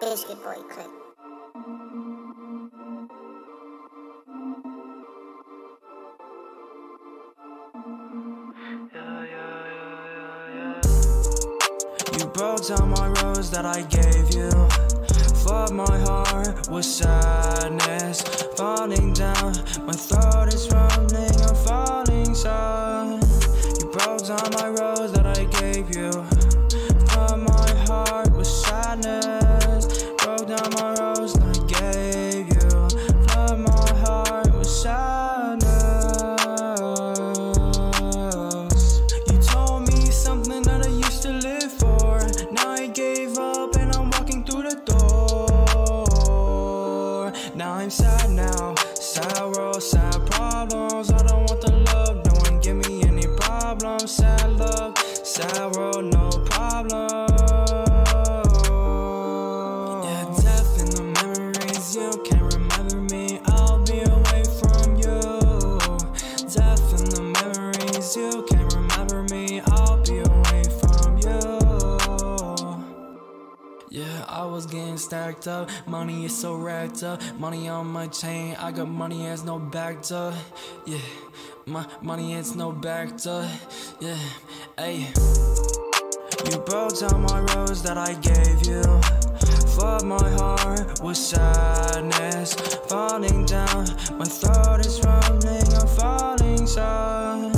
Biscuit Boy clip. You broke down my rose that I gave you. Flood my heart with sadness. Falling down, my throat is rumbling. I'm falling son. You broke down my rose that I gave you. Flood my heart with sadness. Broke down my rose that I gave you. Flood my heart with sadness. You told me something that I used to live for. Now I gave up and I'm walking through the door. Now I'm sad now, sad world, sad problems. I don't want the love, no one give me any problems. Sad love, sad world, no problem. Yeah, death in the memories, you can't remember me, I'll be away from you. Death in the memories, you can't remember me, I'll be away from you. Yeah, I was getting stacked up, money is so racked up, money on my chain, I got money as no backed up. Yeah, my money is no backed up. Yeah, ayy. You broke down my rose that I gave you. Flood my heart with sadness. Falling down, my throat is rumbling. I'm falling son.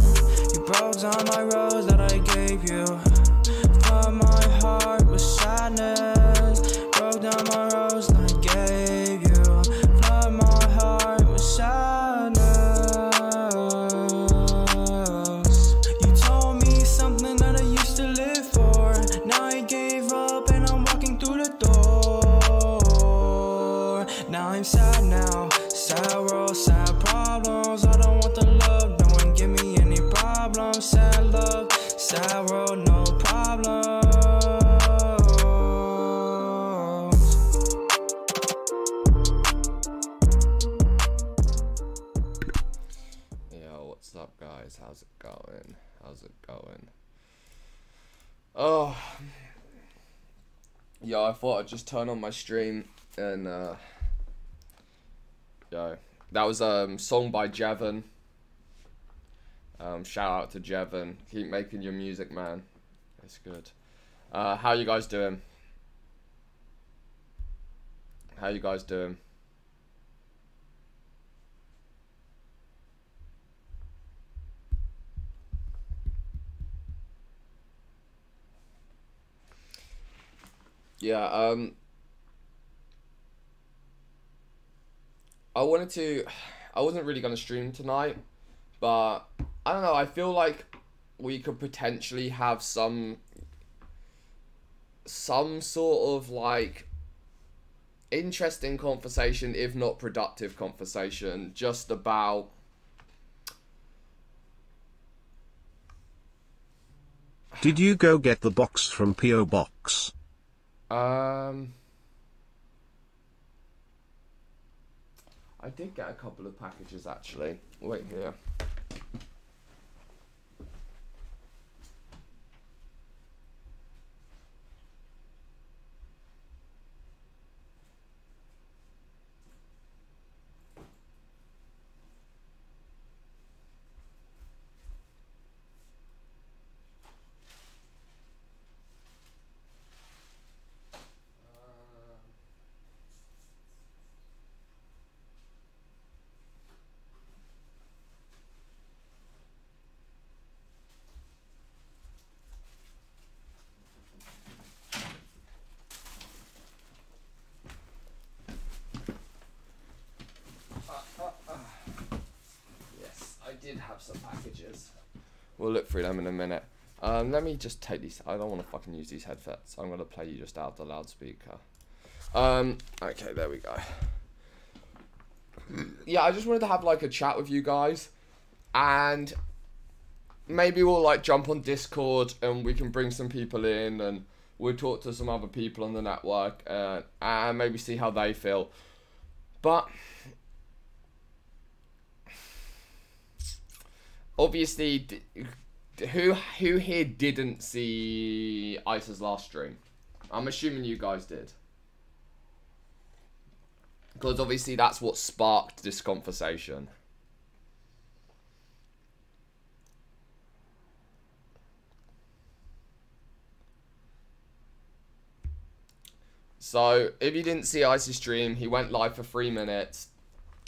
You broke down my rose that I gave you. Flood my heart with sadness. Broke down my rose that I gave you. Flood my heart with sadness. You told me something that I used to live for. Now I gave up and I'm walking through the door. Now I'm sad now, sad world, sad problems. I don't want the love, no one give me any problems. Sad love, sad world, no problems. Yo, what's up guys? How's it going? How's it going? Oh, yo, I thought I'd just turn on my stream and yo, that was a song by Jevon. Shout out to Jevon. Keep making your music, man. It's good. How you guys doing? How you guys doing? Yeah, I wasn't really gonna stream tonight, but I don't know, I feel like we could potentially have some sort of like interesting conversation, if not productive conversation, just about Did you go get the box from P.O. Box? I did get a couple of packages actually. Wait here. Yes, I did have some packages. We'll look through them in a minute. Let me just take these. I don't want to fucking use these headsets. I'm going to play you just out the loudspeaker. Okay, there we go. Yeah, I just wanted to have like a chat with you guys. And maybe we'll like jump on Discord and we can bring some people in and we'll talk to some other people on the network and maybe see how they feel. But obviously, who here didn't see Isa's last stream? I'm assuming you guys did. Because obviously that's what sparked this conversation. So, if you didn't see Ice's stream, he went live for 3 minutes.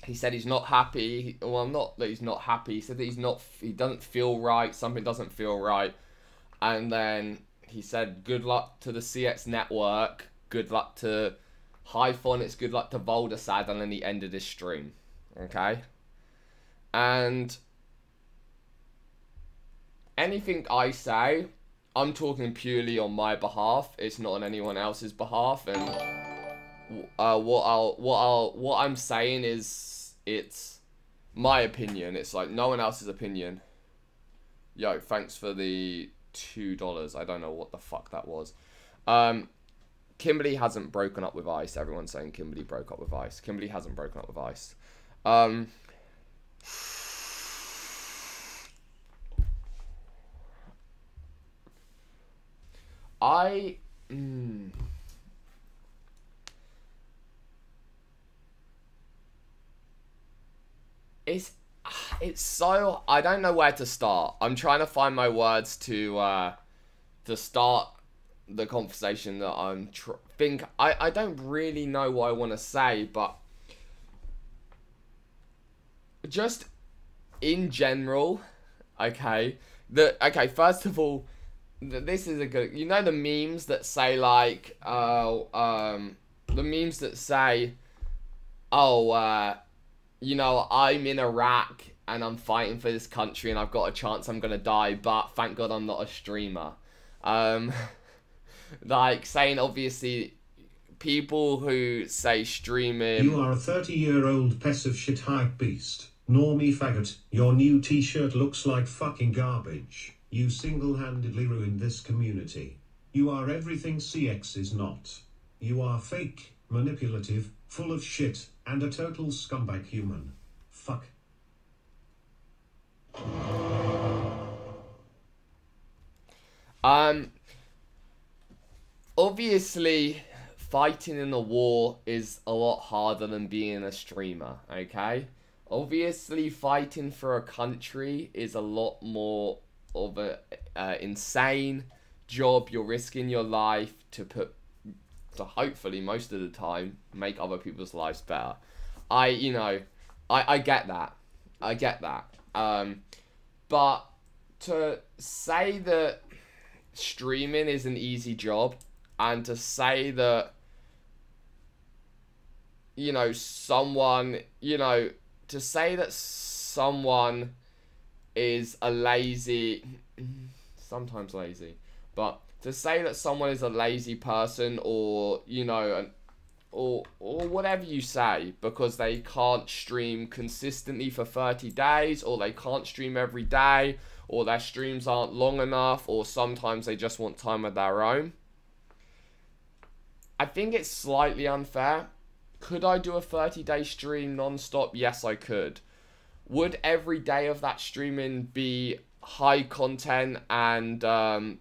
He said he's not happy. Well, not that he's not happy. He said that he doesn't feel right. Something doesn't feel right. And then he said, good luck to the CX network. Good luck to Hyphonics. Good luck to Voldasad. And then he ended his stream. Okay? And anything I say, I'm talking purely on my behalf. It's not on anyone else's behalf. And what I'm saying is, it's my opinion. It's like no one else's opinion. Yo, thanks for the $2. I don't know what the fuck that was. Kimberly hasn't broken up with Ice. Everyone's saying Kimberly broke up with Ice. Kimberly hasn't broken up with Ice. It's so, I don't know where to start. I'm trying to find my words to start the conversation that I don't really know what I want to say, but just in general, okay, first of all, this is a good, you know, the memes that say like, the memes that say, you know, I'm in Iraq and I'm fighting for this country and I've got a chance I'm gonna die, but thank God I'm not a streamer. Like saying, obviously, people who say streaming... You are a 30-year-old piece of shit hype beast. Normie faggot, your new t-shirt looks like fucking garbage. You single-handedly ruined this community. You are everything CX is not. You are fake, manipulative, full of shit, and a total scumbag human. Fuck. Obviously, fighting in a war is a lot harder than being a streamer, okay? Obviously, fighting for a country is a lot more of a insane job. You're risking your life to hopefully, most of the time, make other people's lives better. I get that. I get that. But to say that streaming is an easy job, and to say that, you know, someone is a lazy, sometimes lazy, but to say that someone is a lazy person, or, you know, or whatever you say, because they can't stream consistently for 30 days, or they can't stream every day, or their streams aren't long enough, or sometimes they just want time of their own. I think it's slightly unfair. Could I do a 30-day stream non-stop? Yes, I could. Would every day of that streaming be high content and high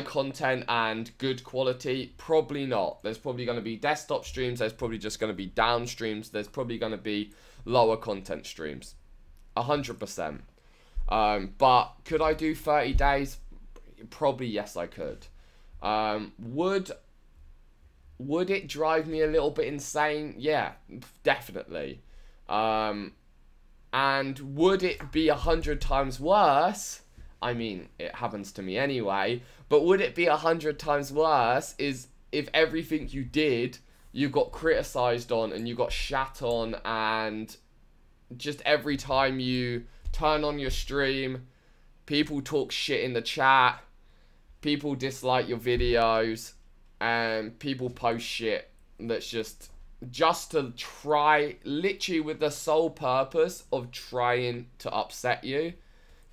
content and good quality? Probably not. There's probably going to be desktop streams. There's probably just going to be down streams. There's probably going to be lower content streams. 100%. But could I do 30 days? Probably yes, I could. Would it drive me a little bit insane? Yeah, definitely. And would it be 100 times worse? I mean, it happens to me anyway. But would it be 100 times worse is if everything you did, you got criticised on and you got shat on, and just every time you turn on your stream, people talk shit in the chat, people dislike your videos, and people post shit that's just to try, literally with the sole purpose of trying to upset you.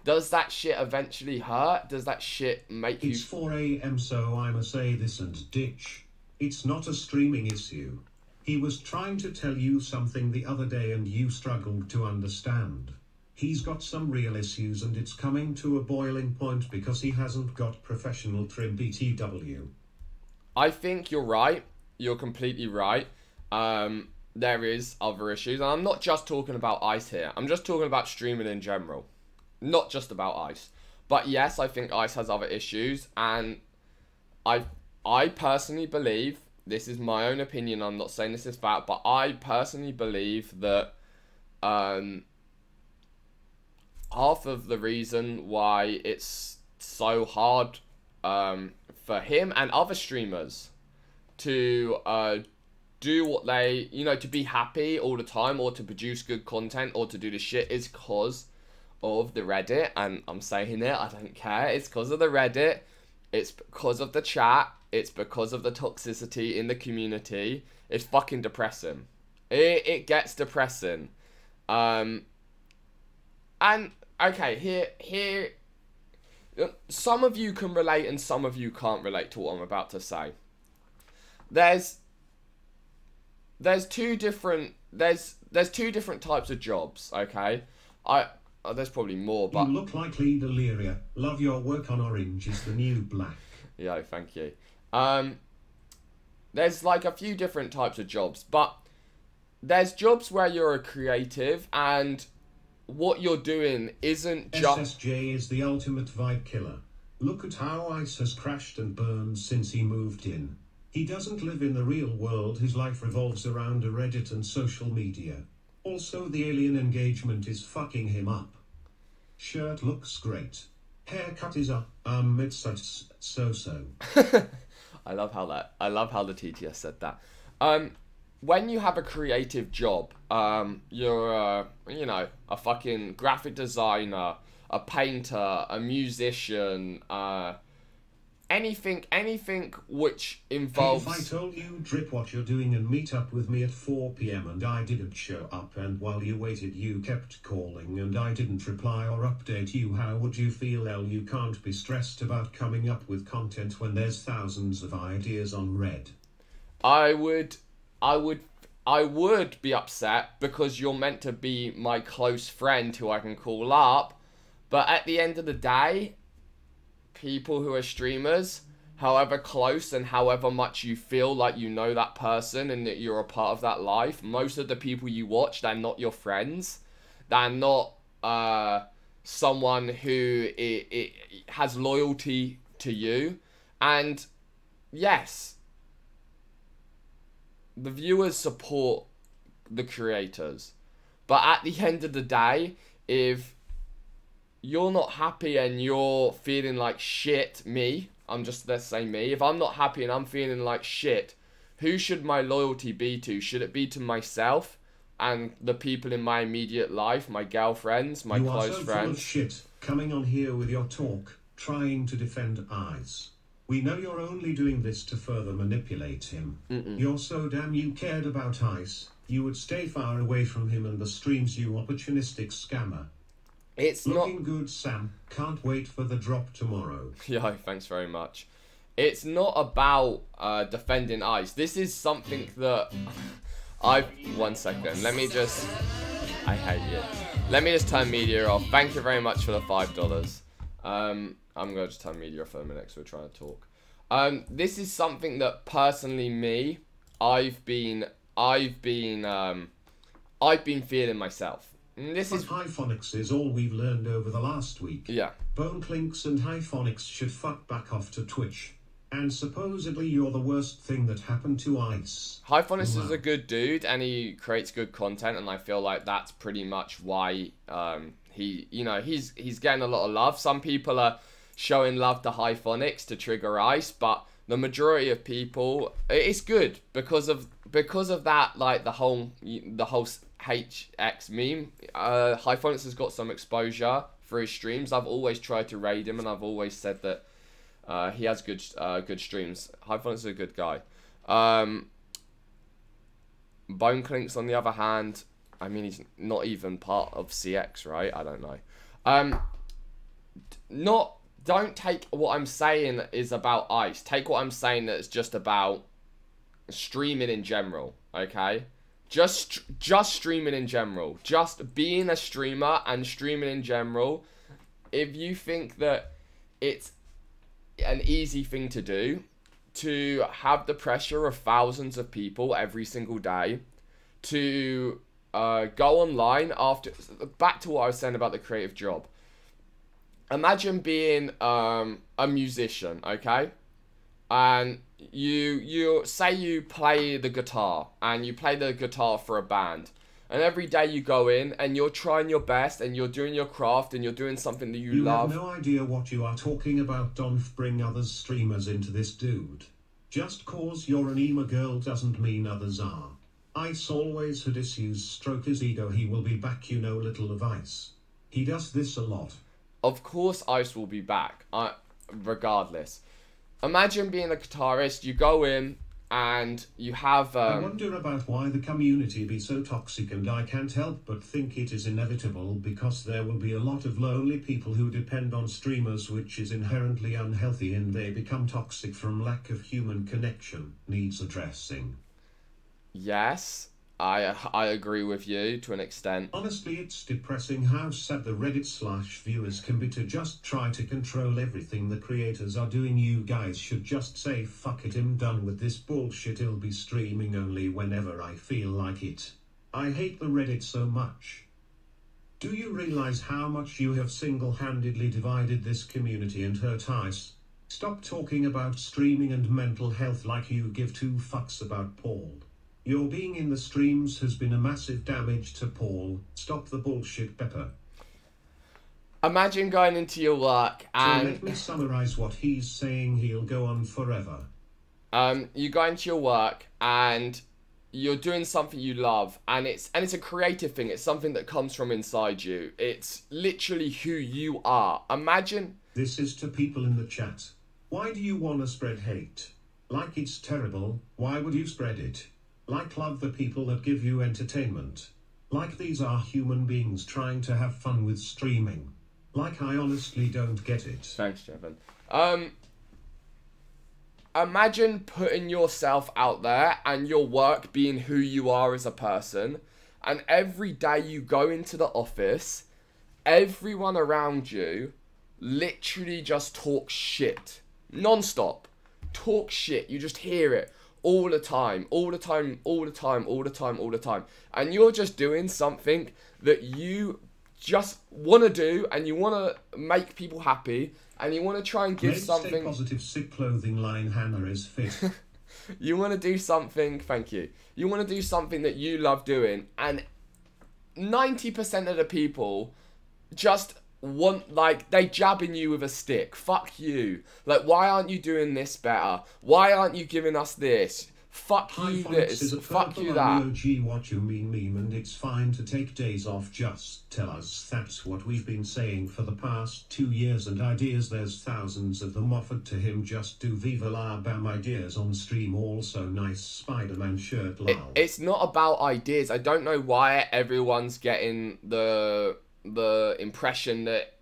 Does that shit eventually hurt? Does that shit make you... It's 4 AM, so I'ma say this and ditch. It's not a streaming issue. He was trying to tell you something the other day and you struggled to understand. He's got some real issues and it's coming to a boiling point because he hasn't got professional trim BTW. I think you're right. You're completely right. there is other issues. And I'm not just talking about Ice here. I'm just talking about streaming in general. Not just about Ice. But yes, I think Ice has other issues. And I personally believe, this is my own opinion, I'm not saying this is fact, but I personally believe that half of the reason why it's so hard for him and other streamers to do what they, you know, to be happy all the time, or to produce good content, or to do the shit, is because of the Reddit. And I'm saying it, I don't care. It's because of the Reddit. It's because of the chat. It's because of the toxicity in the community. It's fucking depressing. It gets depressing. And okay, here some of you can relate and some of you can't relate to what I'm about to say. There's two different types of jobs, okay? There's probably more, but you look like Leader Lyria. Love your work on Orange is the New Black. Yeah, thank you. There's like a few different types of jobs, but there's jobs where you're a creative and what you're doing isn't just... SSJ is the ultimate vibe killer. Look at how Ice has crashed and burned since he moved in. He doesn't live in the real world, his life revolves around a Reddit and social media. Also, the alien engagement is fucking him up. Shirt looks great. Haircut is it's such so-so. I love how the TTS said that. When you have a creative job, you're you know, a fucking graphic designer, a painter, a musician, anything which involves... Hey, if I told you, Drip, what you're doing and meet up with me at 4 PM and I didn't show up, and while you waited you kept calling and I didn't reply or update you, how would you feel? You can't be stressed about coming up with content when there's thousands of ideas on Red. I would be upset because you're meant to be my close friend who I can call up, but at the end of the day, people who are streamers, however close and however much you feel like you know that person and that you're a part of that life, most of the people you watch, they're not your friends. They're not someone who has loyalty to you. And yes, the viewers support the creators, but at the end of the day, if you're not happy and you're feeling like shit, let's say me, if I'm not happy and I'm feeling like shit, who should my loyalty be to? Should it be to myself and the people in my immediate life, my girlfriends, my close friends? You are so full of shit, coming on here with your talk, trying to defend Ice. We know you're only doing this to further manipulate him. You're so damn you cared about Ice, you would stay far away from him and the streams, you opportunistic scammer. It's looking good, Sam. Can't wait for the drop tomorrow. Yeah, thanks very much. It's not about defending Ice. This is something that one second. Let me just... I hate you. Let me just turn media off. Thank you very much for the $5. I'm going to just turn media off for a minute because we're trying to talk. This is something that personally I've been feeling myself. This is Hyphonics is all we've learned over the last week. Yeah. Bone Clinks and Hyphonics should fuck back off to Twitch. And supposedly you're the worst thing that happened to Ice. Hyphonics is a good dude and he creates good content, and I feel like that's pretty much why he's getting a lot of love. Some people are showing love to Hyphonics to trigger Ice, but the majority of people, it's good because of that, like the whole HX meme. Hyphonics has got some exposure for his streams. I've always tried to raid him and I've always said that he has good streams. Hyphonics is a good guy. Bone Clinks, on the other hand, I mean, he's not even part of CX, right? I don't know. Don't take what I'm saying is about Ice. Take what I'm saying that it's just about streaming in general, okay? Just streaming in general. Just being a streamer and streaming in general. If you think that it's an easy thing to do, to have the pressure of thousands of people every single day to go online after... Back to what I was saying about the creative job. Imagine being a musician, okay? And you say you play the guitar, and you play the guitar for a band. And every day you go in and you're trying your best and you're doing your craft and you're doing something that you love. You have no idea what you are talking about. Don't bring other streamers into this, dude. Just cause you're an emo girl doesn't mean others are. Ice always had issues, stroke his ego, he will be back, you know, little of Ice. He does this a lot. Of course Ice will be back, regardless. Imagine being a guitarist, you go in and you have... I wonder about why the community be so toxic, and I can't help but think it is inevitable, because there will be a lot of lonely people who depend on streamers, which is inherently unhealthy, and they become toxic from lack of human connection. Needs addressing. Yes, I agree with you to an extent. Honestly, it's depressing how sad the Reddit/viewers can be to just try to control everything the creators are doing. You guys should just say, fuck it, I'm done with this bullshit, I'll be streaming only whenever I feel like it. I hate the Reddit so much. Do you realize how much you have single-handedly divided this community and hurt Ice? Stop talking about streaming and mental health like you give two fucks about Paul. Your being in the streams has been a massive damage to Paul. Stop the bullshit, Pepper. Imagine going into your work and... So let me summarize what he's saying. He'll go on forever. You go into your work and you're doing something you love, and it's a creative thing. It's something that comes from inside you. It's literally who you are. Imagine... This is to people in the chat. Why do you want to spread hate? Like it's terrible. Why would you spread it? Like love the people that give you entertainment. Like these are human beings trying to have fun with streaming. Like I honestly don't get it. Thanks, Jevon. Imagine putting yourself out there and your work being who you are as a person, and every day you go into the office, everyone around you literally just talk shit. Non-stop. Talk shit. You just hear it. All the time, all the time, all the time, all the time, all the time. And you're just doing something that you just want to do, and you want to make people happy, and you want to try and give something... Stay positive, sick clothing line, Hannah is fit. You want to do something, thank you. You want to do something that you love doing, and 90% of the people just want, like, they jabbing you with a stick. Fuck you. Like, why aren't you doing this better? Why aren't you giving us this? Fuck you this. Fuck you that. OG what you mean meme, and it's fine to take days off. Just tell us. That's what we've been saying for the past 2 years, and ideas there's thousands of them offered to him. Just do Viva La Bam ideas on stream. Also nice Spider-Man shirt. It's not about ideas. I don't know why everyone's getting the impression that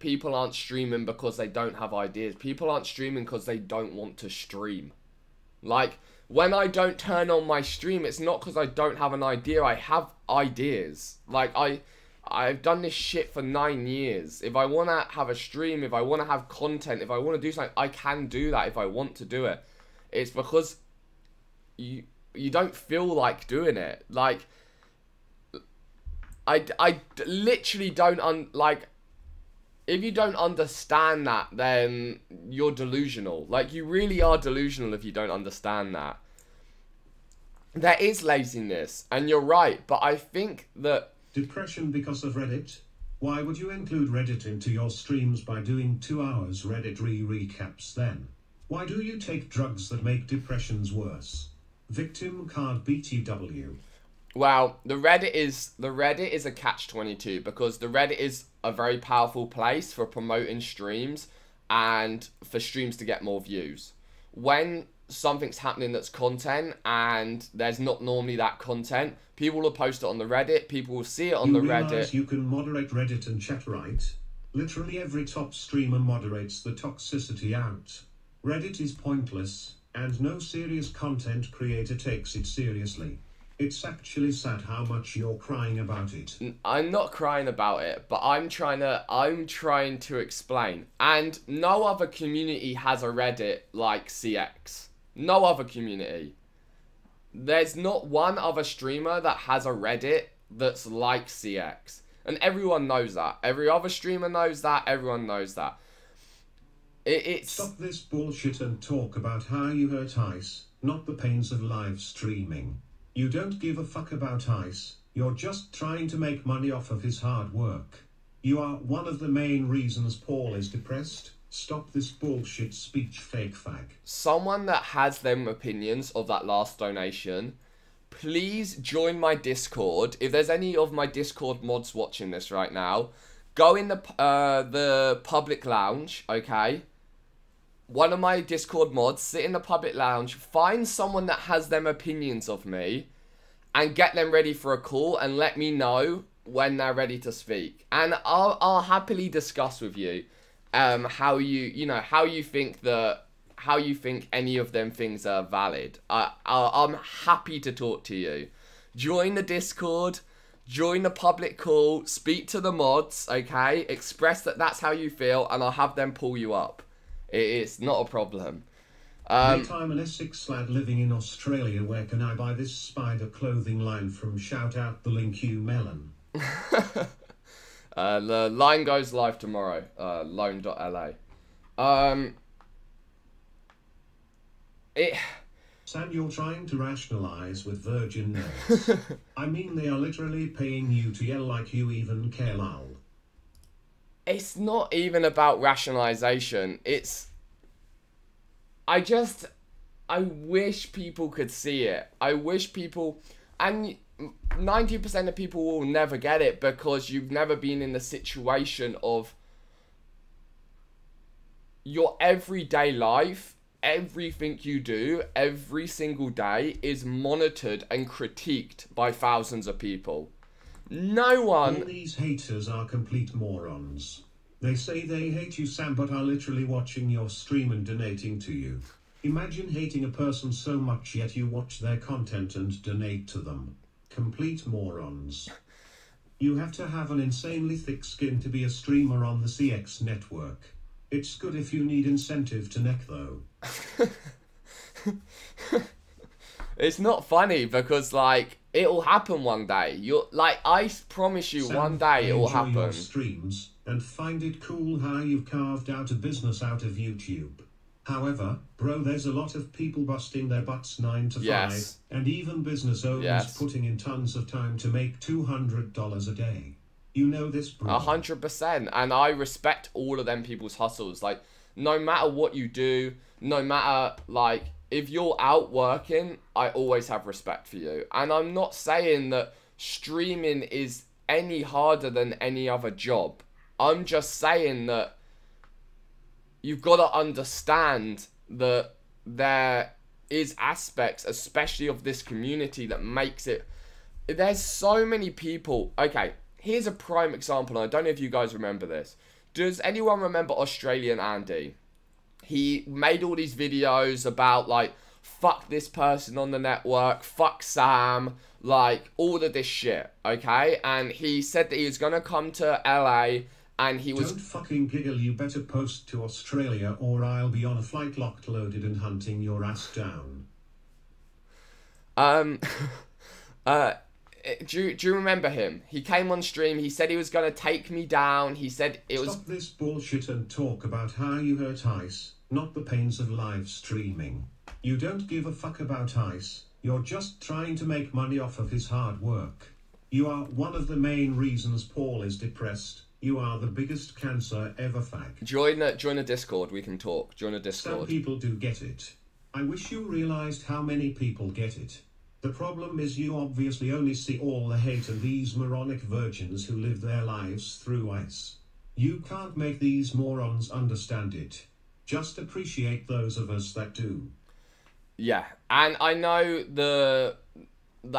people aren't streaming because they don't have ideas. People aren't streaming because they don't want to stream. Like, when I don't turn on my stream, it's not because I don't have an idea. I have ideas. Like, I've done this shit for 9 years. If I want to have a stream, if I want to have content, if I want to do something, I can do that if I want to do it. It's because you don't feel like doing it. Like, I literally don't, like, if you don't understand that, then you're delusional. Like, you really are delusional if you don't understand that. There is laziness, and you're right, but I think that... Depression because of Reddit? Why would you include Reddit into your streams by doing 2 hours Reddit recaps then? Why do you take drugs that make depressions worse? Victim card BTW. Well, the Reddit is a catch-22, because the Reddit is a very powerful place for promoting streams and for streams to get more views. When something's happening that's content and there's not normally that content, people will post it on the Reddit, people will see it on the Reddit. You can moderate Reddit and chat, right? Literally every top streamer moderates the toxicity out. Reddit is pointless, and no serious content creator takes it seriously. It's actually sad how much you're crying about it. I'm not crying about it, but I'm trying to explain. And no other community has a Reddit like CX. No other community. There's not one other streamer that has a Reddit that's like CX. And everyone knows that. Every other streamer knows that. Everyone knows that. It's... Stop this bullshit and talk about how you hurt Ice, not the pains of live streaming. You don't give a fuck about Ice. You're just trying to make money off of his hard work. You are one of the main reasons Paul is depressed. Stop this bullshit speech, fake fag. Someone that has them opinions of that last donation, please join my Discord. If there's any of my Discord mods watching this right now, go in the public lounge, okay? One of my Discord mods, sit in the public lounge, find someone that has them opinions of me, and get them ready for a call, and let me know when they're ready to speak. And I'll happily discuss with you how you think any of them things are valid. I'm happy to talk to you. Join the Discord, join the public call, speak to the mods, okay? Express that that's how you feel, and I'll have them pull you up. It's not a problem. Mate, I'm an Essex lad living in Australia. Where can I buy this spider clothing line from? Shout out the link, you melon. The line goes live tomorrow. Loan.la. Sam, you're trying to rationalize with virgin nerds. I mean, they are literally paying you to yell like you even care, lol. It's not even about rationalization. It's... I wish people could see it. I wish people... And 90% of people will never get it because you've never been in the situation of your everyday life. Everything you do every single day is monitored and critiqued by thousands of people. No one... All these haters are complete morons. They say they hate you, Sam, but are literally watching your stream and donating to you. Imagine hating a person so much yet you watch their content and donate to them. Complete morons. You have to have an insanely thick skin to be a streamer on the CX network. It's good if you need incentive to neck, though. It's not funny because, like, it'll happen one day. You're like, I promise you, Sam, one day it will happen. Your streams and find it cool how you've carved out a business out of YouTube. However, bro, there's a lot of people busting their butts 9 to 5, Yes. and even business owners Yes. putting in tons of time to make $200 a day. You know this, bro. 100%. And I respect all of them people's hustles. Like, no matter what you do, no matter, like, if you're out working, I always have respect for you. And I'm not saying that streaming is any harder than any other job. I'm just saying that you've got to understand that there is aspects, especially of this community, that makes it... There's so many people... Okay, here's a prime example, and I don't know if you guys remember this. Does anyone remember Australian Andy? He made all these videos about, like, fuck this person on the network, fuck Sam, like, all of this shit, okay? And he said that he was going to come to LA, and he was... Don't fucking giggle, you better post to Australia or I'll be on a flight locked, loaded and hunting your ass down. Do you remember him? He came on stream, he said he was going to take me down, he said it was... Stop this bullshit and talk about how you hurt Ice, not the pains of live streaming. You don't give a fuck about Ice, you're just trying to make money off of his hard work. You are one of the main reasons Paul is depressed. You are the biggest cancer ever, fag. Join the Discord, we can talk. Join the Discord. Some people do get it. I wish you realized how many people get it. The problem is you obviously only see all the hate and these moronic virgins who live their lives through Ice. You can't make these morons understand it. Just appreciate those of us that do. Yeah, and I know the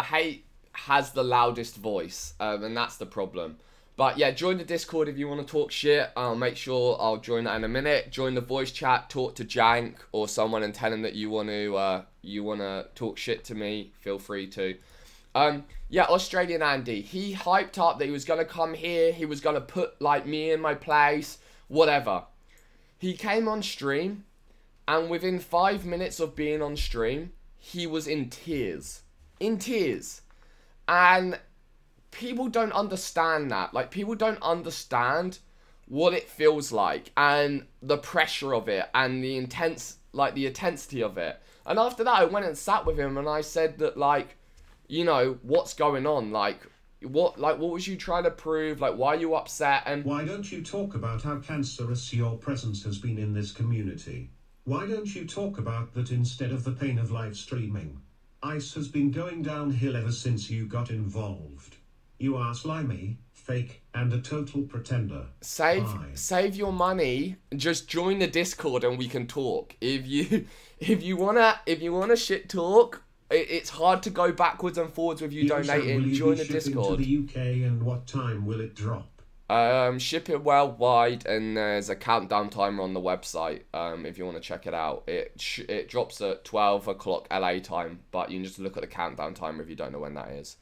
hate has the loudest voice, and that's the problem. But yeah, join the Discord if you want to talk shit. I'll make sure I'll join that in a minute. Join the voice chat, talk to Jank or someone and tell him that you want to talk shit to me. Feel free to. Yeah, Australian Andy. He hyped up that he was gonna come here. He was gonna put like me in my place, whatever. He came on stream, and within 5 minutes of being on stream, he was in tears. In tears. And people don't understand that. Like, people don't understand what it feels like and the pressure of it and the intensity of it. And after that, I went and sat with him and I said that, like, you know, what's going on? Like, what was you trying to prove? Like, why are you upset? And why don't you talk about how cancerous your presence has been in this community? Why don't you talk about that instead of the pain of live streaming? Ice has been going downhill ever since you got involved. You are slimy, fake, and a total pretender. Save your money. Just join the Discord and we can talk. If you wanna shit talk, it's hard to go backwards and forwards with you donating. Join the Discord. To the UK, and what time will it drop? Ship it worldwide, and there's a countdown timer on the website. If you want to check it out, it drops at 12 o'clock LA time, but you can just look at the countdown timer if you don't know when that is.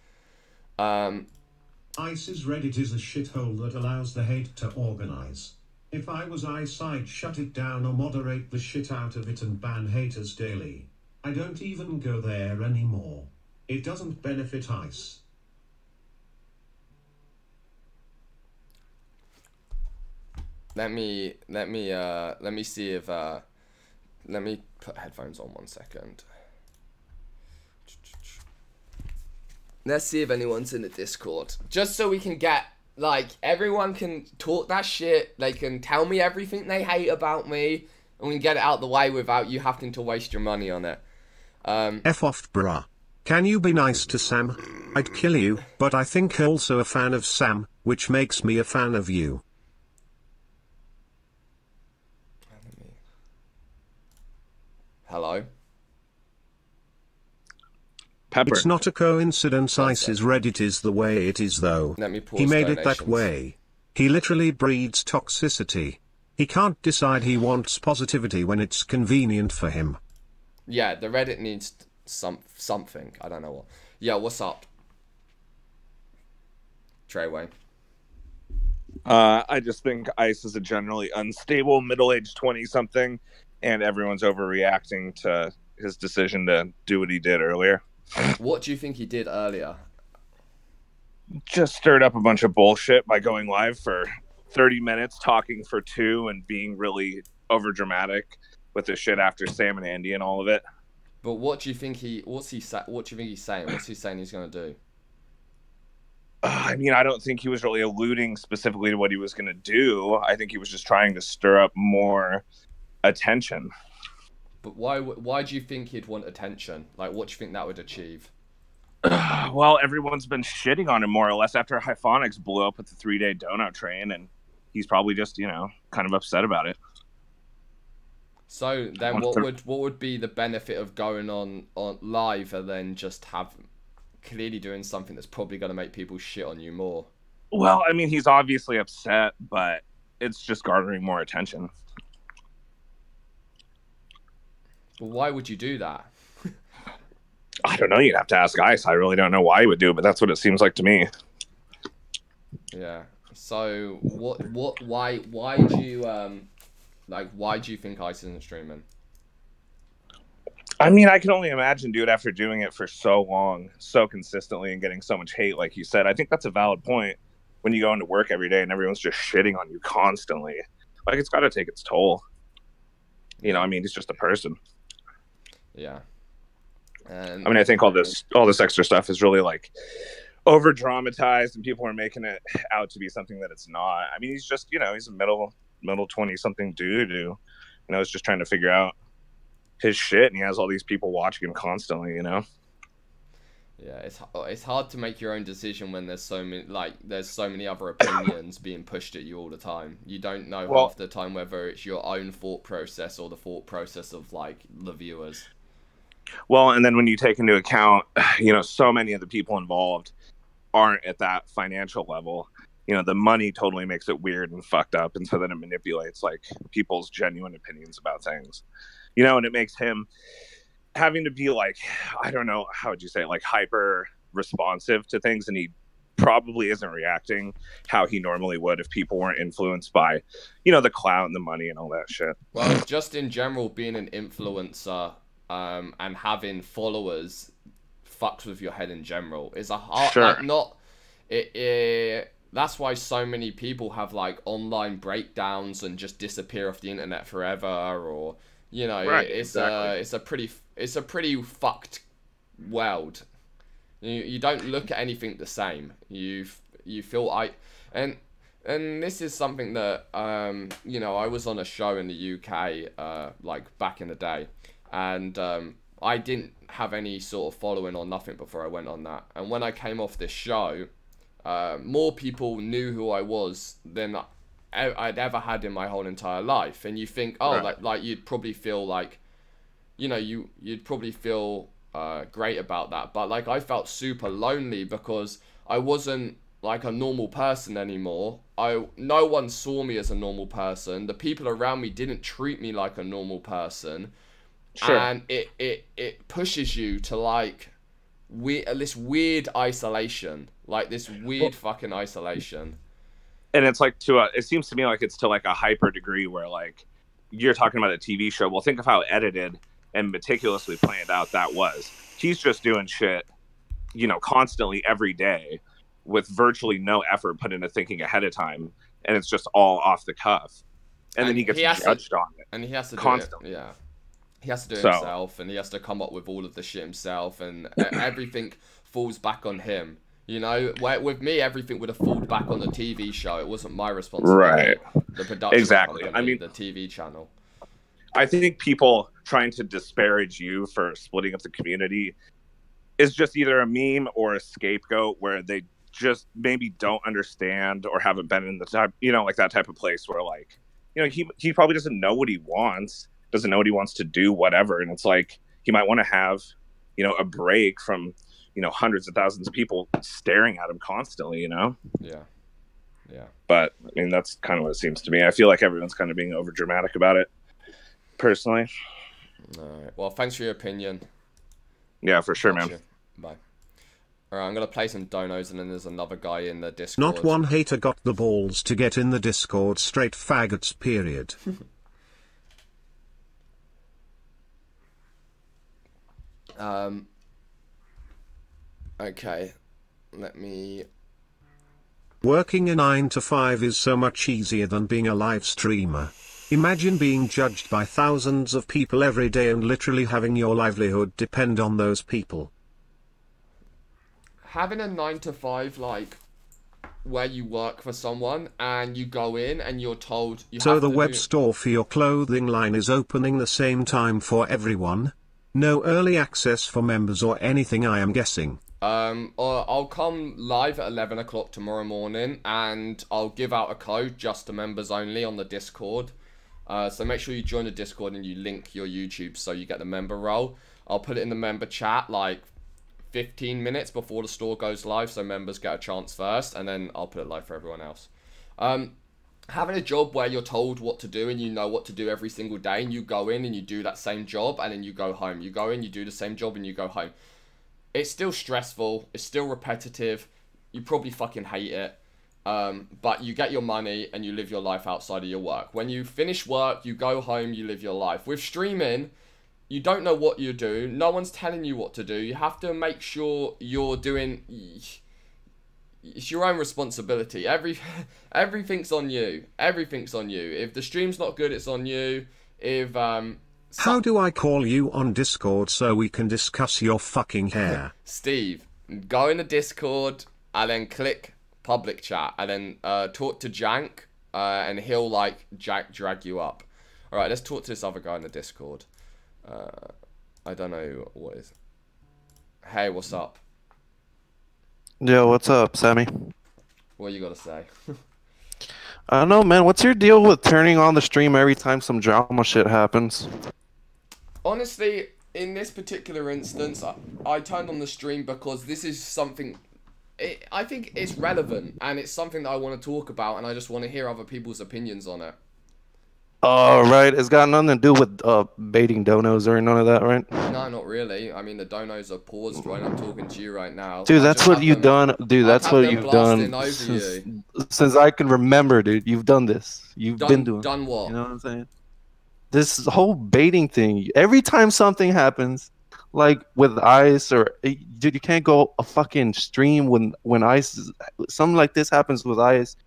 ICE's Reddit is a shithole that allows the hate to organize. If I was ICE, I'd shut it down or moderate the shit out of it and ban haters daily. I don't even go there anymore. It doesn't benefit ICE. Let me see if let me put headphones on 1 second. Let's see if anyone's in the Discord, just so we can get, like, everyone can talk that shit. They can tell me everything they hate about me, and we can get it out the way without you having to waste your money on it. F off, bruh. Can you be nice to Sam? I'd kill you, but I think you're also a fan of Sam, which makes me a fan of you. Hello? Pepper. It's not a coincidence ICE's Reddit is the way it is, though. Let me pause He made it that donations. way. He literally breeds toxicity. He can't decide he wants positivity when it's convenient for him. Yeah, the Reddit needs something. I don't know what. Yeah, what's up? Treyway. I just think ICE is a generally unstable middle-aged 20-something, and everyone's overreacting to his decision to do what he did earlier. What do you think he did earlier? Just stirred up a bunch of bullshit by going live for 30 minutes, talking for 2, and being really overdramatic with the shit after Sam and Andy and all of it. But what do you think what do you think he's saying? What's he saying he's going to do? I mean, I don't think he was really alluding specifically to what he was going to do. I think he was just trying to stir up more attention. But why do you think he'd want attention? Like, what do you think that would achieve? Well, everyone's been shitting on him more or less after Hyphonics blew up with the 3-day donut train, and he's probably just, you know, kind of upset about it. So then what would be the benefit of going on live and then just clearly doing something that's probably going to make people shit on you more? Well, I mean, he's obviously upset, but it's just garnering more attention. Well, why would you do that? I don't know. You'd have to ask Ice. I really don't know why he would do it, but that's what it seems like to me. Yeah. So why do you why do you think Ice isn't streaming? I mean, I can only imagine, dude, after doing it for so long, so consistently, and getting so much hate, like you said. I think that's a valid point when you go into work every day and everyone's just shitting on you constantly. Like, it's got to take its toll. You know, I mean, he's just a person. Yeah. And I mean, I think all this extra stuff is really, like, over dramatized, and people are making it out to be something that it's not. I mean, he's just, you know, he's a middle 20-something dude who, you know, is just trying to figure out his shit, and he has all these people watching him constantly, you know. Yeah, it's hard to make your own decision when there's so many other opinions being pushed at you all the time. You don't know half the time whether it's your own thought process or the thought process of, like, the viewers. Well, and then when you take into account, you know, so many of the people involved aren't at that financial level, you know, the money totally makes it weird and fucked up, and so then it manipulates, like, people's genuine opinions about things, you know, and it makes him having to be, like, I don't know, how would you say it, like, hyper responsive to things, and he probably isn't reacting how he normally would if people weren't influenced by, you know, the clout and the money and all that shit. Well, just in general, being an influencer and having followers fucks with your head in general. It's a hard, Sure. like, not it. That's why so many people have like online breakdowns and just disappear off the internet forever, or you know, Right, it's exactly. it's a pretty fucked world. You don't look at anything the same. You feel and this is something that you know, I was on a show in the UK like back in the day, and I didn't have any sort of following or nothing before I went on that. And when I came off this show, more people knew who I was than I'd ever had in my whole entire life. And you think, oh, Right. like you'd probably feel like, you know, you'd probably feel great about that. But like I felt super lonely because I wasn't like a normal person anymore. No one saw me as a normal person. The people around me didn't treat me like a normal person. Sure. And it pushes you to like this weird isolation, like this weird fucking isolation. And it's like it seems to me like it's to like a hyper degree where like you're talking about a TV show. Well, think of how edited and meticulously planned out that was. He's just doing shit, you know, constantly every day with virtually no effort put into thinking ahead of time, and it's just all off the cuff. And then he gets judged on it. And he has to constantly. do it, yeah. He has to do it So- himself, and he has to come up with all of the shit himself, and everything falls back on him. You know, where with me, everything would have fallen back on the TV show. It wasn't my responsibility. Right. The production Exactly. company, I mean, the TV channel. I think people trying to disparage you for splitting up the community is just either a meme or a scapegoat where they just maybe don't understand or haven't been in the type, you know, like that type of place where like, you know, he probably doesn't know what he wants, doesn't know what he wants to do, whatever. And it's like, he might want to have, you know, a break from, you know, hundreds of thousands of people staring at him constantly, you know? Yeah. Yeah. But I mean, that's kind of what it seems to me. I feel like everyone's kind of being over dramatic about it personally. All right. Well, thanks for your opinion. Yeah, for sure, man. Gotcha. Bye. All right, I'm gonna play some donos, and then there's another guy in the Discord. Not one hater got the balls to get in the Discord, straight faggots, period. Okay, let me. Working a 9 to 5 is so much easier than being a live streamer. Imagine being judged by thousands of people every day and literally having your livelihood depend on those people. Having a 9 to 5, like, where you work for someone and you go in and you're told you So have the to web do... store for your clothing line is opening the same time for everyone? No early access for members or anything, I am guessing. Or I'll come live at 11 o'clock tomorrow morning and I'll give out a code just to members only on the Discord. So make sure you join the Discord and you link your YouTube so you get the member role. I'll put it in the member chat like 15 minutes before the store goes live so members get a chance first, and then I'll put it live for everyone else. Having a job where you're told what to do and you know what to do every single day, and you go in and you do that same job and then you go home. You go in, you do the same job and you go home. It's still stressful, it's still repetitive, you probably fucking hate it, but you get your money and you live your life outside of your work. When you finish work, you go home, you live your life. With streaming, you don't know what you do, no one's telling you what to do, you have to make sure you're doing... It's your own responsibility. Everything's on you. Everything's on you. If the stream's not good, it's on you. If How do I call you on Discord so we can discuss your fucking hair? Steve, go in the Discord and then click public chat and then talk to Jank and he'll like drag you up. All right, let's talk to this other guy in the Discord. I don't know what is. Hey, what's up? Yo, what's up, Sammy? What you gotta say? I don't know, man. What's your deal with turning on the stream every time some drama shit happens? Honestly, in this particular instance, I turned on the stream because this is something... I think it's relevant, and it's something that I want to talk about, and I just want to hear other people's opinions on it. Oh, right. It's got nothing to do with baiting donos or none of that, right? No, not really. I mean, the donos are paused right. I'm talking to you right now. Dude, that's what you've done. Dude, that's what you've done over since I can remember, dude. You've done this. You've been doing. Done what? You know what I'm saying? This whole baiting thing. Every time something happens, like with ice or dude, you can't go a fucking stream when ice. Something like this happens with ice.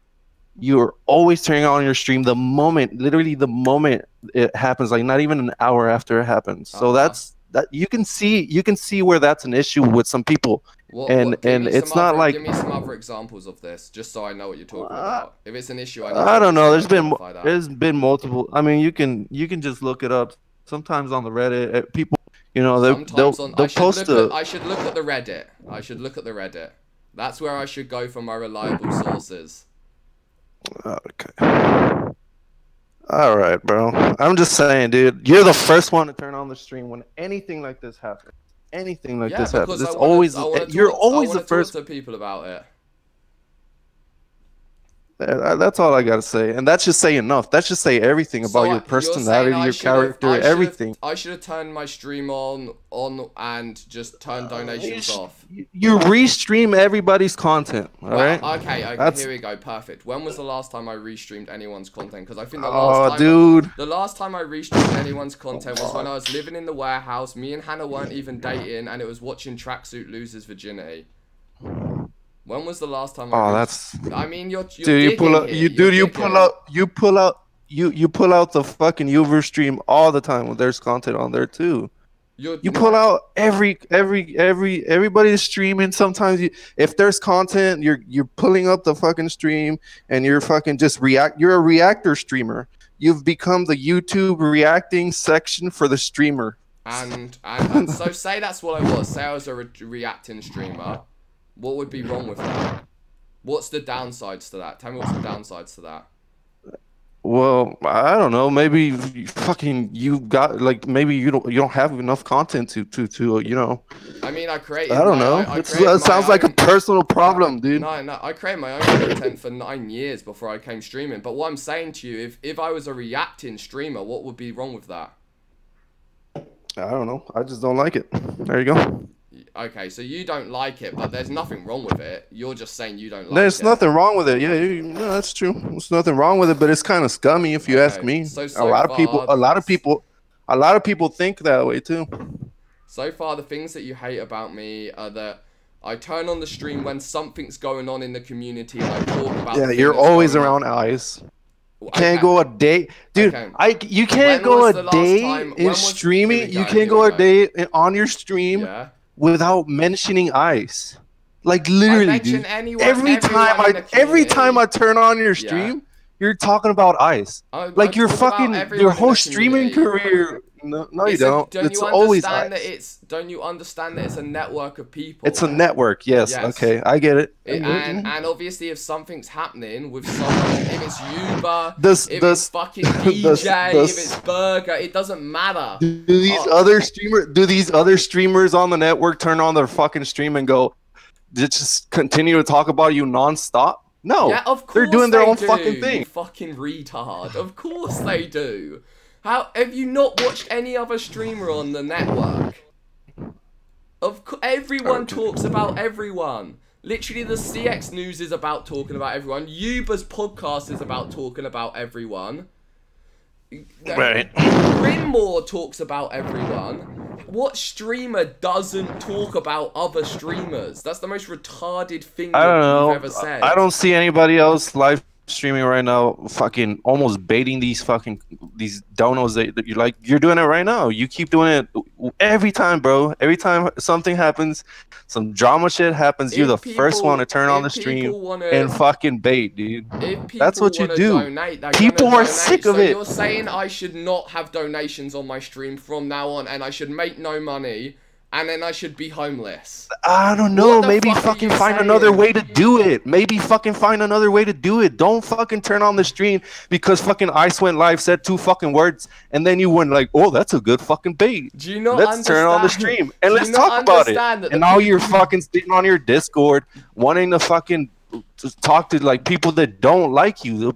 You're always turning on your stream literally the moment it happens, like not even an hour after it happens. So that you can see where that's an issue with some people. And it's not like, give me some other examples of this, just so I know what you're talking about. If it's an issue, I don't know. There's been multiple. I mean, you can just look it up. Sometimes on the Reddit, people, you know, they'll post I should look at the Reddit. I should look at the Reddit. That's where I should go for my reliable sources. Okay. All right, bro. I'm just saying, dude. You're the first one to turn on the stream when anything like this happens. Anything like this happens. It's always you're always the first. Talk to people about it. That's all I gotta say, and that should say enough. That should say everything about your personality, your character, everything. I should have turned my stream on and just turned donations off. You restream everybody's content, all right? Okay, here we go. Perfect. When was the last time I restreamed anyone's content? Because I think the last time I restreamed anyone's content was when I was living in the warehouse. Me and Hannah weren't even dating, and it was watching Tracksuit lose his virginity. When was the last time? I mean, you're dude. You pull out the fucking Uber stream all the time when there's content on there too. You pull out everybody's streaming. Sometimes if there's content, you're pulling up the fucking stream and you're fucking just react. You're a reactor streamer. You've become the YouTube reacting section for the streamer. And so say that's what I was. Say I was a reacting streamer. What would be wrong with that? What's the downsides to that? Tell me what's the downsides to that. Well, I don't know. Maybe fucking you got like maybe you don't have enough content to you know. I mean, I created. I don't know. It sounds like a personal problem, dude. No, I created my own content for 9 years before I came streaming. But what I'm saying to you, if I was a reacting streamer, what would be wrong with that? I don't know. I just don't like it. There you go. Okay, so you don't like it, but there's nothing wrong with it. You're just saying you don't like it. There's nothing wrong with it. Yeah, that's true. There's nothing wrong with it, but it's kind of scummy if you ask me. A lot of people think that way too. So far, the things that you hate about me are that I turn on the stream when something's going on in the community and I talk about. Yeah, you're always around eyes. You can't go a day, dude. You can't go a day in streaming. You can't go a day on your stream without mentioning ice. Like literally, dude. Every time I turn on your stream, you're talking about ice. Like your fucking your whole streaming career. No, you don't. It's always ice. Don't you understand that it's a network of people? It's a network, yes. Okay, I get it. And obviously, if something's happening with someone, if it's Uber, if it's fucking DJ, if it's Burger, it doesn't matter. Do these other streamers on the network turn on their fucking stream and go, just continue to talk about you nonstop? No, yeah, of course they're doing their own fucking thing. You fucking retard. Of course they do. How have you not watched any other streamer on the network? Everyone talks about everyone. Literally, the CX News is about talking about everyone. Uber's podcast is about talking about everyone. Right. Grimmore talks about everyone. What streamer doesn't talk about other streamers? That's the most retarded thing you've ever said. I don't see anybody else live streaming right now fucking almost baiting these donos that you like. You're doing it right now. You keep doing it every time, bro. Every time something happens, some drama shit happens, you're the first one to turn on the stream and fucking bait, dude. That's what you do. People are sick of it. You're saying I should not have donations on my stream from now on and I should make no money and then I should be homeless. I don't know. Maybe fucking find another way to do it. Maybe fucking find another way to do it. Don't fucking turn on the stream because fucking Ice went live, said 2 fucking words, and then you went like, oh, that's a good fucking bait. Do you not Let's turn on the stream and let's talk about it. And now you're fucking sitting on your Discord wanting to fucking talk to like people that don't like you.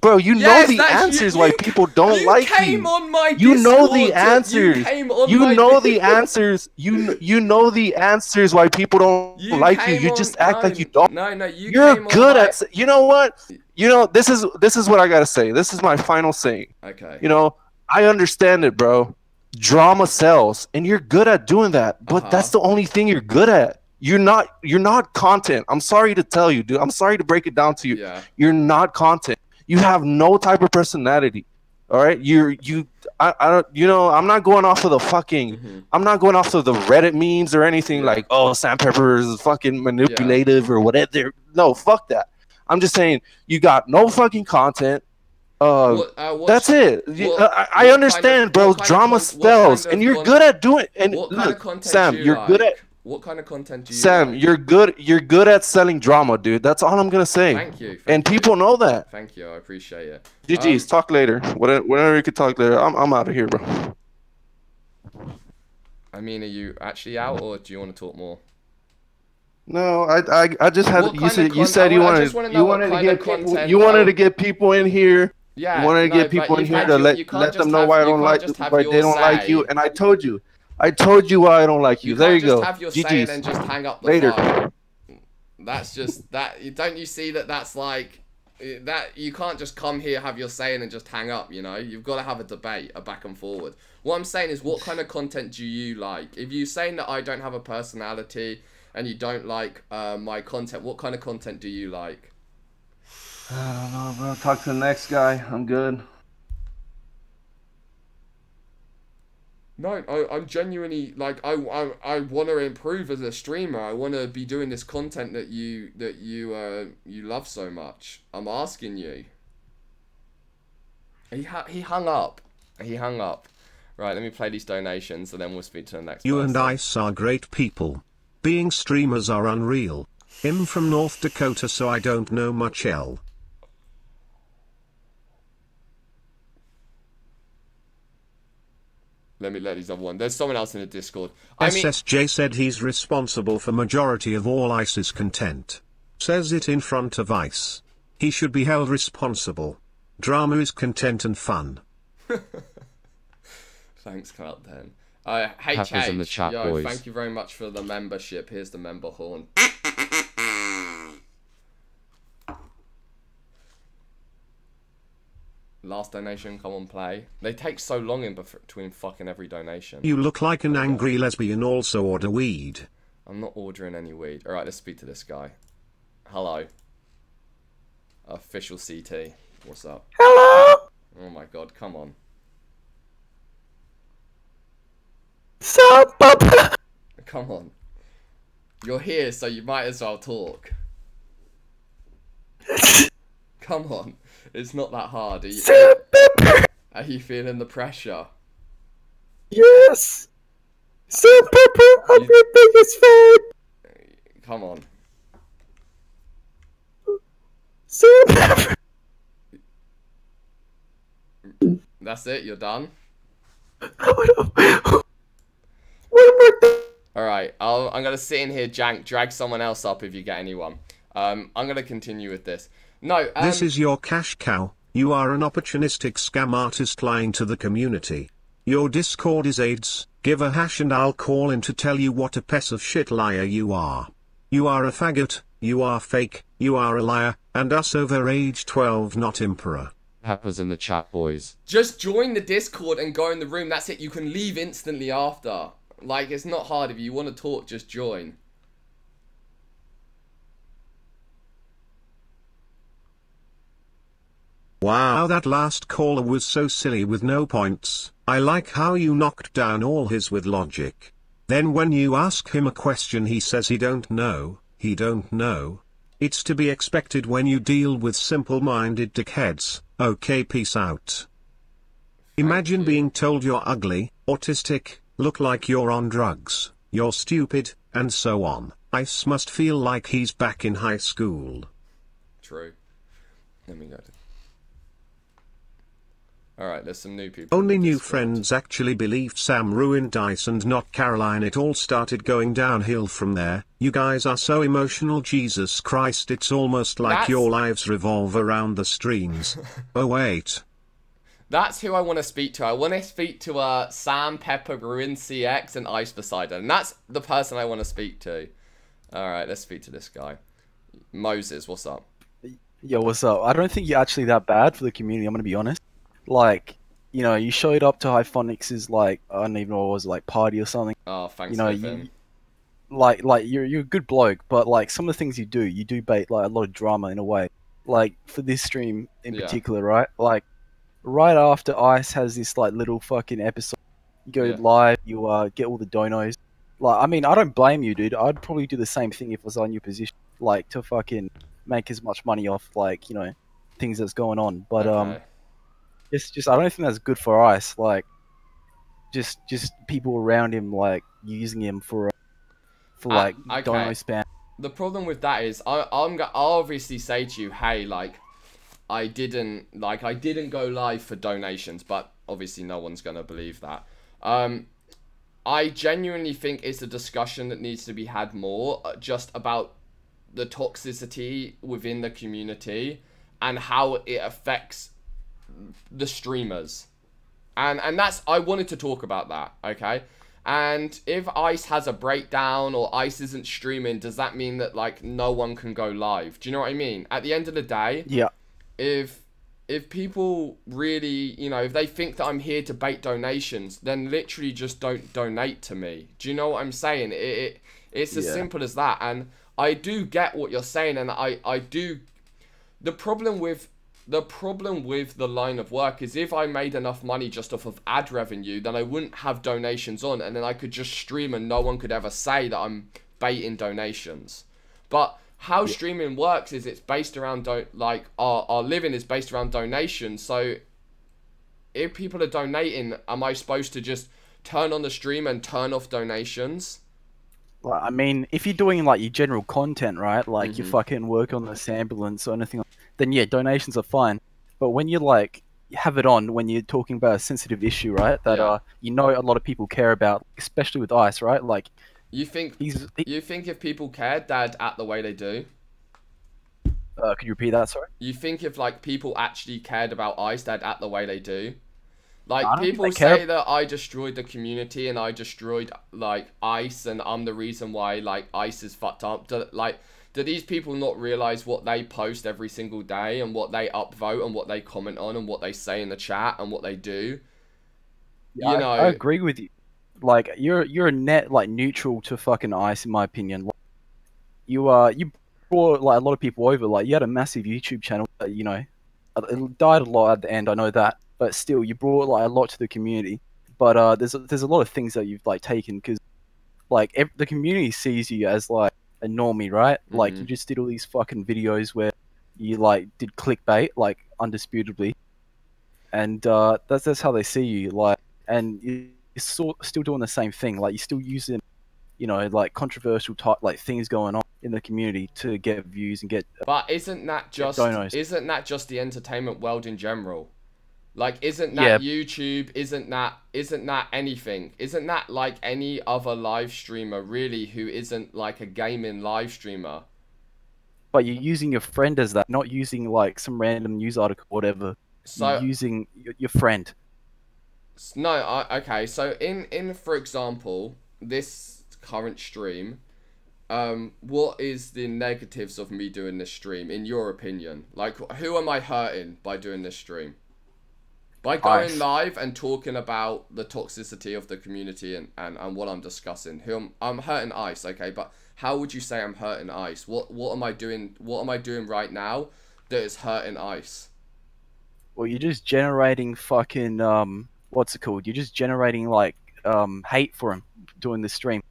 Bro, you Yes, know the that's answers you why people don't like you. Came on my You know the Discord answers. You know the answers. You know the answers why people don't like you. You just act like you don't. No, You're good at. You know what? You know, this is what I gotta say. This is my final saying. Okay. You know, I understand it, bro. Drama sells, and you're good at doing that. But that's the only thing you're good at. You're not content. I'm sorry to tell you, dude. I'm sorry to break it down to you. Yeah. You're not content. You have no type of personality. All right. I don't. You know, I'm not going off of the fucking. I'm not going off of the Reddit memes or anything like, oh, Sam Pepper is fucking manipulative or whatever. No, fuck that. I'm just saying you got no fucking content. That's it. I understand, bro. Drama spells, and you're good at doing. And look, Sam, you're good at. What kind of content do you Sam, like? you're good at selling drama, dude. That's all I'm gonna say. Thank you. And people know that. Thank you. I appreciate it. GG's, talk later. Whenever you can talk later. I'm out of here, bro. I mean, are you actually out, or do you want to talk more? No, I just had. You said you wanted to get people in here. Yeah. You wanted to get people in here to let them know why they don't like you. And I told you why I don't like you. There you go. Have your say and then just hang up the later. phone. That's just that. Don't you see that? That's like that. You can't just come here, have your say, and then just hang up. You know, you've got to have a debate, a back and forward. What I'm saying is, what kind of content do you like? If you're saying that I don't have a personality and you don't like my content, what kind of content do you like? I don't know, bro. Talk to the next guy. I'm good. No, I'm genuinely like I want to improve as a streamer. I want to be doing this content that you love so much. I'm asking you. He hung up. He hung up. Right, let me play these donations and then we'll speak to the next You person. and Ice are great people. Being streamers are unreal. Him from North Dakota, so I don't know much L. Let me let these other one. There's someone else in the Discord. SSJ said he's responsible for majority of all Ice's content. Says it in front of Ice. He should be held responsible. Drama is content and fun. Thanks, Clout then. HH, in the chat, yo, boys. thank you very much for the membership. Here's the member horn. Last donation, come on, play. They take so long in between fucking every donation. You look like an angry lesbian. Also order weed. I'm not ordering any weed. Alright, let's speak to this guy. Hello. Official CT. What's up? Hello. Oh my god, come on. Sup, Papa? Come on. You're here, so you might as well talk. Come on. It's not that hard. Are you feeling the pressure? Yes. Sam Pepper, I'm your biggest fan. Come on. Sam Pepper. That's it? You're done? One more thing. Alright, I'm going to sit in here, drag someone else up if you get anyone. I'm going to continue with this. No, This is your cash cow. You are an opportunistic scam artist lying to the community. Your Discord is AIDS. Give a hash and I'll call in to tell you what a piece of shit liar you are. You are a faggot, you are fake, you are a liar, and us over age 12 not emperor. Peppers in the chat, boys. Just join the Discord and go in the room. That's it. You can leave instantly after. Like, it's not hard. If you want to talk, just join. Wow, that last caller was so silly with no points. I like how you knocked down all his with logic. Then when you ask him a question he says he don't know. It's to be expected when you deal with simple-minded dickheads. Okay, peace out. Imagine being told you're ugly, autistic, look like you're on drugs, you're stupid, and so on. Ice must feel like he's back in high school. True. Let me go. Alright, there's some new people. Only in the new Discord. friends actually believed Sam ruined Ice and not Caroline. It all started going downhill from there. You guys are so emotional, Jesus Christ, it's almost like That's- your lives revolve around the streams. Oh wait. That's who I want to speak to. I want to speak to Sam, Pepper, Ruin, CX, and Ice Poseidon. And that's the person I want to speak to. Alright, let's speak to this guy. Moses, what's up? Yo, what's up? I don't think you're actually that bad for the community, I'm gonna be honest. Like, you know, you showed up to Hyphonix's, like, I don't even know what it was, like, party or something. Oh, thanks You know, for him. like you're a good bloke, but like some of the things you do bait like a lot of drama in a way. Like for this stream in Yeah. particular, right? Like right after Ice has this like little fucking episode, you go Yeah. live, you get all the donos. Like, I mean, I don't blame you, dude. I'd probably do the same thing if I was on your position, like to fucking make as much money off, like, you know, things that's going on. But Okay. just I don't think that's good for Ice. Like, just people around him like using him for like okay. dono spam. The problem with that is I'll obviously say to you, hey, like I didn't go live for donations, but obviously no one's gonna believe that. I genuinely think it's a discussion that needs to be had more, just about the toxicity within the community and how it affects the streamers. And that's, I wanted to talk about that, okay? And if Ice has a breakdown or Ice isn't streaming, does that mean that, like, no one can go live? Do you know what I mean? At the end of the day, Yeah. if people really, you know, if they think that I'm here to bait donations, then literally just don't donate to me. Do you know what I'm saying? It's as Yeah. simple as that. And I do get what you're saying, and I do. The problem with the line of work is if I made enough money just off of ad revenue, then I wouldn't have donations on, and then I could just stream and no one could ever say that I'm baiting donations. But how streaming works is it's based around our living is based around donations. So if people are donating, am I supposed to just turn on the stream and turn off donations? Well, I mean, if you're doing like your general content, right? Like you fucking work on this ambulance or anything, then yeah, donations are fine. But when you like have it on, when you're talking about a sensitive issue, right? That Yeah. you know a lot of people care about, especially with Ice, right? Like You think he's. you think if people cared, they'd act the way they do? Could you repeat that? Sorry. You think if like people actually cared about Ice, they'd act the way they do? Like I don't think people they care. say that I destroyed the community and I destroyed like Ice and I'm the reason why like Ice is fucked up. Do these people not realize what they post every single day and what they upvote and what they comment on and what they say in the chat and what they do? Yeah, You know, I agree with you. Like you're a net like neutral to fucking Ice in my opinion. Like, you brought like a lot of people over. Like you had a massive YouTube channel. You know, it died a lot at the end. I know that, but still, you brought like a lot to the community. But there's a lot of things that you've like taken because like the community sees you as like a normie, right? Like you just did all these fucking videos where you like did clickbait, like undisputably, and that's how they see you. Like, and you're still doing the same thing. Like you're still using, you know, like controversial type like things going on in the community to get views and get. but isn't that just the entertainment world in general? Like, isn't that YouTube? Isn't that anything? Isn't that like any other live streamer really who isn't like a gaming live streamer? But you're using your friend as that, not using like some random news article or whatever. So you're using your friend. no, okay. So in for example, this current stream, what is the negatives of me doing this stream in your opinion? Like, who am I hurting by doing this stream? By going Ice. live and talking about the toxicity of the community and what I'm discussing. I'm hurting Ice, okay, but how would you say I'm hurting Ice? What am I doing right now that is hurting Ice? Well, you're just generating fucking what's it called? You're just generating like hate for him doing the stream.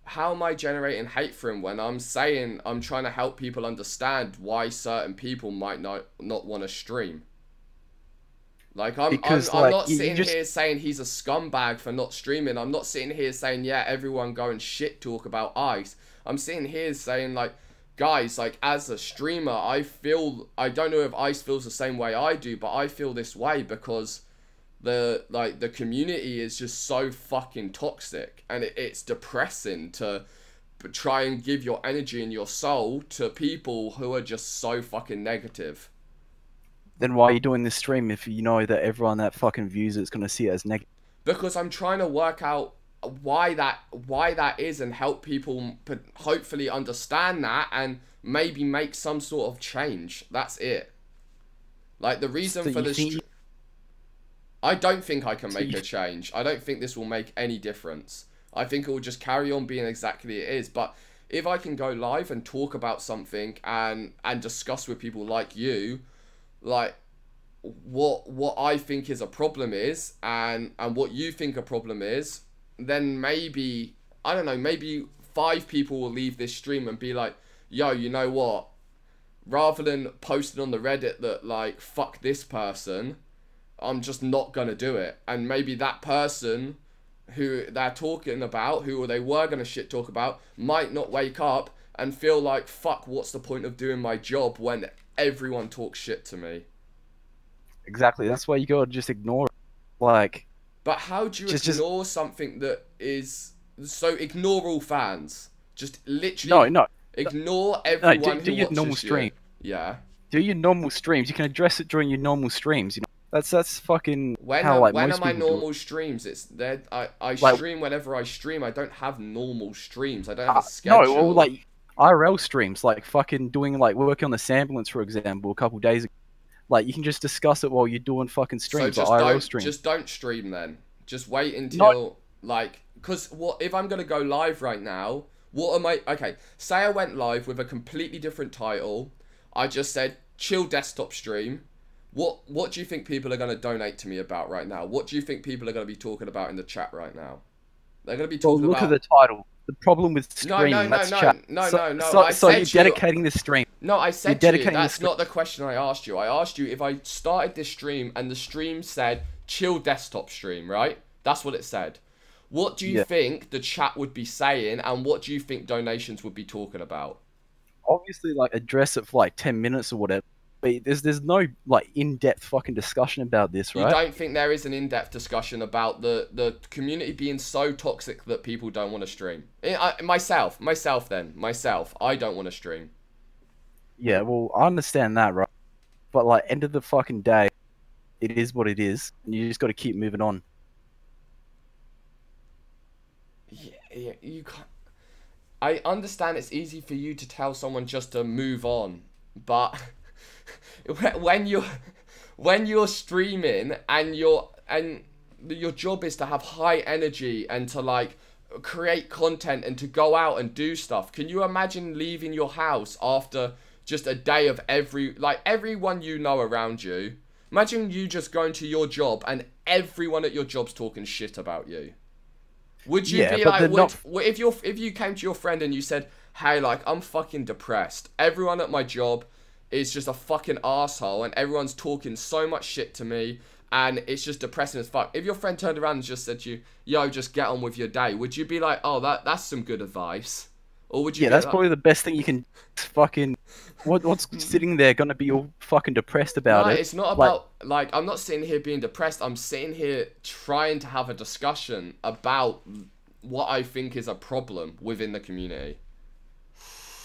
How am I generating hate for him when I'm saying I'm trying to help people understand why certain people might not want to stream? Like, I'm not sitting here saying he's a scumbag for not streaming. I'm not sitting here saying, yeah, everyone go and shit talk about Ice. I'm sitting here saying, like, guys, like, as a streamer, I don't know if Ice feels the same way I do, but I feel this way because the community is just so fucking toxic, and it's depressing to try and give your energy and your soul to people who are just so fucking negative. Then why are you doing this stream if you know that everyone that fucking views it's gonna see it as negative? Because I'm trying to work out why that is and help people hopefully understand that and maybe make some sort of change. That's it. Like, the reason for this... I don't think I can make a change. I don't think this will make any difference. I think it will just carry on being exactly it is. But if I can go live and talk about something and discuss with people like you, like, what I think is a problem is, and what you think a problem is, then maybe, I don't know, maybe 5 people will leave this stream and be like, yo, you know what? Rather than posting on the Reddit that, like, fuck this person, I'm just not gonna do it. And maybe that person who they're talking about, who they were gonna shit talk about, might not wake up and feel like, fuck, what's the point of doing my job when everyone talks shit to me? Exactly, that's why you gotta just ignore it. Like... But how do you ignore something that is... So ignore all fans. Just literally... No. Ignore everyone do who your watches normal you. stream. Yeah. Do your normal streams. You can address it during your normal streams, you know? That's fucking when how, like, when most are my people do normal it. streams? It's there. I Like... stream whenever I stream. I don't have normal streams. I don't have a schedule. No, well, like, IRL streams, like, fucking doing, like, working on the Samblance, for example, a couple days ago. Like, you can just discuss it while you're doing fucking streams, so like IRL streams. Just don't stream then. Just wait until, like, because what if I'm gonna go live right now? What am I? Okay, say I went live with a completely different title. I just said chill desktop stream. What do you think people are gonna donate to me about right now? What do you think people are gonna be talking about in the chat right now? They're gonna be talking look about. at the title. The problem with streaming, that's chat. No. So you're dedicating this stream. No, I said to you. you, That's not the question I asked you. I asked you if I started this stream and the stream said chill desktop stream, right? That's what it said. What do you think the chat would be saying, and what do you think donations would be talking about? Obviously, like, address it for like 10 minutes or whatever. But there's no, like, in-depth fucking discussion about this, right? You don't think there is an in-depth discussion about the community being so toxic that people don't want to stream? Myself, I don't want to stream. Yeah, well, I understand that, right? But, like, end of the fucking day, it is what it is, and you just got to keep moving on. Yeah, you can't... I understand it's easy for you to tell someone just to move on, but... when you're streaming and your job is to have high energy and to, like, create content and to go out and do stuff, can you imagine leaving your house after just a day of everyone you know around you? Imagine you just going to your job and everyone at your job's talking shit about you. Would you be like, if you came to your friend and you said, hey, like, I'm fucking depressed, everyone at my job is just a fucking asshole and everyone's talking so much shit to me and it's just depressing as fuck. If your friend turned around and just said to you, yo, just get on with your day, would you be like, oh, that's some good advice? Or would you Yeah, that's probably the best thing you can fucking... What's sitting there gonna be all fucking depressed about it? It's not about, like, I'm not sitting here being depressed. I'm sitting here trying to have a discussion about what I think is a problem within the community.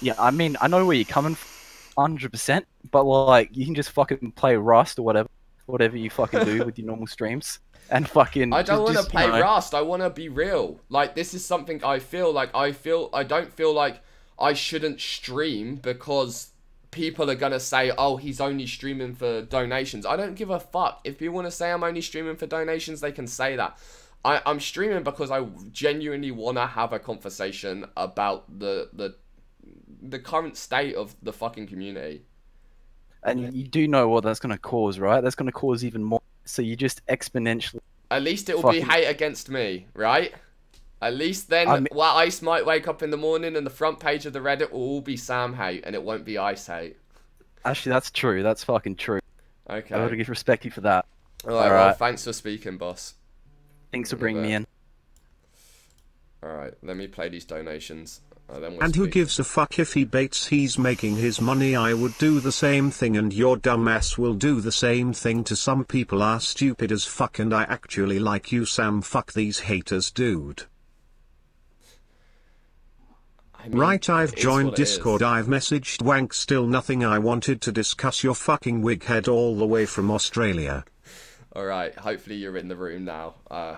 Yeah, I mean, I know where you're coming from. 100%, but, like, you can just fucking play Rust or whatever you fucking do with your normal streams, and fucking... I don't want to play Rust, I want to be real. Like, this is something I feel like, I don't feel like I shouldn't stream because people are going to say, oh, he's only streaming for donations. I don't give a fuck. If people want to say I'm only streaming for donations, they can say that. I'm streaming because I genuinely want to have a conversation about the current state of the fucking community. And you do know what that's going to cause, right? That's going to cause even more. So you just exponentially... At least it will be hate against me, right? At least then, well, Ice might wake up in the morning and the front page of the Reddit will all be Sam hate and it won't be Ice hate. Actually, that's true. That's fucking true. Okay. I gotta give respect you for that. Alright, well, thanks for speaking, boss. Thanks for bringing me in. Alright, let me play these donations. And who gives a fuck if he baits? He's making his money. I would do the same thing, and your dumbass will do the same thing. To some people are stupid as fuck, and I actually like you, Sam. Fuck these haters, dude. I mean, right, I've joined Discord. I've messaged Wank. Still nothing. I wanted to discuss your fucking wig head all the way from Australia. Alright, hopefully you're in the room now.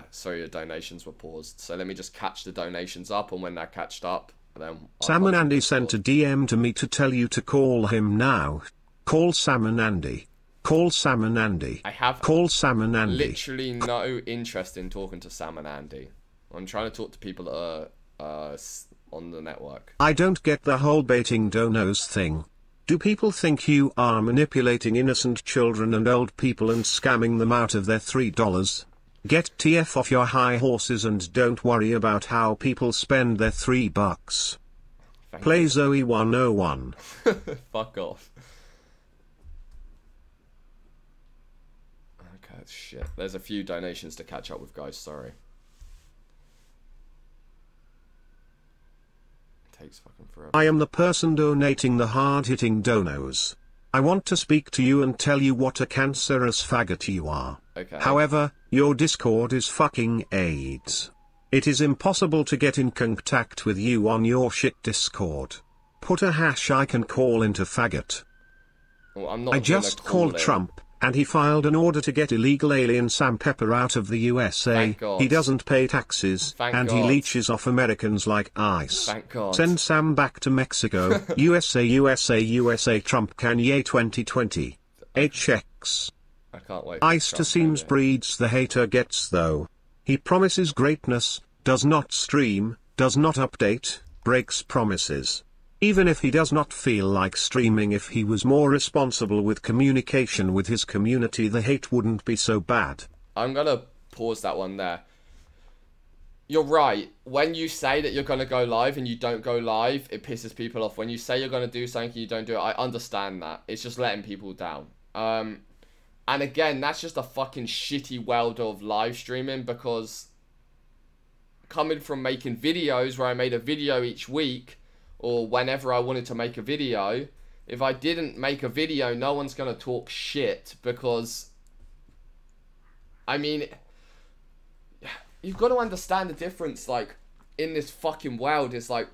Sorry, your donations were paused. So let me just catch the donations up, and when they're catched up, then Sam and Andy sent a DM to me to tell you to call him now. Call Sam and Andy. Call Sam and Andy. I have call Sam and Andy. Literally no interest in talking to Sam and Andy. I'm trying to talk to people that are on the network. I don't get the whole baiting donos thing. Do people think you are manipulating innocent children and old people and scamming them out of their $3? Get TF off your high horses and don't worry about how people spend their $3. Play Zoe 101. Fuck off. Okay, shit. There's a few donations to catch up with, guys. Sorry. Takes fucking forever. I am the person donating the hard-hitting donos. I want to speak to you and tell you what a cancerous faggot you are. Okay. However, your Discord is fucking AIDS. It is impossible to get in contact with you on your shit Discord. Put a hash I can call into faggot. Well, I'm not I just called Trump, and he filed an order to get illegal alien Sam Pepper out of the USA. He doesn't pay taxes, and he leeches off Americans like ice. Thank God. Send Sam back to Mexico. USA, USA, USA. Trump Kanye 2020. HX. I can't wait. Ice to seems breeds the hater gets though. He promises greatness, does not stream, does not update, breaks promises. Even if he does not feel like streaming, if he was more responsible with communication with his community, the hate wouldn't be so bad. I'm gonna pause that one there. You're right. When you say that you're gonna go live and you don't go live, it pisses people off. When you say you're gonna do something and you don't do it, I understand that. It's just letting people down. And again, that's just a fucking shitty world of live streaming, because coming from making videos where I made a video each week, or whenever I wanted to make a video, if I didn't make a video, no one's going to talk shit, because, I mean, you've got to understand the difference, like, in this fucking world. It's like,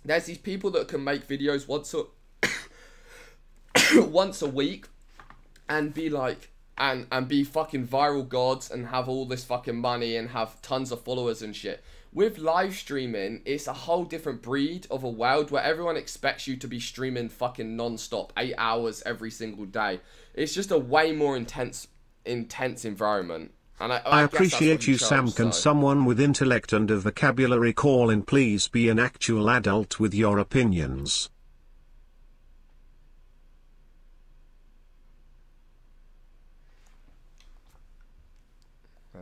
there's these people that can make videos once a week, and be like, and be fucking viral gods, and have all this fucking money, and have tons of followers and shit. With live streaming, it's a whole different breed of a world where everyone expects you to be streaming fucking non-stop, 8 hours every single day. It's just a way more intense environment. And I appreciate you, Sam. Can someone with intellect and a vocabulary call in, please? Be an actual adult with your opinions.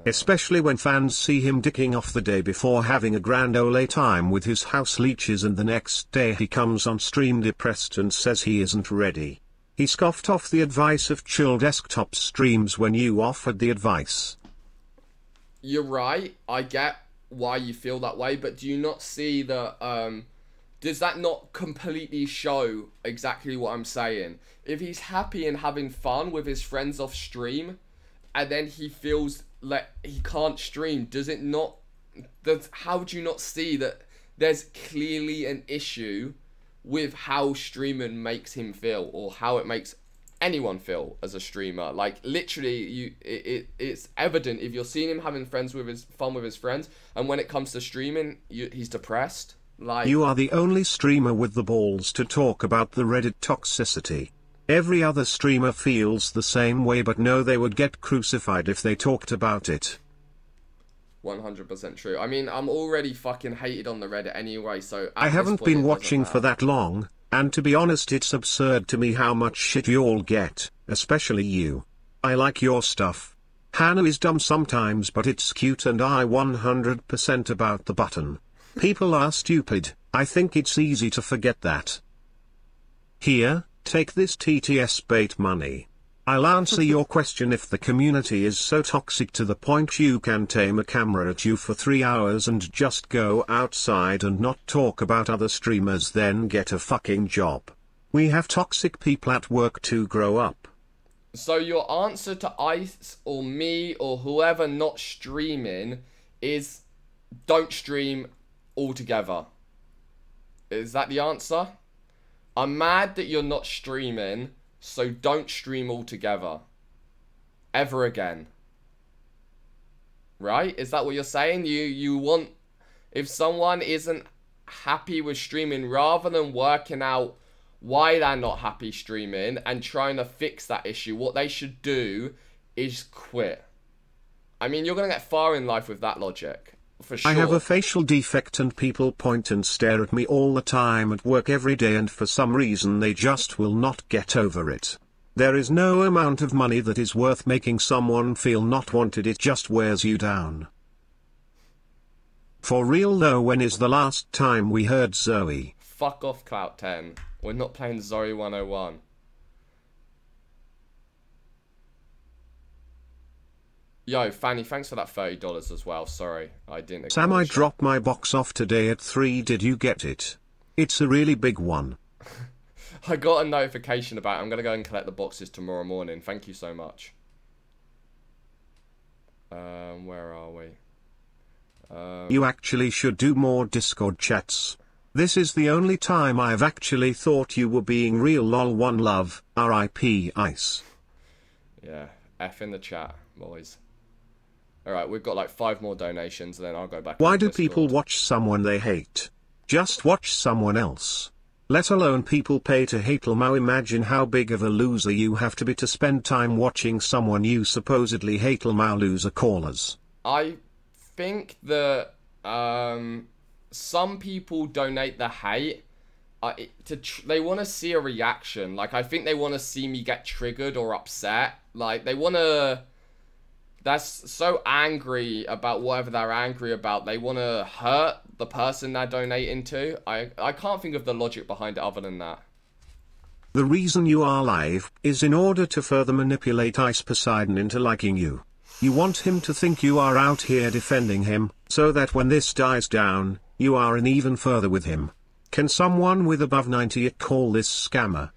Especially when fans see him dicking off the day before, having a grand ole time with his house leeches, and the next day he comes on stream depressed and says he isn't ready. He scoffed off the advice of chill desktop streams when you offered the advice. You're right, I get why you feel that way, but do you not see that, does that not completely show exactly what I'm saying? If he's happy and having fun with his friends off stream, and then he feels like he can't stream, does it not, how do you not see that there's clearly an issue with how streaming makes him feel, or how it makes anyone feel as a streamer? Like, literally, it's evident if you're seeing him having fun with his friends, and when it comes to streaming, he's depressed. Like, you are the only streamer with the balls to talk about the Reddit toxicity. Every other streamer feels the same way, but no, they would get crucified if they talked about it. 100% true. I mean, I'm already fucking hated on the Reddit anyway, so I haven't been watching for that long, and to be honest, it's absurd to me how much shit you all get, especially you. I like your stuff. Hannah is dumb sometimes, but it's cute, and I 100% about the button. People are stupid. I think it's easy to forget that. Here, take this TTS bait money. I'll answer your question. If the community is so toxic to the point you can tame a camera at you for 3 hours and just go outside and not talk about other streamers, then get a fucking job. We have toxic people at work to grow up. So your answer to Ice or me or whoever not streaming is don't stream altogether. Is that the answer? I'm mad that you're not streaming, so don't stream altogether. Ever again. Right? Is that what you're saying? You want, if someone isn't happy with streaming, rather than working out why they're not happy streaming and trying to fix that issue, what they should do is quit. I mean, you're going to get far in life with that logic, for sure. I have a facial defect and people point and stare at me all the time at work every day, and for some reason they just will not get over it. There is no amount of money that is worth making someone feel not wanted. It just wears you down. For real though, when is the last time we heard Zoe? Fuck off, Clout 10. We're not playing Zoe 101. Yo, Fanny, thanks for that $30 as well. Sorry, I didn't. Sam, I dropped my box off today at 3. Did you get it? It's a really big one. I got a notification about it. I'm going to go and collect the boxes tomorrow morning. Thank you so much. Where are we? You actually should do more Discord chats. This is the only time I've actually thought you were being real. Lol. One love. R.I.P. Ice. Yeah, F in the chat, boys. Alright, we've got like 5 more donations, and then I'll go back. Why do people watch someone they hate? Just watch someone else. Let alone people pay to hate Lmao. Imagine how big of a loser you have to be to spend time watching someone you supposedly hate. Lmao loser callers. I think that some people donate the hate. They want to see a reaction. Like, I think they want to see me get triggered or upset. Like, they want to... They're so angry about whatever they're angry about. They want to hurt the person they're donating to. I can't think of the logic behind it other than that. The reason you are live is in order to further manipulate Ice Poseidon into liking you. You want him to think you are out here defending him, so that when this dies down, you are in even further with him. Can someone with above 90 call this scammer?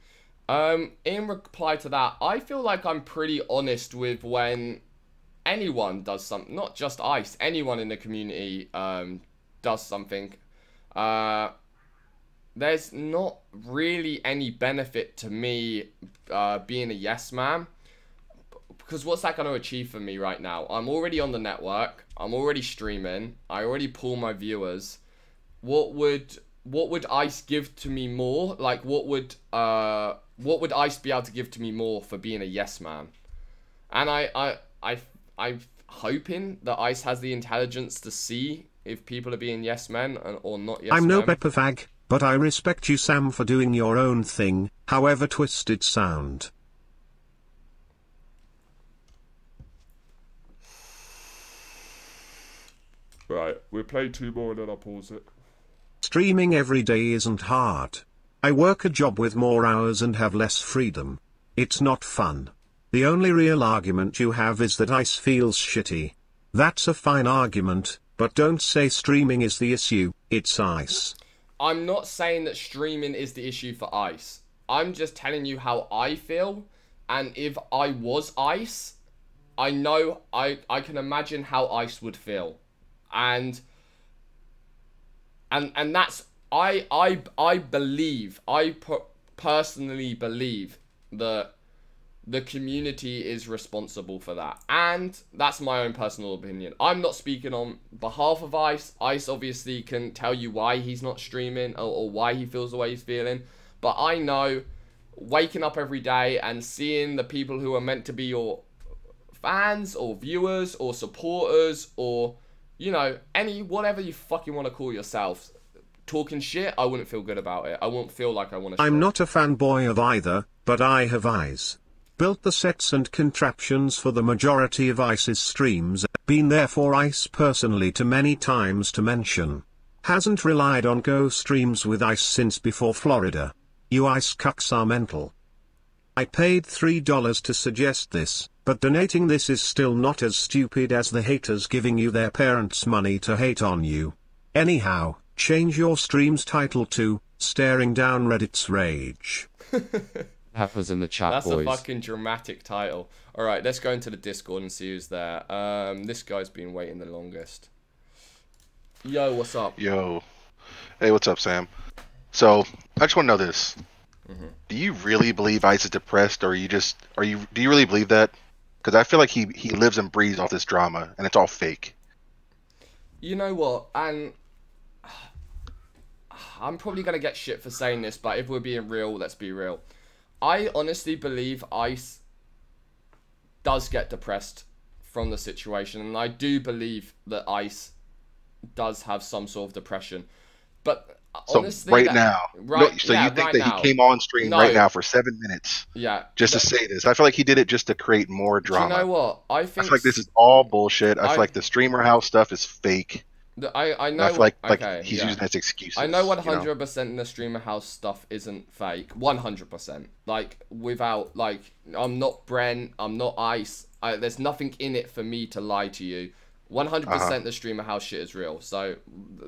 In reply to that, I feel like I'm pretty honest with when anyone does something, not just Ice, anyone in the community does something. There's not really any benefit to me being a yes man, because what's that going to achieve for me right now? I'm already on the network, I'm already streaming, I already pull my viewers. What would Ice give to me more? Like, what would Ice be able to give to me more for being a yes man? And I'm hoping that Ice has the intelligence to see if people are being yes men or not yes men. I'm no Pepper Fag, but I respect you, Sam, for doing your own thing, however twisted sound. Right, we'll play 2 more and then I'll pause it. Streaming every day isn't hard. I work a job with more hours and have less freedom. It's not fun. The only real argument you have is that Ice feels shitty. That's a fine argument, but don't say streaming is the issue. It's Ice. I'm not saying that streaming is the issue for Ice. I'm just telling you how I feel, and if I was Ice, I know I can imagine how Ice would feel. And that's I personally believe that the community is responsible for that, and that's my own personal opinion. I'm not speaking on behalf of Ice. Ice obviously can tell you why he's not streaming or why he feels the way he's feeling, but I know waking up every day and seeing the people who are meant to be your fans or viewers or supporters or, you know, whatever you fucking want to call yourself, talking shit, I wouldn't feel good about it. I wouldn't feel like I want to. I'm not a fanboy of either, but I have eyes. Built the sets and contraptions for the majority of Ice's streams, been there for Ice personally too many times to mention. Hasn't relied on go streams with Ice since before Florida. You Ice cucks are mental. I paid $3 to suggest this, but donating this is still not as stupid as the haters giving you their parents' money to hate on you. Anyhow, change your stream's title to Staring Down Reddit's Rage. That was in the chat, That's boys. a fucking dramatic title. Alright, let's go into the Discord and see who's there. This guy's been waiting the longest. Yo, what's up? Yo. Hey, what's up, Sam? So, I just want to know this. Do you really believe Ice is depressed, or do you really believe that? Because I feel like he lives and breathes off this drama, and it's all fake. You know what? And I'm probably going to get shit for saying this, but if we're being real, let's be real. I honestly believe Ice does get depressed from the situation, and I do believe that Ice does have some sort of depression. But so honestly, right now, so yeah, you think right that now. he came on stream right now for 7 minutes? Yeah. Just to say this, I feel like he did it just to create more drama. Do you know what? I feel like this is all bullshit. I feel like the streamer house stuff is fake. I know. I feel like okay, he's using that as excuses. I know 100% the streamer house stuff isn't fake. 100%. Like, without, like, I'm not Brent, I'm not Ice. There's nothing in it for me to lie to you. 100% the streamer house shit is real. So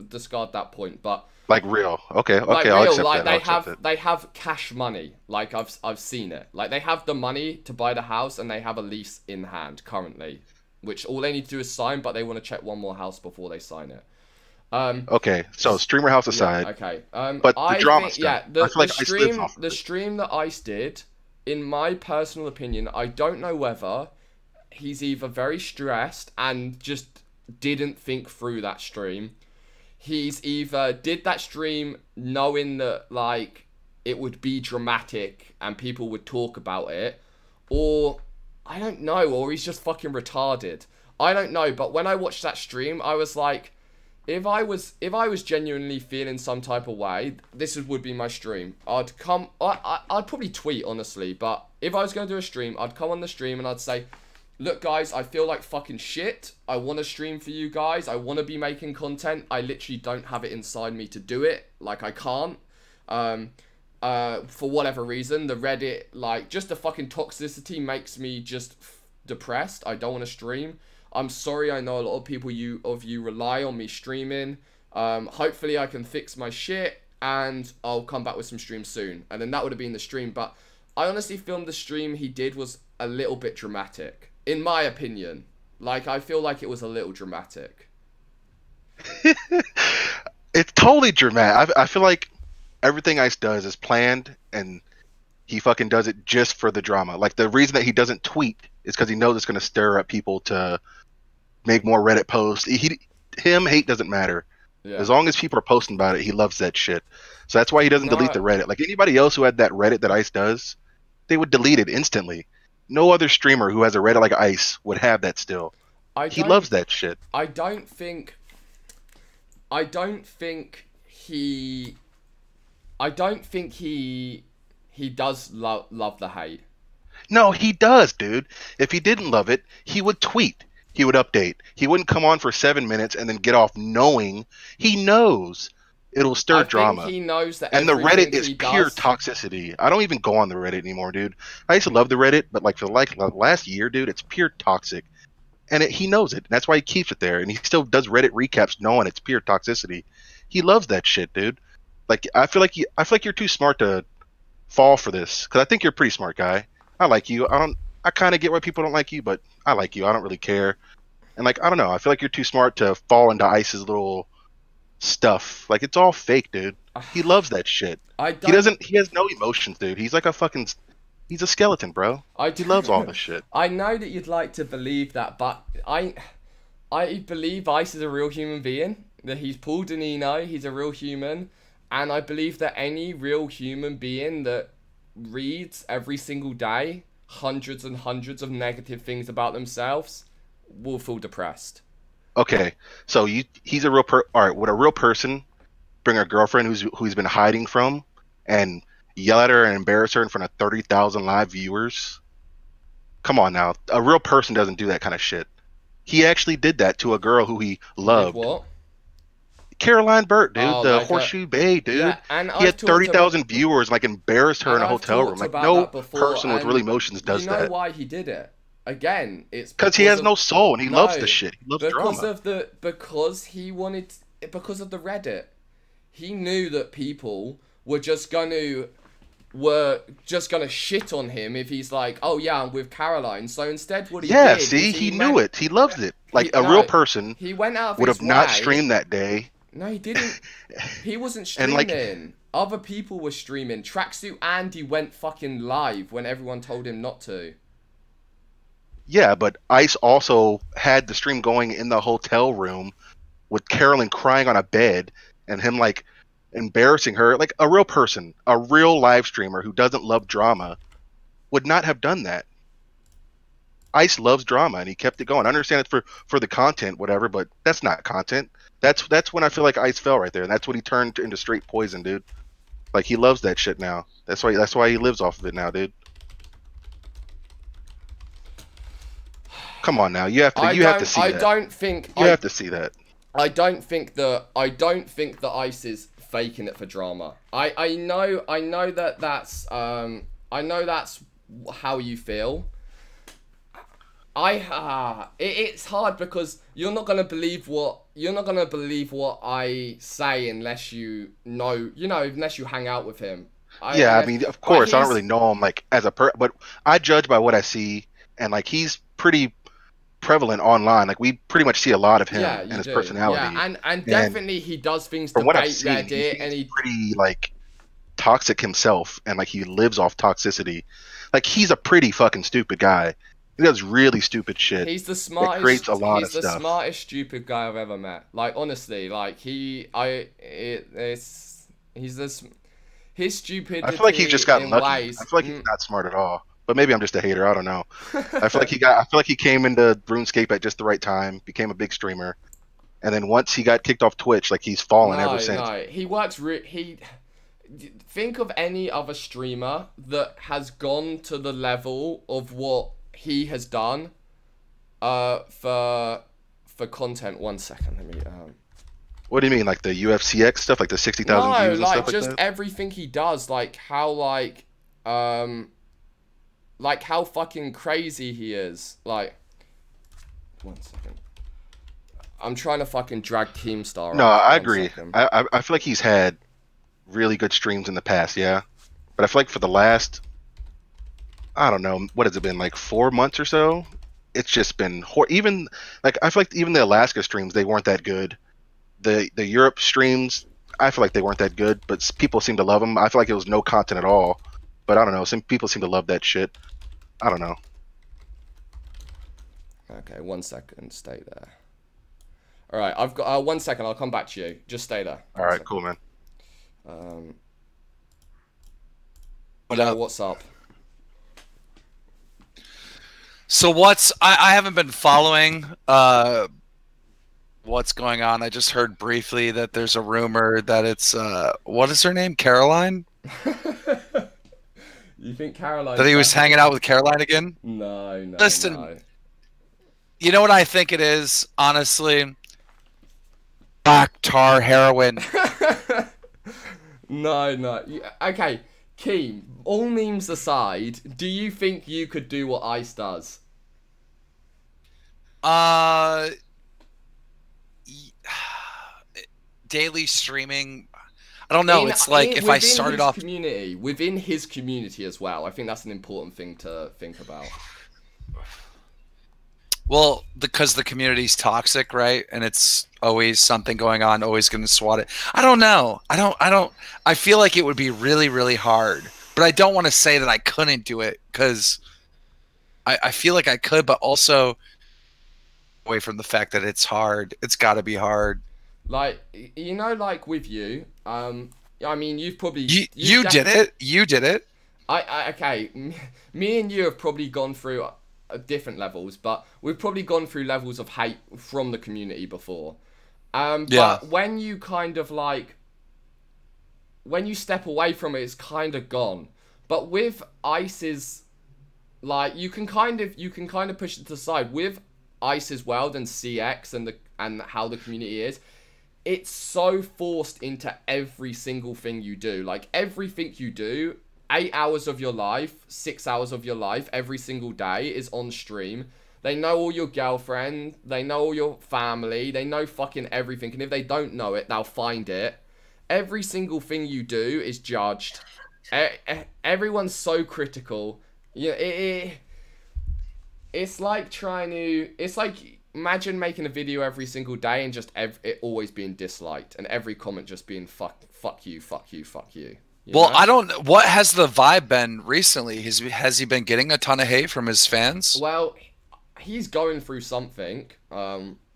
discard that point. But like real, okay, like I'll real, accept like that. they have cash money. Like I've seen it. Like they have the money to buy the house, and they have a lease in hand currently, which all they need to do is sign. But they want to check one more house before they sign it. Okay, so streamer house aside. Yeah, okay. But the drama stuff. Yeah, I feel like the stream that Ice did, in my personal opinion, I don't know whether he's either very stressed and just didn't think through that stream. He's either did that stream knowing that like it would be dramatic and people would talk about it, or I don't know, or he's just fucking retarded. I don't know, but when I watched that stream, I was like, if I was genuinely feeling some type of way, would be my stream. I'd probably tweet, honestly, but if I was going to do a stream, I'd come on the stream and I'd say, look guys, I feel like fucking shit. I want to stream for you guys. I want to be making content. I literally don't have it inside me to do it. Like, I can't. For whatever reason, the Reddit, like, just the fucking toxicity makes me just depressed. I don't want to stream. I'm sorry, I know a lot of people of you rely on me streaming. Hopefully I can fix my shit and I'll come back with some streams soon. And then that would have been the stream. But I honestly filmed the stream he did was a little bit dramatic. In my opinion. Like, I feel like it was a little dramatic. It's totally dramatic. I feel like everything Ice does is planned, and he fucking does it just for the drama. Like, the reason that he doesn't tweet is because he knows it's going to stir up people to make more Reddit posts. Hate doesn't matter. Yeah. As long as people are posting about it, he loves that shit. So that's why he doesn't delete the Reddit. Like, anybody else who had that Reddit that Ice does, they would delete it instantly. No other streamer who has a Reddit like Ice would have that still. He loves that shit. I don't think he does love the hate. No, he does, dude. If he didn't love it, he would tweet. He would update. He wouldn't come on for 7 minutes and then get off knowing he knows it'll stir drama. He knows that, and the Reddit is pure toxicity. I don't even go on the Reddit anymore, dude. I used to love the Reddit, but like for like last year, dude, it's pure toxic, and he knows it. That's why he keeps it there, and he still does Reddit recaps knowing it's pure toxicity. He loves that shit, dude. Like, I feel like you're too smart to fall for this, because I think you're a pretty smart guy. I like you. I kind of get why people don't like you, but I like you. I don't really care. And like, I don't know. I feel like you're too smart to fall into Ice's little stuff. Like, it's all fake, dude. He loves that shit. He has no emotions, dude. He's like he's a skeleton, bro. He loves all this shit. I know that you'd like to believe that, but I believe Ice is a real human being. That he's Paul Danino. He's a real human. And I believe that any real human being that reads every single day hundreds and hundreds of negative things about themselves will feel depressed. Okay, so he's a real all right, would a real person bring a girlfriend who he's been hiding from and yell at her and embarrass her in front of 30,000 live viewers? Come on now. A real person doesn't do that kind of shit. He actually did that to a girl who he loved. Did what? Caroline Burt, dude, Oh, the like Horseshoe Bay, dude. Yeah, and he had 30,000 viewers, like embarrassed her in a hotel room. Like no person with real emotions does that. You know that. why he did it? Again, it's because he has no soul and he loves the shit. He loves because drama. Because he wanted, because of the Reddit. He knew that people were just gonna shit on him if he's like, oh yeah, I'm with Caroline. So instead, what he did, see, he knew it. He loves it. Like a real person, he went out of would his have not way. streamed that day. No, he didn't. He wasn't streaming. Other people were streaming. Tracksuit Andy went fucking live when everyone told him not to. Yeah, but Ice also had the stream going in the hotel room with Carolyn crying on a bed and him like embarrassing her. Like a real person, a real live streamer who doesn't love drama would not have done that. Ice loves drama and he kept it going. I understand it's for the content, whatever, but that's not content. That's when I feel like Ice fell right there, and that's when he turned into straight poison, dude. Like he loves that shit now. That's why he lives off of it now, dude. Come on now, you have to see that. You have to see that. I don't think that Ice is faking it for drama. I know that's how you feel. It's hard because you're not gonna believe what I say unless you know, unless you hang out with him. I mean, of course, I don't really know him like as a but I judge by what I see, and like he's pretty prevalent online. Like we pretty much see a lot of him and his personality. Yeah, and definitely he does things to bait Reddit, and he's pretty like toxic himself, and like he lives off toxicity. Like he's a pretty fucking stupid guy. He does really stupid shit. He's the smartest. Creates a lot of stuff. He's the smartest stupid guy I've ever met. Like honestly, like his stupidity. I feel like he just got lucky. I feel like he's not smart at all. But maybe I'm just a hater. I don't know. I feel like he came into RuneScape at just the right time, became a big streamer, and then once he got kicked off Twitch, like he's fallen ever since. No, he works. Think of any other streamer that has gone to the level of what he has done for content. 1 second, let me What do you mean, like the UFCX stuff, like the 60,000 views and stuff like that? No, like just everything he does, like how how fucking crazy he is. Like 1 second. I'm trying to fucking drag Keemstar. No, I agree. I feel like he's had really good streams in the past, yeah. But I feel like for the last, I don't know, what has it been, like 4 months or so? It's just been even like I feel like even the Alaska streams, they weren't that good. The Europe streams, I feel like they weren't that good, but people seem to love them. I feel like it was no content at all. But I don't know, some people seem to love that shit. I don't know. Okay, 1 second, stay there. All right, I've got 1 second. I'll come back to you. Just stay there. All right, cool, man. What's up? So I haven't been following what's going on. I just heard briefly that there's a rumor that it's what is her name? Caroline? You think Caroline? That he was hanging out with Caroline again? No. Listen, no. You know what I think it is, honestly? Black tar heroin. No. Okay, Keem, all memes aside, do you think you could do what Ice does? Daily streaming, I don't know. It's like if I started off within his community as well. I think that's an important thing to think about. Well, because the community's toxic, right? And it's always something going on, always going to swat it. I don't know. I feel like it would be really, really hard. But I don't want to say that I couldn't do it because I feel like I could, but also away from the fact that it's hard. It's got to be hard. Like, like with you, I mean, you've probably... You did it. You did it. Okay, me and you have probably gone through... different levels, but we've probably gone through levels of hate from the community before. But when you kind of like, when you step away from it, it's kind of gone. But with Ice's, like, you can kind of push it to the side with Ice's World and CX and how the community is. it's so forced into every single thing you do. Like, everything you do, 8 hours of your life, 6 hours of your life, every single day is on stream. They know all your girlfriend, they know all your family, they know fucking everything. And if they don't know it, they'll find it. Every single thing you do is judged. Everyone's so critical. Yeah, it's like trying to... It's like, imagine making a video every single day and just it always being disliked. And every comment just being fuck you, fuck you, fuck you. Well, I don't... What has the vibe been recently? Has he been getting a ton of hate from his fans? Well, he's going through something.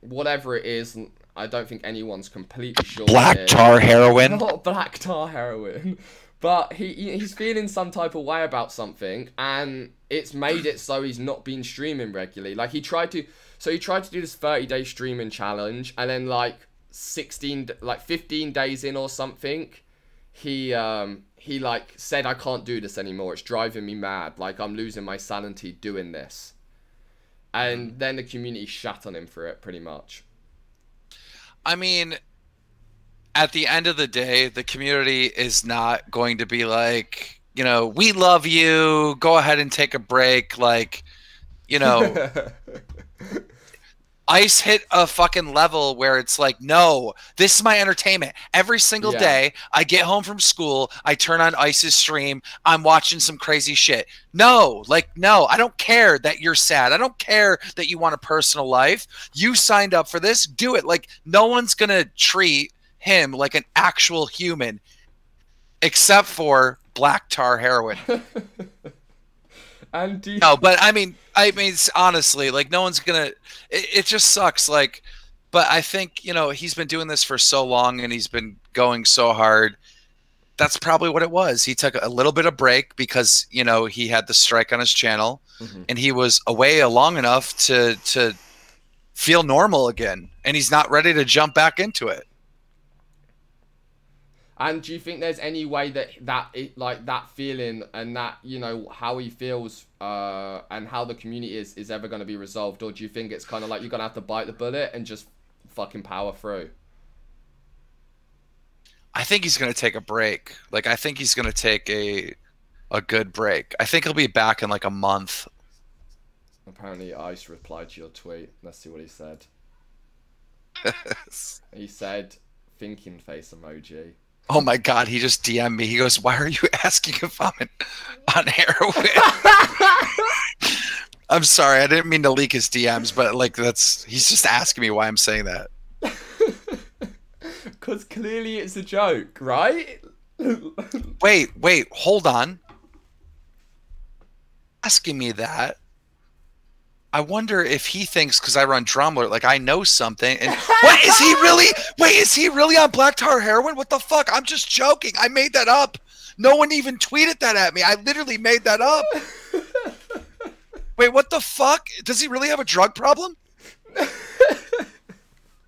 Whatever it is... I don't think anyone's completely sure. Black tar heroin? Not black tar heroin. But he's feeling some type of way about something, and it's made it so he's not been streaming regularly. Like, he tried to do this 30-day streaming challenge, and then like 15 days in or something, he like said, I can't do this anymore. It's driving me mad. Like, I'm losing my sanity doing this. And then the community shat on him for it, pretty much. I mean, at the end of the day, the community is not going to be like, you know, we love you, go ahead and take a break. Like, you know, Ice hit a fucking level where it's like, no, this is my entertainment. Every single day, I get home from school, I turn on Ice's stream, I'm watching some crazy shit. No, like, no, I don't care that you're sad. I don't care that you want a personal life. You signed up for this, do it. Like, no one's gonna treat him like an actual human, except for black tar heroin. And no, but I mean, honestly, like, no one's gonna. It just sucks. Like, but I think, you know, he's been doing this for so long and he's been going so hard. That's probably what it was. He took a little bit of break because, you know, he had the strike on his channel, and he was away long enough to feel normal again, and he's not ready to jump back into it. And do you think there's any way that feeling and that, you know, how he feels and how the community is ever going to be resolved? Or do you think it's kind of like you're going to have to bite the bullet and just fucking power through? I think he's going to take a break. Like, I think he's going to take a good break. I think he'll be back in like a month. Apparently Ice replied to your tweet. Let's see what he said. He said, thinking face emoji. Oh my God, he just DM'd me. He goes, why are you asking if I'm on heroin? I'm sorry, I didn't mean to leak his DMs, but like, he's just asking me why I'm saying that. Because clearly it's a joke, right? Wait, hold on. Asking me that. I wonder if he thinks because I run Drumler, like I know something. And what is he really? Wait, is he really on black tar heroin? What the fuck? I'm just joking. I made that up. No one even tweeted that at me. I literally made that up. Wait, what the fuck? Does he really have a drug problem?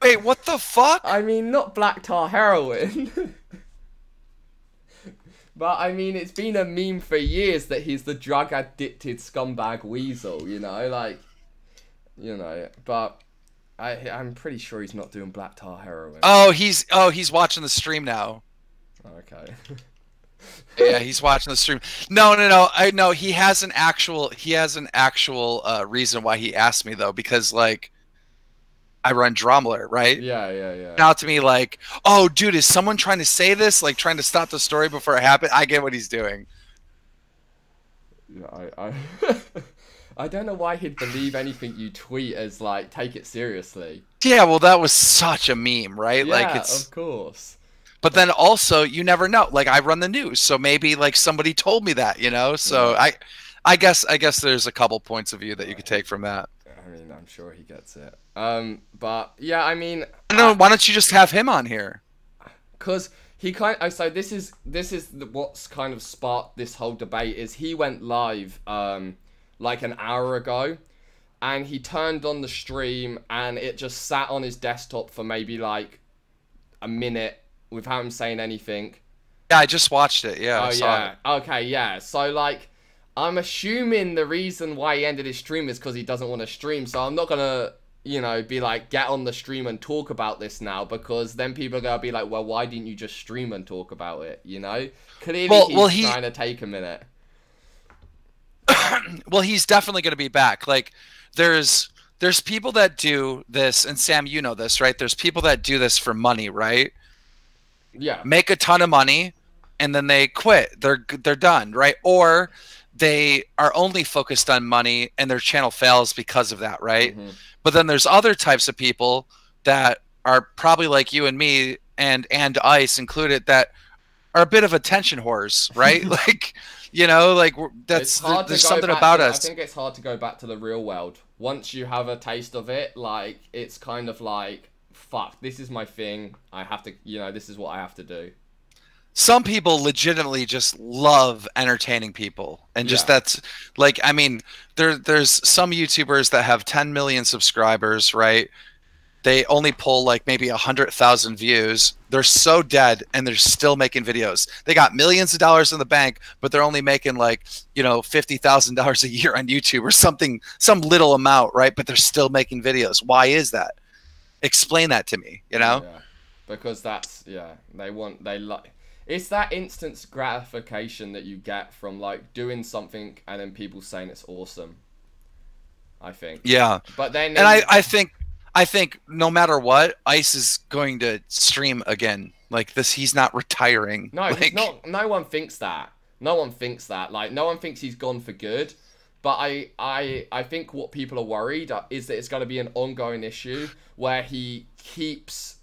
Wait, what the fuck? I mean, not black tar heroin. But, I mean, it's been a meme for years that he's the drug-addicted scumbag weasel, you know? Like, you know, but I'm pretty sure he's not doing black tar heroin. Oh, he's watching the stream now. Okay. Yeah, he's watching the stream. No. I know he has an actual reason why he asked me though, because like I run Drumler, right? Yeah. Now to me like, oh dude, is someone trying to say this? Like trying to stop the story before it happened? I get what he's doing. Yeah, I don't know why he'd believe anything you tweet as like take it seriously. Yeah, well that was such a meme, right? Yeah, like it's of course. But then also you never know. Like I run the news, so maybe like somebody told me that, you know? So yeah. I guess there's a couple points of view that you could take from that. I mean, I'm sure he gets it. But yeah, I mean, no, why don't you just have him on here? Because he so this is what's kind of sparked this whole debate is he went live like an hour ago, and he turned on the stream and it just sat on his desktop for maybe like a minute without him saying anything. Yeah, I just watched it. Yeah. Oh yeah. Okay, yeah. So like, I'm assuming the reason why he ended his stream is because he doesn't want to stream. So I'm not gonna you know, be like, get on the stream and talk about this now, because then people are going to be like, well, why didn't you just stream and talk about it, you know? Clearly he's trying to take a minute. Well, he's definitely going to be back. Like, there's people that do this, and Sam, you know this, right? There's people that do this for money, right? Yeah. Make a ton of money, and then they quit. They're done, right? Or they are only focused on money, and their channel fails because of that, right? Mm-hmm. But then there's other types of people that are probably like you and me, and Ice included, that are a bit of attention whores, right? Like, you know, like there's something about us. I think it's hard to go back to the real world. Once you have a taste of it, like, it's kind of like, fuck, this is my thing. I have to, you know, this is what I have to do. Some people legitimately just love entertaining people, and just that's like, I mean, there's some YouTubers that have 10 million subscribers, right? They only pull like maybe 100,000 views. They're so dead, and they're still making videos. They got millions of dollars in the bank, but they're only making like, you know, $50,000 a year on YouTube or something, some little amount, right? But they're still making videos. Why is that? Explain that to me, you know? Yeah. Because that's, they like, it's that instant gratification that you get from like doing something and then people saying it's awesome, I think. Yeah. But then, and I think no matter what, Ice is going to stream again. Like this, he's not retiring. No, like, he's not. No one thinks that. No one thinks that. Like, no one thinks he's gone for good. But I think what people are worried is that it's going to be an ongoing issue where he keeps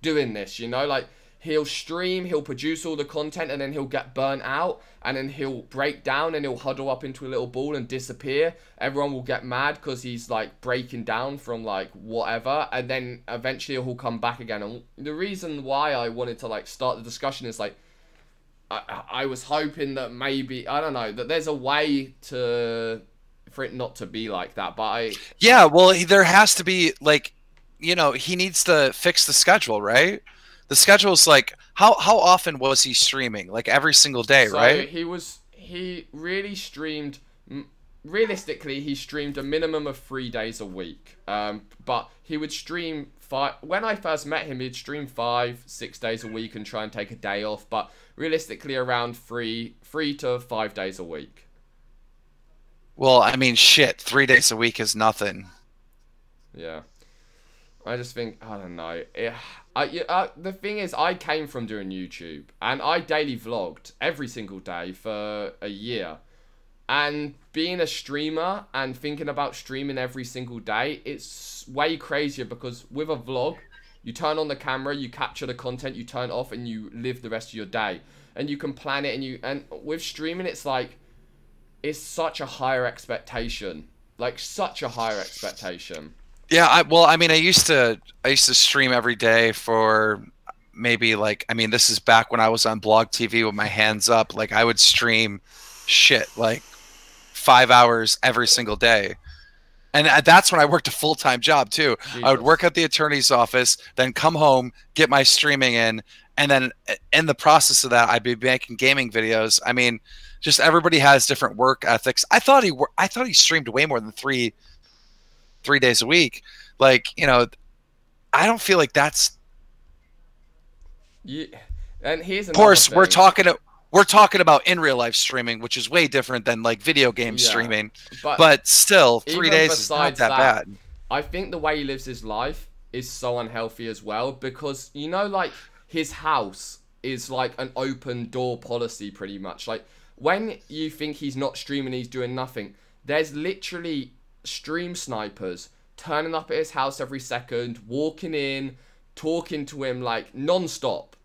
doing this, you know, like he'll stream, he'll produce all the content, and then he'll get burnt out, and then he'll break down, and he'll huddle up into a little ball and disappear. Everyone will get mad because he's like breaking down from like whatever, and then eventually he'll come back again. And the reason why I wanted to like start the discussion is like, I was hoping that maybe, I don't know, that there's a way for it not to be like that, but yeah, well, there has to be, like, you know, he needs to fix the schedule, right? The schedule's like, how often was he streaming? Like every single day, right? He really streamed, realistically, he streamed a minimum of 3 days a week. But he would stream when I first met him, he'd stream 5-6 days a week and try and take a day off, but realistically around 3 to 5 days a week. Well, I mean, shit, 3 days a week is nothing. Yeah. I just think, I don't know. The thing is, I came from doing YouTube, and I daily vlogged every single day for a year. And being a streamer and thinking about streaming every single day, it's way crazier, because with a vlog, you turn on the camera, you capture the content, you turn it off, and you live the rest of your day. And you can plan it, and with streaming, it's like, it's such a higher expectation. Like, such a higher expectation. Yeah, well, I mean, I used to stream every day for maybe, like, I mean, this is back when I was on Blog TV with my hands up. Like, I would stream shit like 5 hours every single day. And that's when I worked a full-time job too. Jesus. I would work at the attorney's office, then come home, get my streaming in, and then in the process of that, I'd be making gaming videos. I mean, just everybody has different work ethics. I thought he streamed way more than three days a week. Like, you know, I don't feel like that's. Yeah, and here's another thing. We're talking about in real life streaming, which is way different than like video game streaming. But still, 3 days is not that bad. I think the way he lives his life is so unhealthy as well, because, you know, like, his house is like an open door policy pretty much. Like, when you think he's not streaming, he's doing nothing, there's literally stream snipers turning up at his house every second, walking in, talking to him like non-stop.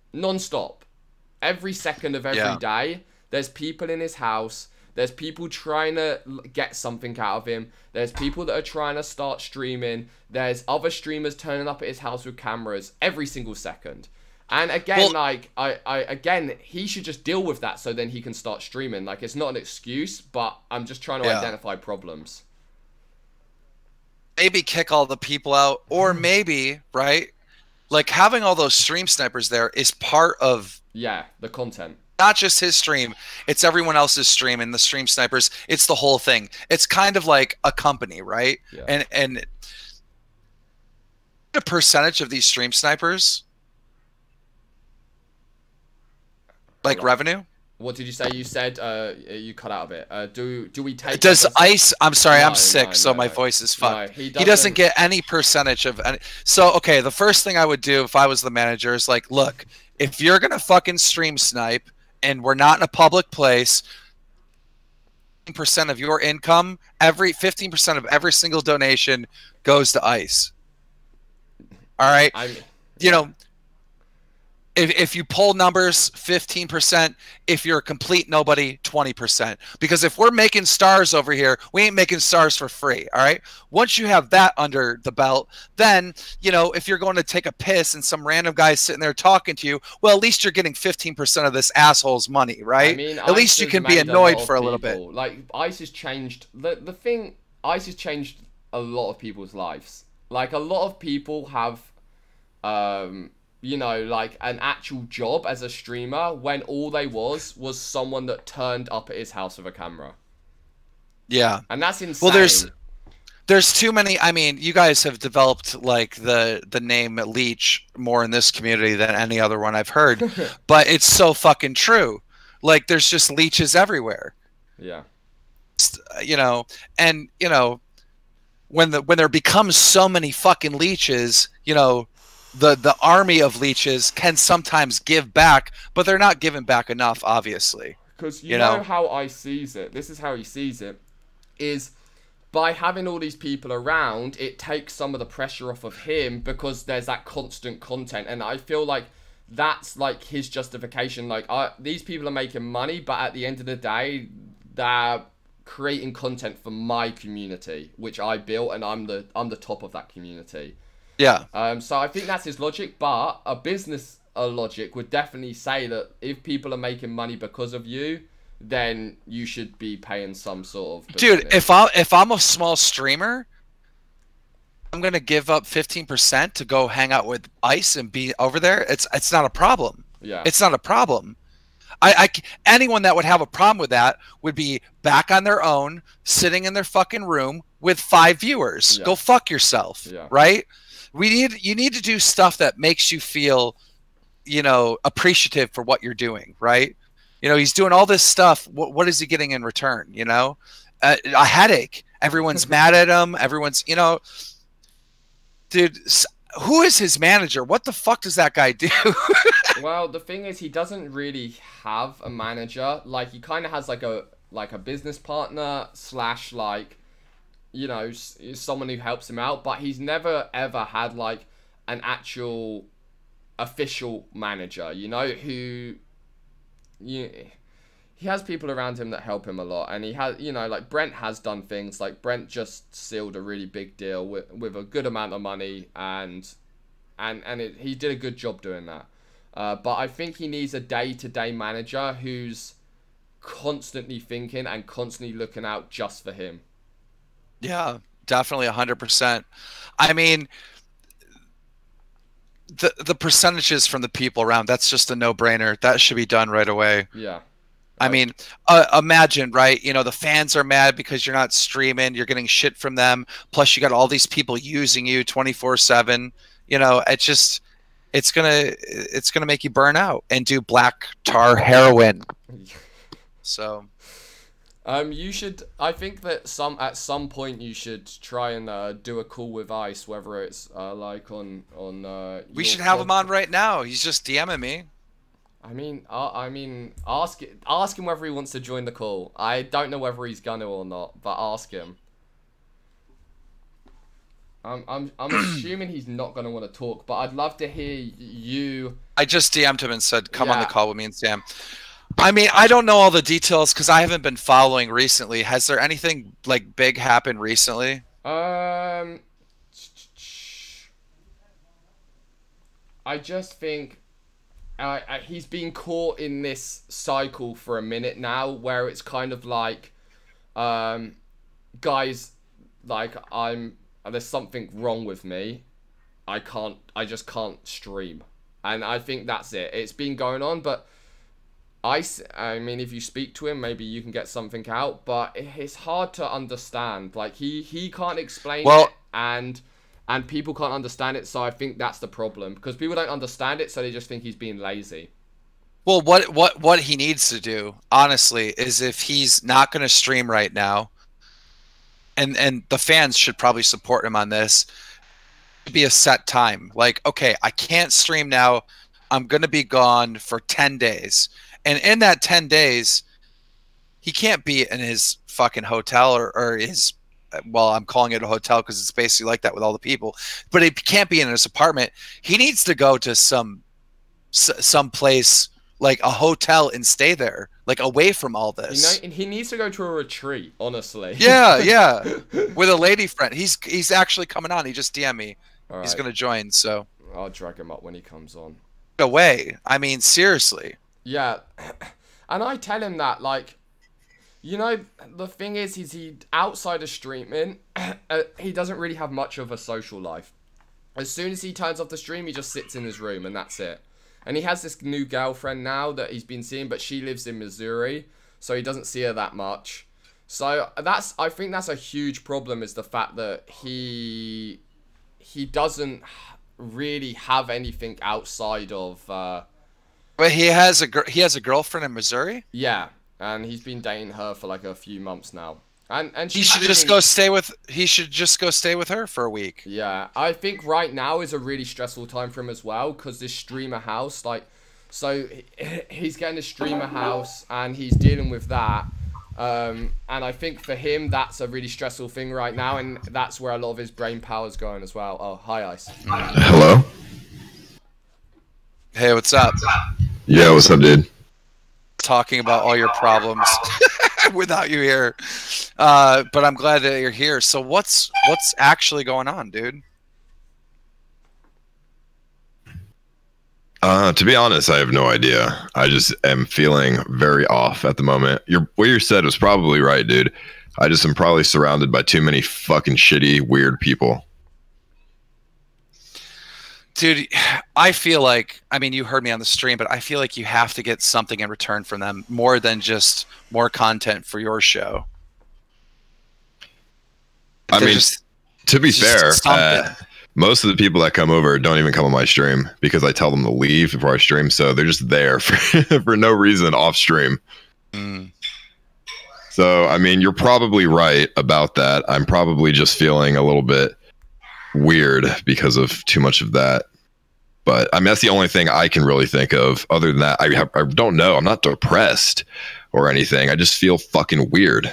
Every second of every day, there's people in his house. There's people trying to get something out of him. There's people that are trying to start streaming. There's other streamers turning up at his house with cameras every single second. And again, again, he should just deal with that so then he can start streaming. Like, it's not an excuse, but I'm just trying to identify problems. Maybe kick all the people out, or maybe, right, like, having all those stream snipers there is part of the content. Not just his stream, it's everyone else's stream, and the stream snipers, it's the whole thing. It's kind of like a company, right? Yeah. And a percentage of these stream snipers? Like revenue? What did you say? You said you cut out a bit. Do we take? Does Ice? I'm sorry, I'm sick, so my voice is fucked. No, he doesn't get any percentage of any. So okay, the first thing I would do if I was the manager is like, look, if you're gonna fucking stream snipe and we're not in a public place, 15% of your income, 15% of every single donation goes to Ice. All right, you know. If you poll numbers, 15%. If you're a complete nobody, 20%. Because if we're making stars over here, we ain't making stars for free, all right? Once you have that under the belt, then, you know, if you're going to take a piss and some random guy's sitting there talking to you, well, at least you're getting 15% of this asshole's money, right? I mean, at least you can be annoyed for a little bit. Like, Ice has changed... Ice has changed a lot of people's lives. Like, a lot of people have... you know, like an actual job as a streamer when all they was someone that turned up at his house with a camera. Yeah. And that's insane. Well, there's too many. I mean, you guys have developed like the name Leech more in this community than any other one I've heard. But it's so fucking true. Like there's just leeches everywhere. Yeah. You know, and you know, when there becomes so many fucking leeches, you know, the army of leeches can sometimes give back, but they're not giving back enough, obviously. Because you know how I sees it. This is how he sees it. Is by having all these people around, it takes some of the pressure off of him because there's that constant content. And I feel like that's like his justification. Like these people are making money, but at the end of the day, they're creating content for my community, which I built, and I'm the top of that community. Yeah. So I think that's his logic, but a business logic would definitely say that if people are making money because of you, then you should be paying some sort of percentage. Dude, if I'm a small streamer, I'm gonna give up 15% to go hang out with Ice and be over there. It's not a problem. Yeah. It's not a problem. Anyone that would have a problem with that would be back on their own, sitting in their fucking room with 5 viewers. Yeah. Go fuck yourself. Yeah. Right? You need to do stuff that makes you feel, you know, appreciative for what you're doing, right? You know, he's doing all this stuff. What is he getting in return? You know, a headache. Everyone's mad at him. Everyone's, you know, dude, who is his manager? What the fuck does that guy do? Well, the thing is, he doesn't really have a manager. Like, he kind of has like a business partner / like, you know, someone who helps him out, but he's never ever had like an actual official manager, you know, who he has people around him that help him a lot. And he has, you know, like Brent has done things, like Brent just sealed a really big deal with a good amount of money, and he did a good job doing that. But I think he needs a day-to-day manager who's constantly thinking and constantly looking out just for him. Yeah, definitely 100%. I mean, the percentages from the people around, that's just a no-brainer. That should be done right away. Yeah. I mean, imagine, right? You know, the fans are mad because you're not streaming. You're getting shit from them. Plus, you got all these people using you 24/7. You know, it's gonna make you burn out and do black tar heroin. So. You should. I think that at some point you should try and do a call with Ice, whether it's like on. We should have him on right now. He's just DMing me. I mean, ask him whether he wants to join the call. I don't know whether he's gonna or not, but ask him. I'm assuming he's not gonna want to talk, but I'd love to hear you. I just DM'd him and said, "Come on the call with me and Sam." I mean, I don't know all the details because I haven't been following recently. Has there anything like big happened recently? I just think he's been caught in this cycle for a minute now, where it's kind of like, guys, like there's something wrong with me. I just can't stream, and I think that's it. It's been going on, but. I mean, if you speak to him, maybe you can get something out, but it's hard to understand. Like, he can't explain it, and and people can't understand it. So I think that's the problem, because people don't understand it, so they just think he's being lazy. Well, what he needs to do, honestly, is if he's not going to stream right now, and the fans should probably support him on this, be a set time. Like, okay, I can't stream now. I'm going to be gone for 10 days. And in that 10 days, he can't be in his fucking hotel or his, well, I'm calling it a hotel because it's basically like that with all the people, but he can't be in his apartment. He needs to go to some place, like a hotel, and stay there, like away from all this. He needs to go to a retreat, honestly. Yeah, yeah, with a lady friend. He's actually coming on. He just DM'd me. All He's right. gonna join, so I'll drag him up when he comes on. Away. I mean, seriously. Yeah, and I tell him that, like, you know, the thing is he outside of streaming, he doesn't really have much of a social life. As soon as he turns off the stream, he just sits in his room, and that's it. And he has this new girlfriend now that he's been seeing, but she lives in Missouri, so he doesn't see her that much. So I think that's a huge problem, is the fact that he doesn't really have anything outside of. But he has a girlfriend in Missouri. Yeah, and he's been dating her for like a few months now. And he should just go stay with. He should just go stay with her for a week. Yeah, I think right now is a really stressful time for him as well, because this streamer house, like, so he's getting a streamer house and he's dealing with that. And I think for him that's a really stressful thing right now, and that's where a lot of his brain power is going as well. Oh, hi, Ice. Hello. Hey, what's up? Yeah, what's up, dude? Talking about all your problems without you here, but I'm glad that you're here. So what's actually going on, dude? To be honest, I have no idea. I just am feeling very off at the moment. What you said was probably right, dude. I just am probably surrounded by too many fucking shitty, weird people. Dude, I feel like, I mean, you heard me on the stream, but I feel like you have to get something in return from them, more than just more content for your show. I mean, to be fair, most of the people that come over don't even come on my stream because I tell them to leave before I stream, so they're just there for no reason off stream. Mm. So, I mean, you're probably right about that. I'm probably just feeling a little bit weird because of too much of that. But I mean, that's the only thing I can really think of. Other than that, I don't know. I'm not depressed or anything. I just feel fucking weird.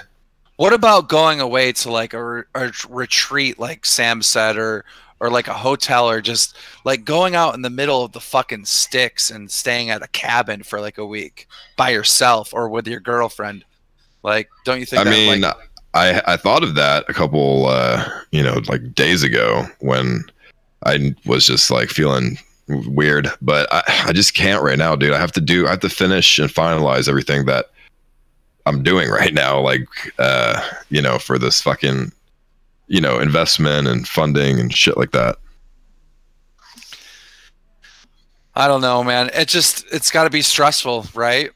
What about going away to like a retreat, like Sam said, or like a hotel, or just like going out in the middle of the fucking sticks and staying at a cabin for like a week by yourself or with your girlfriend? Like, don't you think? I mean, like, I thought of that a couple, like days ago when I was just like feeling weird, but I just can't right now, dude. I have to finish and finalize everything that I'm doing right now, like, for this fucking, investment and funding and shit like that. I don't know, man. It's got to be stressful, right?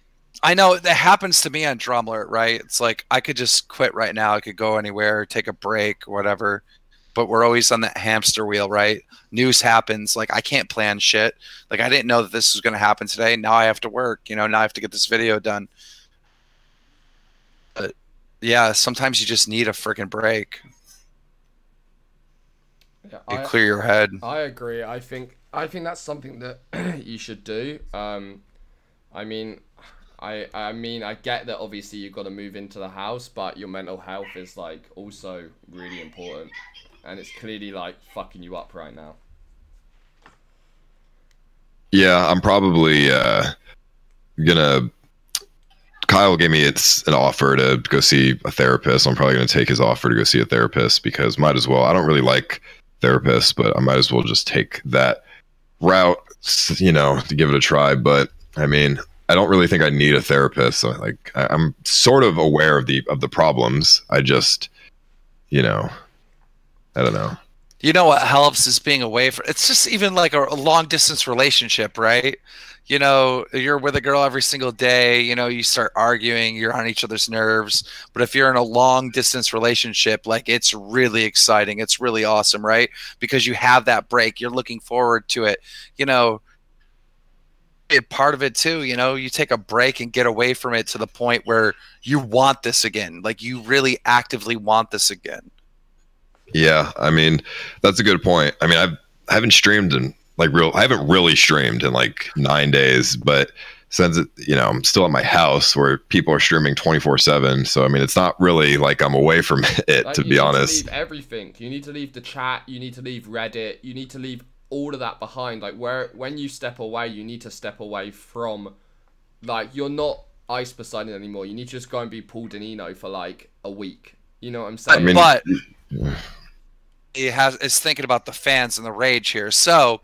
I know that happens to me on Drumler, right? It's like I could just quit right now. I could go anywhere, take a break, whatever. But we're always on that hamster wheel, right? News happens. Like, I can't plan shit. Like, I didn't know that this was going to happen today. Now I have to work. Now I have to get this video done. But yeah, sometimes you just need a freaking break. Yeah, clear your head. I agree. I think that's something that you should do. I mean, I get that obviously you've got to move into the house, but your mental health is like also really important, and it's clearly like fucking you up right now. Yeah, I'm probably gonna. Kyle gave me an offer to go see a therapist. I'm probably gonna take his offer to go see a therapist because might as well. I don't really like therapists, but I might as well just take that route, to give it a try. But I mean, I don't really think I need a therapist. So I'm sort of aware of the problems. I just, I don't know. You know what helps is being away from. It's just even like a long distance relationship, right? You know, you're with a girl every single day. You know, you start arguing, you're on each other's nerves. But if you're in a long distance relationship, like it's really exciting. It's really awesome, right? Because you have that break. You're looking forward to it. You know, part of it too. You know, you take a break and get away from it to the point where you want this again. Like you really actively want this again. Yeah, I mean, that's a good point. I mean, I haven't streamed in I haven't really streamed in like 9 days, but since you know, I'm still at my house where people are streaming 24/7. So I mean, it's not really like I'm away from it, like, to be honest. You need to leave everything. You need to leave the chat. You need to leave Reddit. You need to leave all of that behind. Like when you step away, you need to step away from, like, you're not Ice Poseidon anymore. You need to just go and be Paul Danino for like a week. You know what I'm saying? I mean, but is thinking about the fans and the rage here. So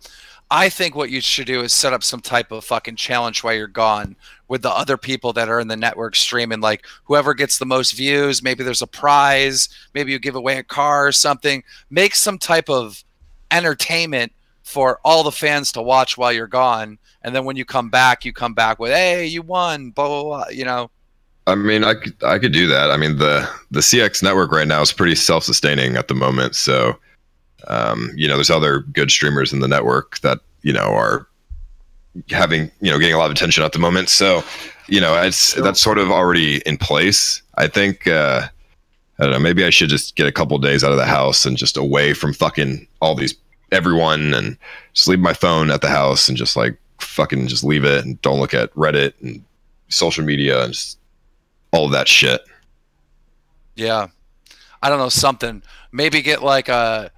I think what you should do is set up some type of fucking challenge while you're gone with the other people that are in the network streaming. Like whoever gets the most views, maybe there's a prize, maybe you give away a car or something. Make some type of entertainment for all the fans to watch while you're gone. And then when you come back with, hey, you won, blah, blah, blah, you know. I mean, I could do that. I mean, the CX network right now is pretty self-sustaining at the moment. So, you know, there's other good streamers in the network that, you know, are having, you know, getting a lot of attention at the moment. So, you know, that's sort of already in place. I think, I don't know, maybe I should just get a couple days out of the house and just away from fucking everyone, and just leave my phone at the house and just like fucking just leave it and don't look at Reddit and social media and just all of that shit. Yeah. I don't know, something. Maybe get like a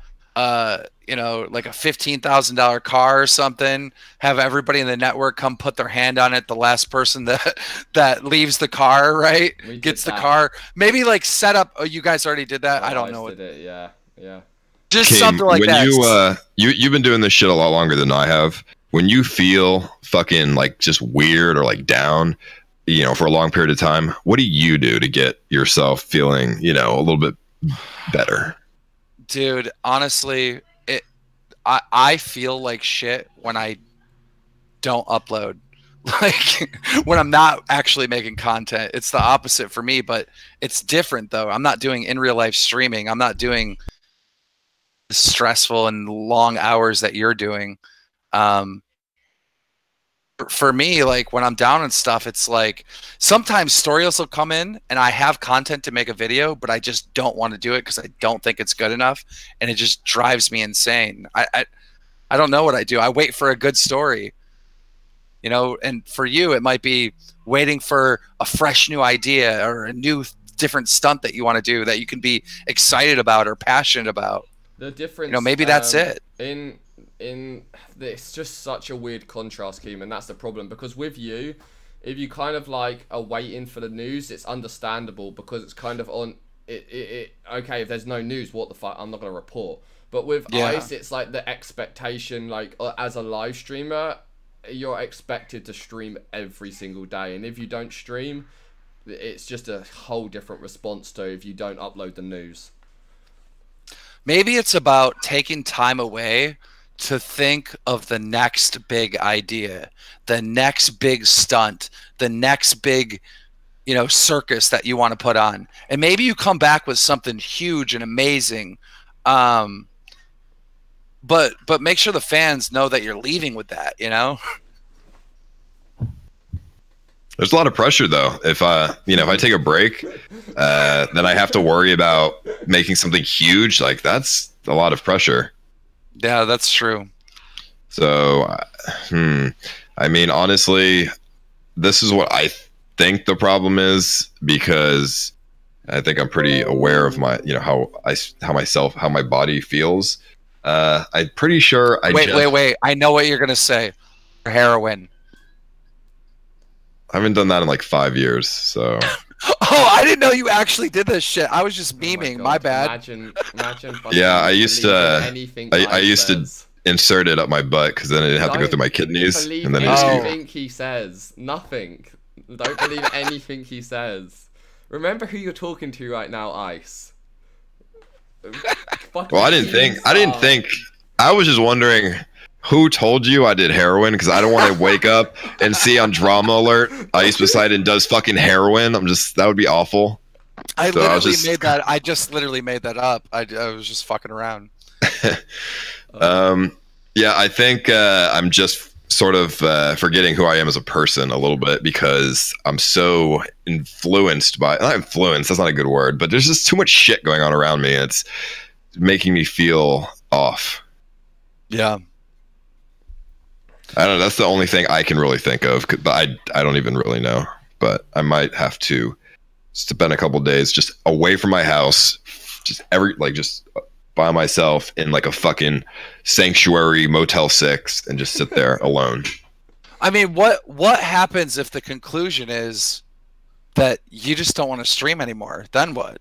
you know, like a $15,000 car or something. Have everybody in the network come put their hand on it. The last person that leaves the car, right, gets the car. Maybe like set up. Oh, you guys already did that. I don't know. Did it. Yeah. Just something like that. You've been doing this shit a lot longer than I have. When you feel fucking like just weird or like down, you know, for a long period of time, what do you do to get yourself feeling, you know, a little bit better? Dude, honestly, I feel like shit when I don't upload. Like when I'm not actually making content. It's the opposite for me, but it's different though. I'm not doing in real life streaming. I'm not doing the stressful and long hours that you're doing. For me, like when I'm down and stuff, it's like sometimes stories will come in and I have content to make a video, but I just don't want to do it because I don't think it's good enough, and it just drives me insane. I don't know what I do. I wait for a good story, you know. And for you, it might be waiting for a fresh new idea or a new different stunt that you want to do that you can be excited about or passionate about. The difference, you know, maybe that's it. It's just such a weird contrast, Keem, and that's the problem, because with you, if you kind of like are waiting for the news, it's understandable because it's kind of on it okay, if there's no news, what the fuck, I'm not gonna report. But with Ice, it's like the expectation, like as a live streamer, you're expected to stream every single day, and if you don't stream, it's just a whole different response to if you don't upload the news. Maybe it's about taking time away to think of the next big idea, the next big stunt, the next big, you know, circus that you want to put on. And maybe you come back with something huge and amazing. But make sure the fans know that you're leaving with that, you know? There's a lot of pressure though. If you know, if I take a break, then I have to worry about making something huge. Like that's a lot of pressure. Yeah, that's true. So, I mean, honestly, this is what I think the problem is, because I think I'm pretty aware of my, you know, how my body feels. I'm pretty sure wait. I know what you're gonna say. Heroin. I haven't done that in like 5 years, so. Oh, I didn't know you actually did this shit. I was just memeing. My bad. Imagine yeah, I used to insert it up my butt because then I didn't have to go through my kidneys. And then anything he says. Nothing. Don't believe anything he says. Remember who you're talking to right now, Ice. Well, I didn't think. I was just wondering who told you I did heroin, because I don't want to wake up and see on Drama Alert Ice Poseidon does fucking heroin. That would be awful. I just literally made that up. I was just fucking around. Yeah, I think I'm just sort of forgetting who I am as a person a little bit, because I'm so influenced by, not influenced, that's not a good word, but there's just too much shit going on around me. It's making me feel off. Yeah. I don't know. That's the only thing I can really think of, but I don't even really know. But I might have to spend a couple days just away from my house, just by myself in like a fucking sanctuary Motel 6 and just sit there alone. I mean, what happens if the conclusion is that you just don't want to stream anymore? Then what?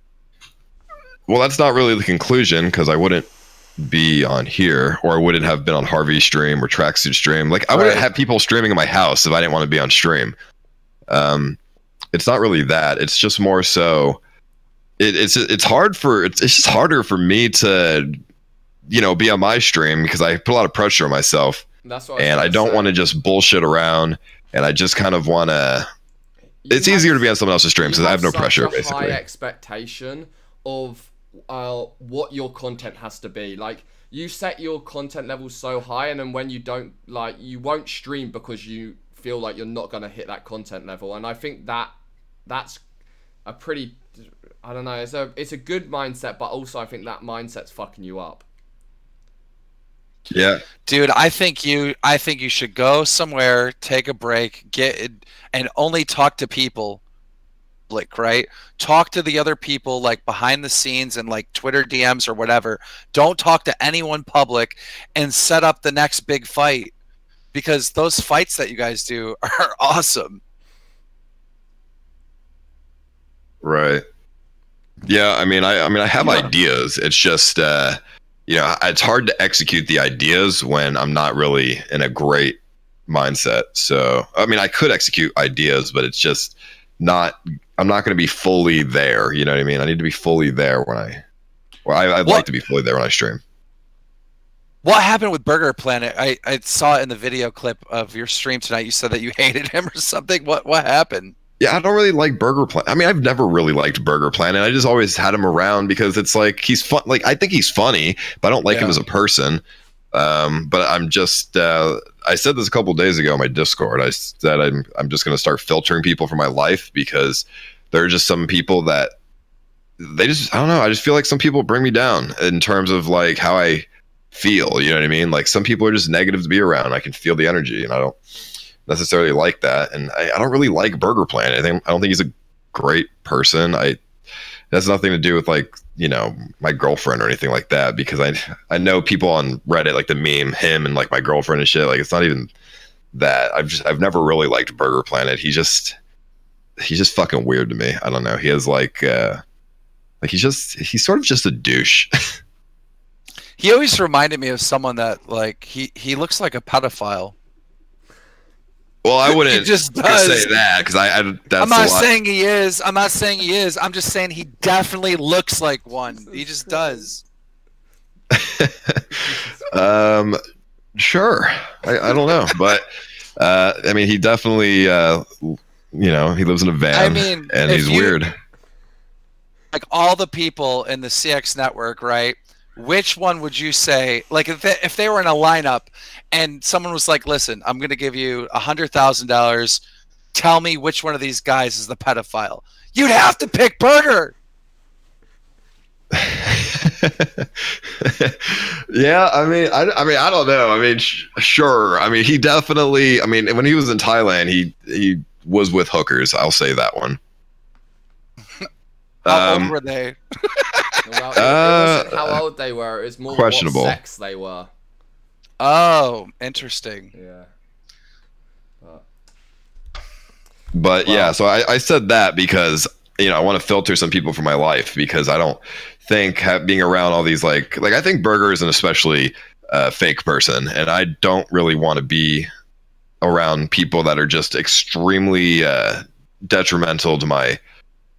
Well, that's not really the conclusion, because I wouldn't be on here, or I wouldn't have been on Harvey's stream or Tracksuit stream. Like, I wouldn't have people streaming in my house if I didn't want to be on stream. It's not really that. It's just more so it's just harder for me to, be on my stream, because I put a lot of pressure on myself. That's what I don't want to just bullshit around, and I just kind of want to. It's easier to be on someone else's stream because I have no pressure, basically. High expectation of what your content has to be. Like, you set your content level so high, and then when you don't, like, you won't stream because you feel like you're not going to hit that content level. And I think that's a pretty, I don't know, it's a good mindset, but also I think that mindset's fucking you up. Yeah, dude, I think you should go somewhere, take a break, and only talk to people, like, right? Talk to the other people, like, behind the scenes and like Twitter DMs or whatever. Don't talk to anyone public, and set up the next big fight, because those fights that you guys do are awesome. Right. Yeah, I mean, I have ideas. It's just it's hard to execute the ideas when I'm not really in a great mindset. So, I mean, I could execute ideas, but it's just not, I'm not going to be fully there. You know what I mean? I need to be fully there I'd like to be fully there when I stream. What happened with Burger Planet? I saw it in the video clip of your stream tonight. You said that you hated him or something. What happened? Yeah, I don't really like Burger Planet. I mean, I've never really liked Burger Planet. I just always had him around because it's like, he's fun. Like, I think he's funny, but I don't like him as a person. But I'm just, I said this a couple of days ago on my Discord. I said I'm just going to start filtering people from my life, because there are just some people that I don't know. I just feel like some people bring me down in terms of like how I feel. You know what I mean? Like, some people are just negative to be around. I can feel the energy, and I don't necessarily like that. And I don't really like Burger Planet. I don't think he's a great person. It has nothing to do with, like, my girlfriend or anything like that, because I know people on Reddit like to meme him and like my girlfriend and shit. Like, it's not even that. I've never really liked Burger Planet. He's just fucking weird to me. I don't know. He has he's sort of just a douche. He always reminded me of someone that, like, he looks like a pedophile. Well, I wouldn't just say that, because I'm not saying he is. I'm not saying he is. I'm just saying he definitely looks like one. He just does. Sure. I don't know, but I mean, he definitely he lives in a van. I mean, and he's weird. Like, all the people in the CX network, right? Which one would you say, like, if they were in a lineup and someone was like, listen, I'm going to give you $100,000, tell me which one of these guys is the pedophile, you'd have to pick Burger. Yeah, I mean, I don't know. I mean, sure. I mean, he definitely, I mean, when he was in Thailand, he was with hookers. I'll say that one. How old were they? Well, it wasn't how old they were. It was more questionable. What sex they were. Oh, interesting. Yeah. But yeah, so I said that because I want to filter some people from my life, because I don't think being around all these like I think Burger is an especially fake person, and I don't really want to be around people that are just extremely detrimental to my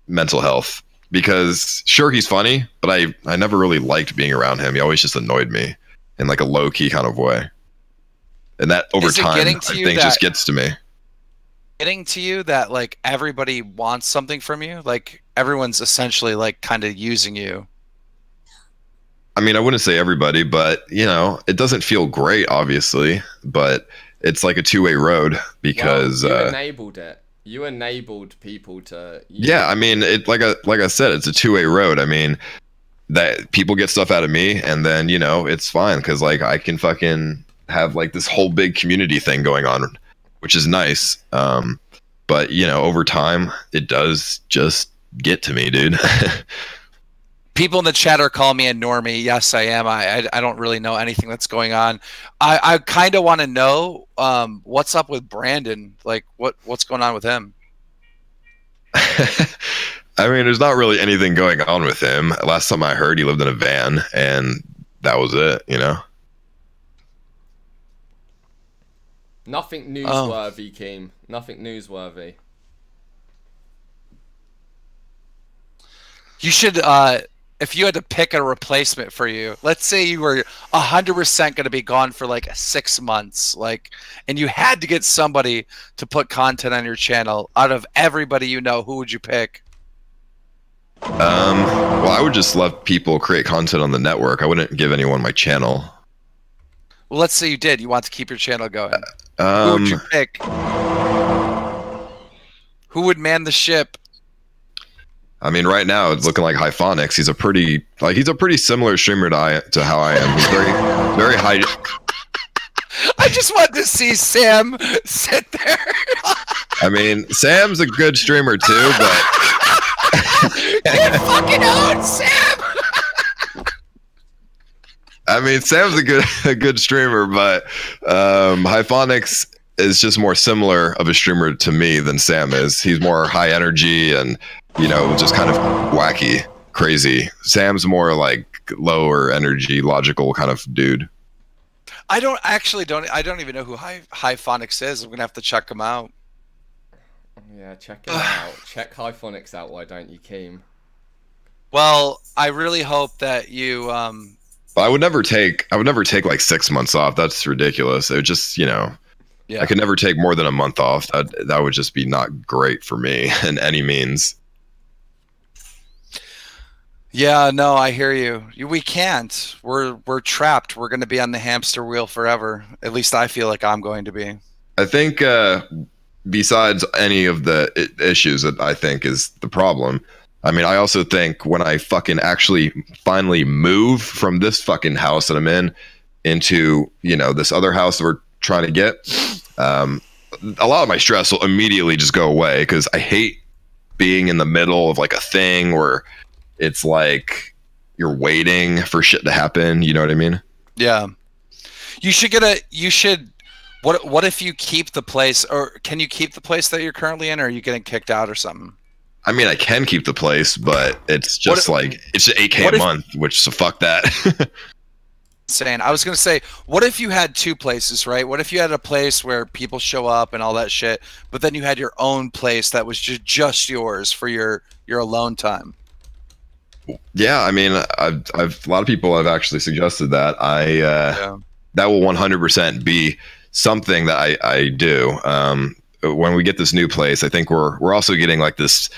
mental health. because sure, he's funny, but I never really liked being around him. He always just annoyed me in like a low key kind of way, and that over time I think just gets to me. Getting to you that like everybody wants something from you, like everyone's essentially like kind of using you. I mean, I wouldn't say everybody, but you know, it doesn't feel great, obviously, but it's like a two-way road because you enabled it. You enabled people to. Yeah, I mean, it like I said, it's a two-way road. I mean, that people get stuff out of me, and then you know, it's fine because like I can fucking have like this whole big community thing going on, which is nice. But you know, over time, it does just get to me, dude. People in the chat are calling me a normie. Yes, I am. I don't really know anything that's going on. I kind of want to know what's up with Brandon. Like, what's going on with him? I mean, there's not really anything going on with him. Last time I heard, he lived in a van, and that was it. You know. Nothing newsworthy, Keem. Nothing newsworthy. You should, if you had to pick a replacement for you, let's say you were 100% going to be gone for like 6 months, like, and you had to get somebody to put content on your channel. Out of everybody you know, who would you pick? Well, I would just let people create content on the network. I wouldn't give anyone my channel. Well, let's say you did. You want to keep your channel going. Who would you pick? Who would man the ship? I mean, right now it's looking like Hyphonics. He's a pretty similar streamer to how I am. He's very high. I just want to see Sam sit there. I mean, Sam's a good streamer too, but get fucking out, Sam. I mean, Sam's a good streamer, but Hyphonics is just more similar of a streamer to me than Sam is. He's more high energy and, you know, just kind of wacky, crazy. Sam's more like lower energy, logical kind of dude. I don't even know who Hyphonics is. I'm gonna have to check him out. Yeah, check it out. Check Hyphonics out. Why don't you, Keem? Well, I really hope that you. I would never take like 6 months off. That's ridiculous. It would just, you know. Yeah. I could never take more than a month off. That would just be not great for me in any means. Yeah, no, I hear you. We can't. We're trapped. We're going to be on the hamster wheel forever. At least I feel like I'm going to be. I think besides any of the issues that I think is the problem, I mean, I also think when I fucking actually finally move from this fucking house that I'm in into, you know, this other house that we're trying to get, a lot of my stress will immediately just go away because I hate being in the middle of like a thing where it's like you're waiting for shit to happen. You know what I mean? Yeah. You should what if you keep the place, or can you keep the place that you're currently in, or are you getting kicked out or something? I mean, I can keep the place, but it's just it's $8K a month, which, so fuck that. Insane. I was gonna say, what if you had two places, right? What if you had a place where people show up and all that shit, but then you had your own place that was just yours for your alone time? Yeah, I mean, I've a lot of people have actually suggested that. That will 100% be something that I do. When we get this new place, I think we're also getting like this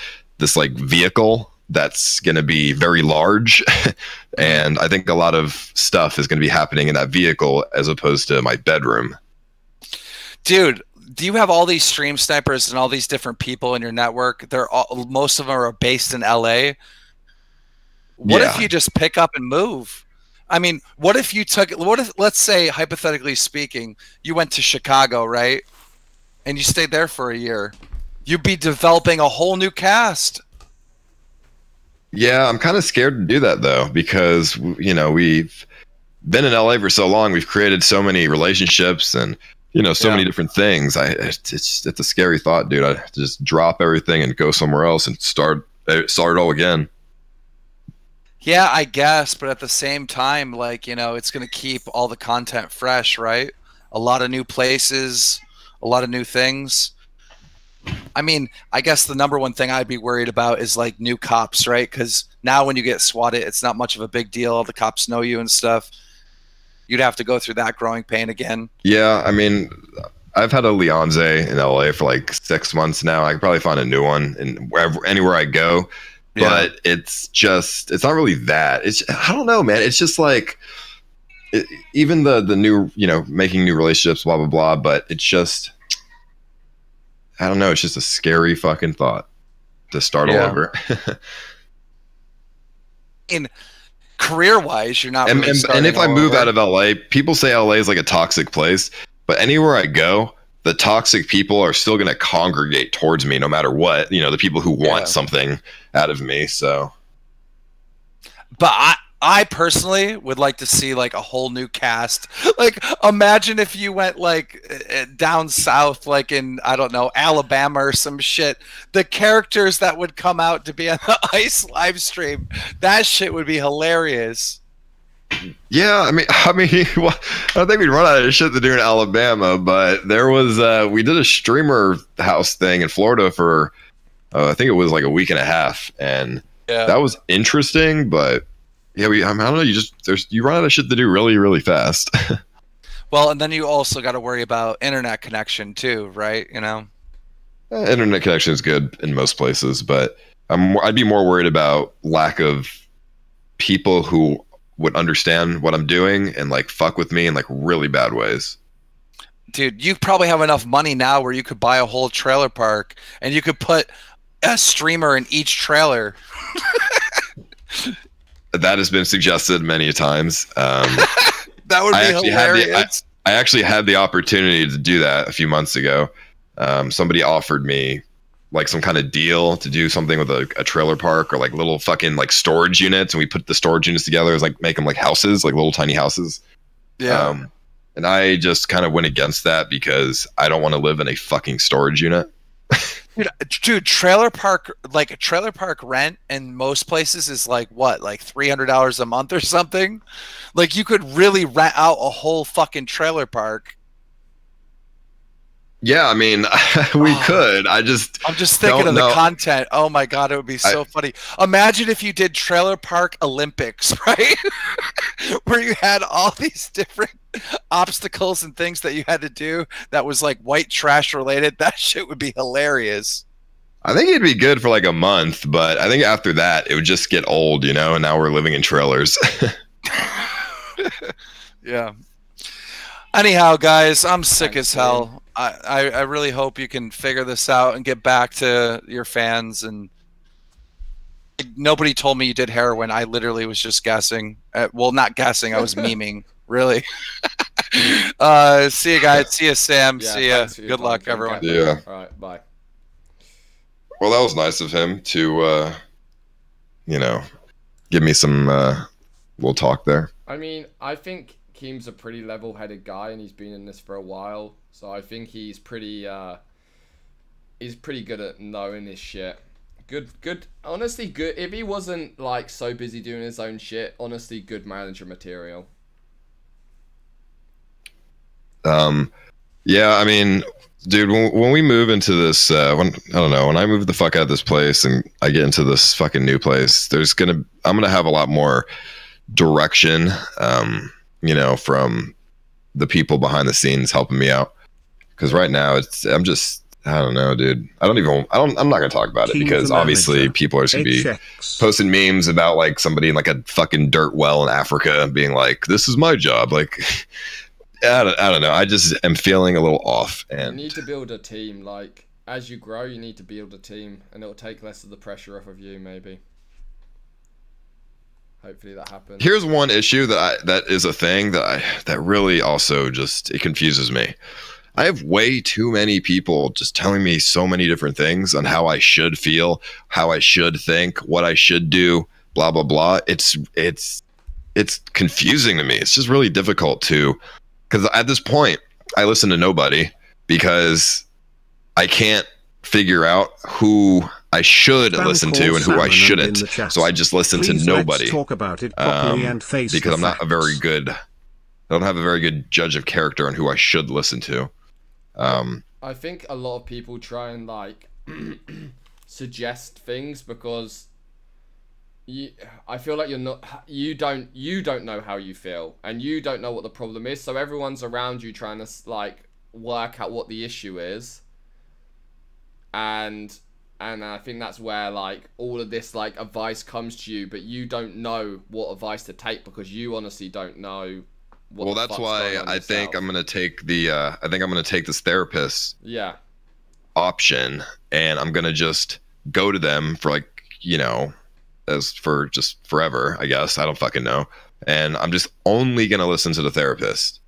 like vehicle that's going to be very large, and I think a lot of stuff is going to be happening in that vehicle as opposed to my bedroom. Dude, do you have all these stream snipers and all these different people in your network? Most of them are based in LA. What if you just pick up and move? I mean, what if let's say, hypothetically speaking, you went to Chicago, right? And you stayed there for a year. You'd be developing a whole new cast. Yeah, I'm kind of scared to do that though, because, you know, we've been in LA for so long. We've created so many relationships and, you know, so many different things. It's a scary thought, dude. I just drop everything and go somewhere else and start it all again. Yeah, I guess, but at the same time, like, you know, it's going to keep all the content fresh, right? A lot of new places, a lot of new things. I mean, I guess the number one thing I'd be worried about is like new cops, right? Because now when you get swatted, it's not much of a big deal. The cops know you and stuff. You'd have to go through that growing pain again. Yeah, I mean, I've had a Leonze in LA for like 6 months now. I could probably find a new one in anywhere I go. Yeah. But it's not really that. I don't know, man. It's just like, even the new, making new relationships, blah, blah, blah. But it's just, I don't know. It's just a scary fucking thought to start all over. In career-wise, you're not and, really and starting if I all move over. out of LA, people say LA is like a toxic place. But anywhere I go, the toxic people are still going to congregate towards me no matter what. The people who want something out of me. So, but I personally would like to see like a whole new cast. Like, imagine if you went like down south, like in, I don't know, Alabama or some shit. The characters that would come out to be on the ICE live stream, that shit would be hilarious. Yeah, I mean, I don't think we'd run out of shit to do in Alabama, but there was we did a streamer house thing in Florida for I think it was like a week and a half, and that was interesting. But yeah, I don't know. You run out of shit to do really, really fast. Well, and then you also got to worry about internet connection too, right? Internet connection is good in most places, but I'd be more worried about lack of people who would understand what I'm doing and like fuck with me in like really bad ways. Dude, you probably have enough money now where you could buy a whole trailer park and you could put a streamer in each trailer. That has been suggested many times. That would be hilarious. I actually had the opportunity to do that a few months ago. Somebody offered me like some kind of deal to do something with a trailer park or like little fucking like storage units, and we put the storage units together as like make them like houses, like little tiny houses. Yeah. And I just kind of went against that because I don't want to live in a fucking storage unit. Dude, trailer park rent in most places is like what, like $300 a month or something? Like you could really rent out a whole fucking trailer park. Yeah, I mean, we could. I'm just thinking of the content. Oh my god, it would be so funny. Imagine if you did Trailer Park Olympics, right? Where you had all these different obstacles and things that you had to do that was like white trash related. That shit would be hilarious. I think it'd be good for like a month, but I think after that it would just get old, and now we're living in trailers. Yeah. Anyhow, guys, I'm sick as hell. I really hope you can figure this out and get back to your fans. And nobody told me you did heroin. I literally was just guessing. Well, not guessing. I was memeing. Really. See you guys. See you, Sam. Yeah, see you. Good luck, everyone. Yeah. All right. Bye. Well, that was nice of him to, give me some little talk there. I mean, I think Keem's a pretty level-headed guy, and he's been in this for a while. So I think he's pretty good at knowing his shit. Good. Honestly, good. If he wasn't like so busy doing his own shit, honestly, good manager material. Yeah, I mean, dude, when we move into this, when I move the fuck out of this place and I get into this fucking new place, I'm gonna have a lot more direction, from the people behind the scenes helping me out. Because right now I don't know, dude. I'm not gonna talk about it because obviously people are just gonna be posting memes about like somebody in like a fucking dirt well in Africa being like, "This is my job." Like, I don't know. I just am feeling a little off. And you need to build a team. Like as you grow, you need to build a team, and it'll take less of the pressure off of you. Maybe. Hopefully that happens. Here's one issue that is a thing that really also it confuses me. I have way too many people just telling me so many different things on how I should feel, how I should think, what I should do, blah blah blah. It's confusing to me. It's just really difficult because at this point I listen to nobody because I can't figure out who I should listen to and who I shouldn't. So I just listen to nobody. Talk about it properly and face because I'm not I don't have a very good judge of character on who I should listen to. I think a lot of people try and like suggest things, because I feel like you don't know how you feel, and you don't know what the problem is, so everyone's around you trying to like work out what the issue is, and I think that's where like all of this like advice comes to you, but you don't know what advice to take because you honestly don't know what. Well, that's why I think I'm gonna take the I think I'm gonna take this therapist option, and I'm gonna just go to them for like, you know, as for just forever, I guess. I don't fucking know. And I'm just only gonna listen to the therapist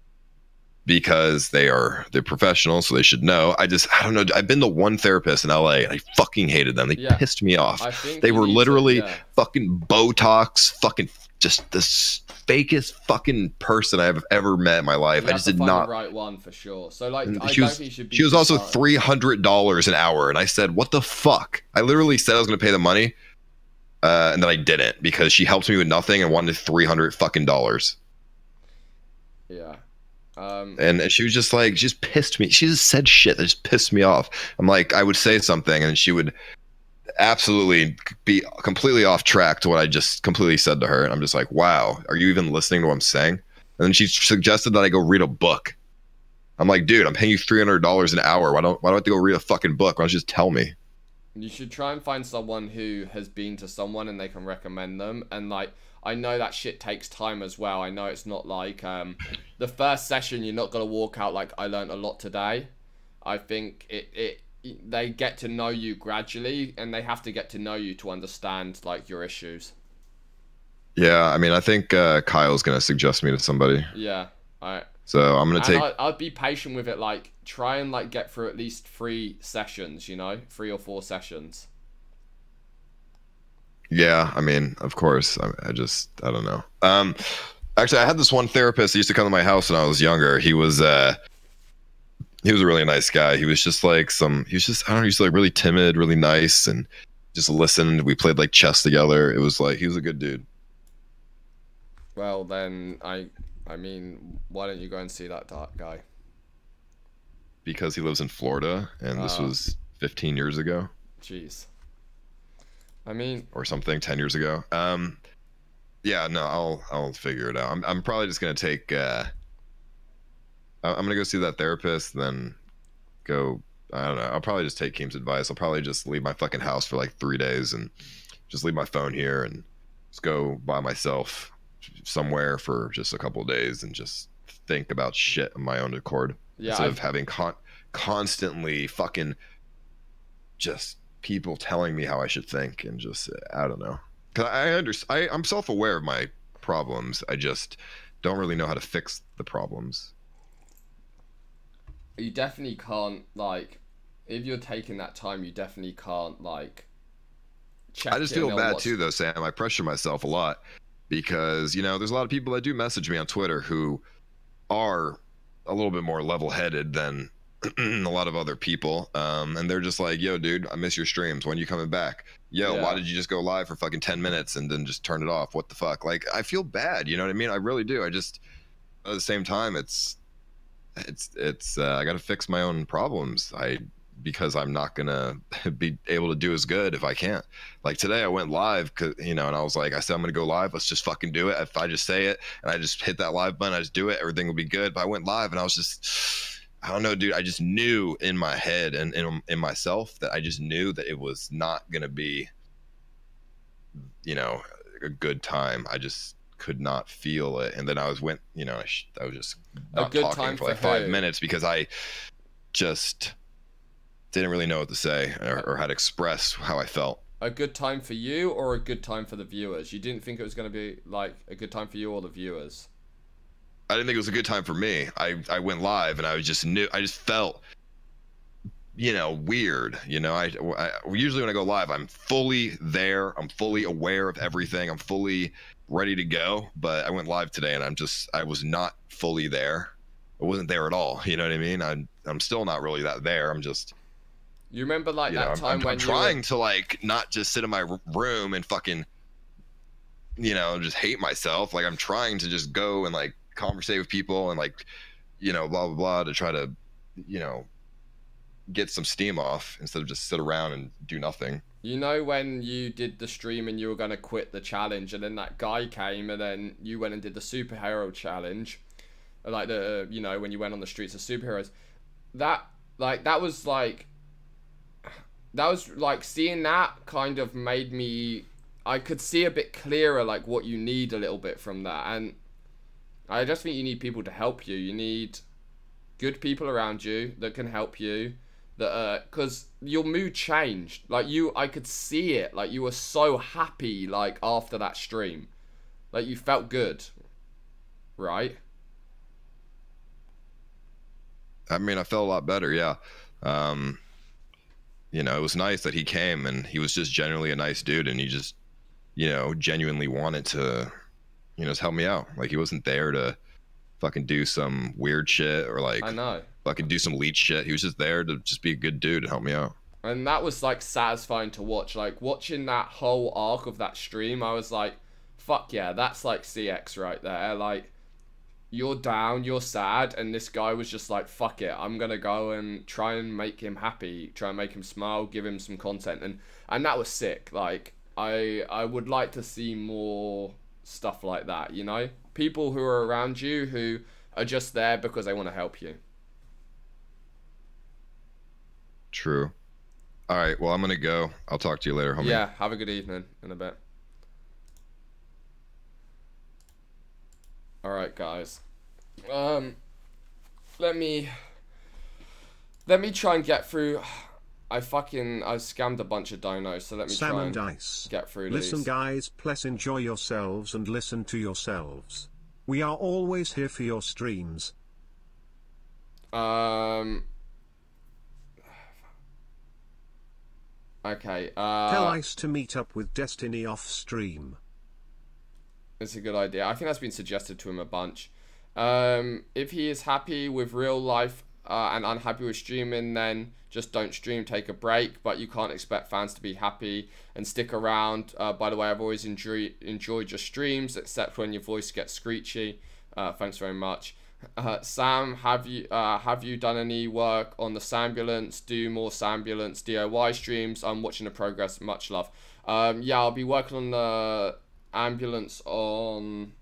because they're professionals, so they should know. I don't know. I've been to one therapist in LA and I fucking hated them. They pissed me off. They were literally fucking Botox, fucking just the fakest fucking person I've ever met in my life. I just did not. The right one for sure. So like, she was also $300 an hour, and I said, "What the fuck?" I literally said I was gonna pay the money. And then I didn't because she helped me with nothing and wanted $300 fucking dollars. Yeah. And she was just like, she just pissed me. She just said shit that just pissed me off. I'm like, I would say something and she would absolutely be completely off track to what I just completely said to her. And I'm just like, wow, are you even listening to what I'm saying? And then she suggested that I go read a book. I'm like, dude, I'm paying you $300 an hour. Why do I have to go read a fucking book? Why don't you just tell me? You should try and find someone who has been to someone and they can recommend them. And like, I know that shit takes time as well. I know it's not like the first session, you're not going to walk out like, I learned a lot today. I think they get to know you gradually, and they have to get to know you to understand like your issues. Yeah, I mean, I think Kyle's going to suggest me to somebody. Yeah, so I'm going to take... I'd be patient with it, like, try and, like, get through at least 3 sessions, you know? 3 or 4 sessions. Yeah, I mean, of course. I don't know. Actually, I had this one therapist that used to come to my house when I was younger. He was a really nice guy. He was just like I don't know, he's like really timid, really nice, and just listened. We played, like, chess together. It was like, he was a good dude. Well, then, I mean, why don't you go and see that guy? Because he lives in Florida, and this was 15 years ago. Jeez. I mean... Or something, 10 years ago. Yeah, no, I'll figure it out. I'm probably just going to take... I'm going to go see that therapist, then go... I don't know. I'll probably just take Keem's advice. I'll probably just leave my fucking house for like 3 days and just leave my phone here and just go by myself somewhere for just a couple of days and just think about shit on my own accord. Yeah, instead of having constantly fucking just people telling me how I should think, and just I don't know. Cause I'm self-aware of my problems. I just don't really know how to fix the problems. You definitely can't, like, if you're taking that time, you definitely can't, like, check. I just feel bad too, though, Sam. I pressure myself a lot because, you know, there's a lot of people that do message me on Twitter who are a little bit more level-headed than a lot of other people, and they're just like, yo, dude, I miss your streams. When are you coming back? Yo, why did you just go live for fucking 10 minutes and then just turn it off? What the fuck? Like, I feel bad, you know what I mean? I really do. I just, at the same time, it's I gotta fix my own problems. Because I'm not gonna be able to do as good if I can't. Like today I went live, you know, and I said I'm gonna go live, let's just fucking do it. If I just say it and I just hit that live button, I just do it, everything will be good. But I went live and I was just, I don't know, dude, I just knew in my head and in myself that I just knew that it was not gonna be, you know, a good time. I just could not feel it. And then I was just not talking for like 5 minutes because I just didn't really know what to say or how to express how I felt. A good time for you or a good time for the viewers? You didn't think it was going to be like a good time for you or the viewers? I didn't think it was a good time for me. I went live and I just felt, you know, weird. You know, I usually when I go live, I'm fully there. I'm fully aware of everything. I'm fully ready to go. But I went live today and I was not fully there. I wasn't there at all. You know what I mean? I'm still not really that there. I'm just... You remember like that time when I'm trying to like not just sit in my room and fucking, you know, just hate myself. Like I'm trying to just go and like conversate with people and like, you know, blah blah blah, to try to, you know, get some steam off instead of just sit around and do nothing. You know when you did the stream and you were going to quit the challenge, and then that guy came, and then you went and did the superhero challenge, like the, you know, when you went on the streets of superheroes, that was like seeing that kind of made me, I could see a bit clearer like what you need a little bit from that. And I just think you need people to help you. You need good people around you that can help you, that because your mood changed. Like I could see it. Like you were so happy like after that stream, like you felt good, right? I mean, I felt a lot better. Yeah. You know, it was nice that he came, and he was just genuinely a nice dude, and he just, you know, genuinely wanted to, you know, just help me out. Like he wasn't there to fucking do some weird shit or like, I know, fucking do some leech shit. He was just there to just be a good dude and help me out. And that was like satisfying to watch. Like watching that whole arc of that stream, I was like, fuck yeah, that's like CX right there. Like you're down, you're sad, and this guy was just like, fuck it, I'm gonna go and try and make him happy, try and make him smile, give him some content, and that was sick. Like I would like to see more stuff like that, you know? People who are around you who are just there because they want to help you. True. All right, well, I'm gonna go. I'll talk to you later, homie. Yeah, have a good evening in a bit. All right, guys. Let me try and get through. I scammed a bunch of donos, so let me Sam try and and Dice. get through Listen, these. guys, please enjoy yourselves and listen to yourselves. We are always here for your streams. Okay. Tell Ice to meet up with Destiny off stream. It's a good idea. I think that's been suggested to him a bunch. If he is happy with real life and unhappy with streaming, then just don't stream, take a break. But you can't expect fans to be happy and stick around. By the way, I've always enjoyed your streams, except when your voice gets screechy. Thanks very much. Sam, have you done any work on the Sambulance? Do more Sambulance DIY streams. I'm watching the progress. Much love. Yeah, I'll be working on the ambulance on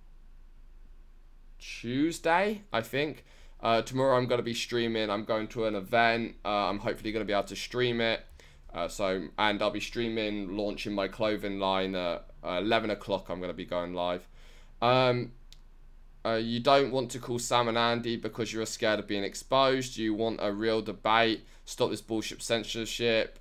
Tuesday, I think. Tomorrow I'm going to be streaming. I'm going to an event. I'm hopefully going to be able to stream it. And I'll be streaming, launching my clothing line at 11 o'clock. I'm going to be going live. You don't want to call Sam and Andy because you're scared of being exposed. You want a real debate. Stop this bullshit censorship.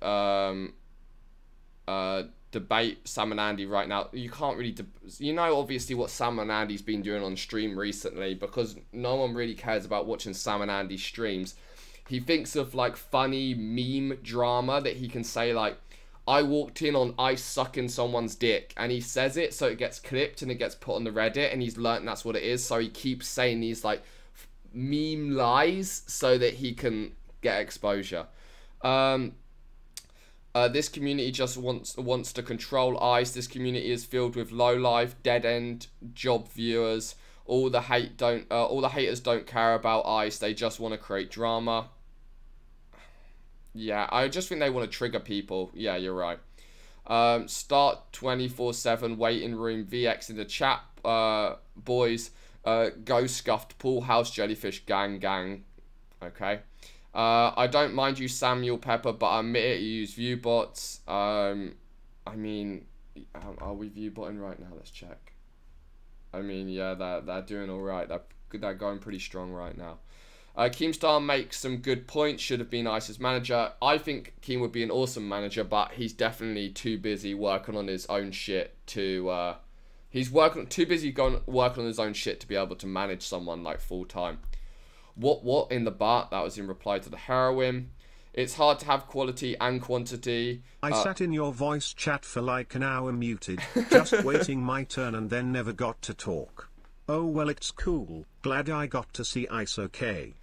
Debate Sam and Andy right now. You can't really, you know, obviously what Sam and Andy's been doing on stream recently, because no one really cares about watching Sam and Andy streams. He thinks of like funny meme drama that he can say, like, I walked in on Ice sucking someone's dick, and he says it so it gets clipped and it gets put on the Reddit, and he's learnt that's what it is, so he keeps saying these like meme lies so that he can get exposure. This community just wants to control Ice. This community is filled with low life, dead end job viewers. All the haters don't care about Ice. They just want to create drama. Yeah, I just think they want to trigger people. Yeah, you're right. Start 24/7 waiting room VX in the chat, boys. Go scuffed pool house jellyfish gang. Okay. I don't mind you, Samuel Pepper, but I admit it, you use view bots. I mean, are we view botting right now? Let's check. I mean, yeah, they're doing all right. They're going pretty strong right now. Keemstar makes some good points. Should have been Ice's manager. I think Keem would be an awesome manager, but he's definitely too busy working on his own shit to. He's too busy working on his own shit to be able to manage someone like full time. What in the butt? That was in reply to the heroin. It's hard to have quality and quantity. I sat in your voice chat for like an hour muted, just waiting my turn and then never got to talk. Oh well, it's cool. Glad I got to see Ice okay.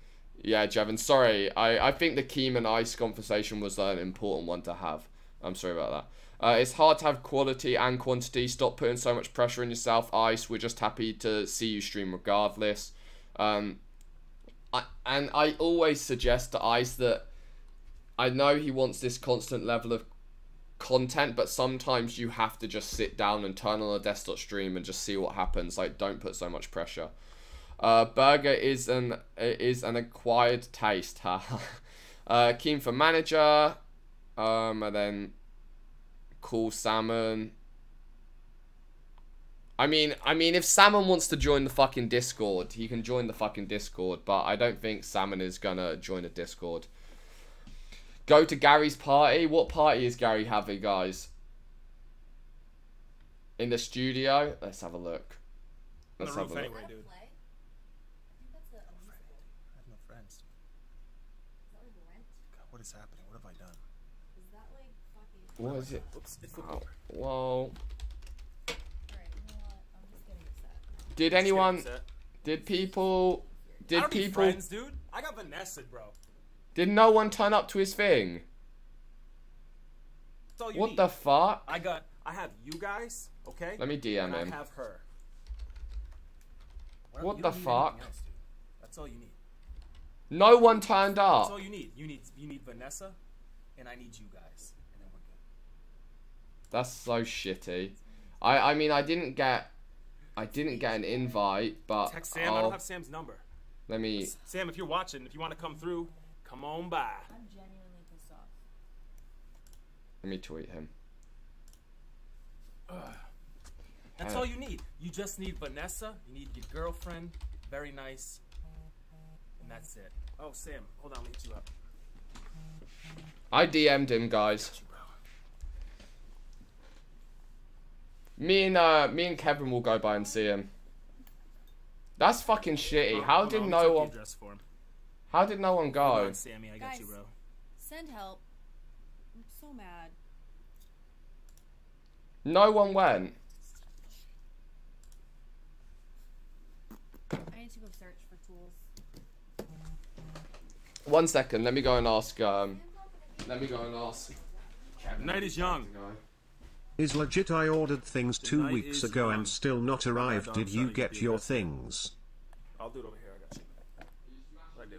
Yeah, Jevon, sorry. I think the Keem and Ice conversation was an important one to have. I'm sorry about that. It's hard to have quality and quantity. Stop putting so much pressure on yourself, Ice. We're just happy to see you stream regardless. I always suggest to Ice that I know he wants this constant level of content, but sometimes you have to just sit down and turn on a desktop stream and just see what happens. Like, don't put so much pressure. Burger is an acquired taste. Keen for manager. And then Cool Salmon. I mean, if Salmon wants to join the fucking Discord, he can join the fucking Discord, but I don't think Salmon is gonna join a Discord. Go to Gary's party. What party is Gary having, guys? In the studio? Let's have a look. Let's have a look. Anyway, dude. What is happening? What have I done? What is it? Oh, whoa. Did anyone? Did people? Did people? Friends, dude. I got Vanessa, bro. Did no one turn up to his thing? That's all you What need. the fuck? I have you guys, okay? Let me DM him. I have her. What you the don't need fuck? anything else, dude. That's all you need. No one turned up. That's all you need. You need Vanessa, and I need you guys, and then we're good. That's so shitty. I mean, I didn't get an invite, but Text Sam. I don't have Sam's number. Let me. Sam, if you're watching, if you want to come through, come on by. I'm genuinely pissed off. Let me tweet him. That's all you need. You just need Vanessa. You need your girlfriend. Very nice. And that's it. Oh, Sam, hold on. Let me hit you up. I DM'd him, guys. Me and Kevin will go by and see him. That's fucking shitty. How did no one? How did no one go? Hold on, Sammy, I got you, bro. Send help. I'm so mad. No one went. I need to go search for tools. 1 second. Let me go and ask. Let me go and ask. Kevin. Night is young. Is legit. I ordered things 2 weeks ago and still not arrived. Did you get your things? I'll do it over here. I got you. What I do?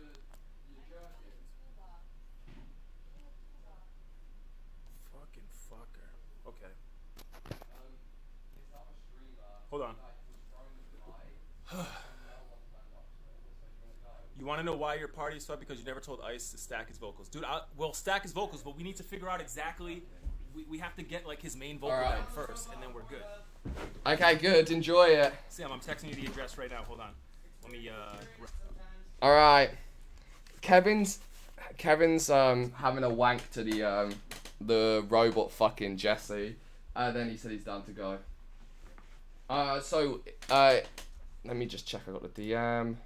Fucking fucker. Okay. Hold on. You want to know why your party is swept? Because you never told Ice to stack his vocals. Dude, well, stack his vocals, but we need to figure out exactly... We have to get, like, his main vocal down first, and then we're good. Okay, good. Enjoy it. Sam, I'm texting you the address right now. Hold on. Let me, Alright. Kevin's having a wank to the robot fucking Jesse. Then he said he's down to go. Let me just check I got the DM.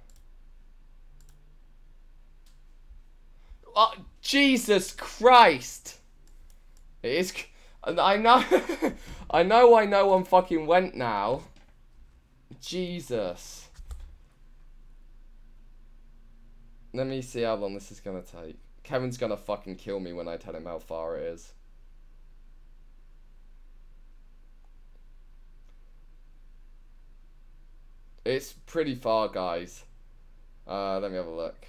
Oh, Jesus Christ! It is. I know. I know why no one fucking went now. Jesus. Let me see how long this is gonna take. Kevin's gonna fucking kill me when I tell him how far it is. It's pretty far, guys. Let me have a look.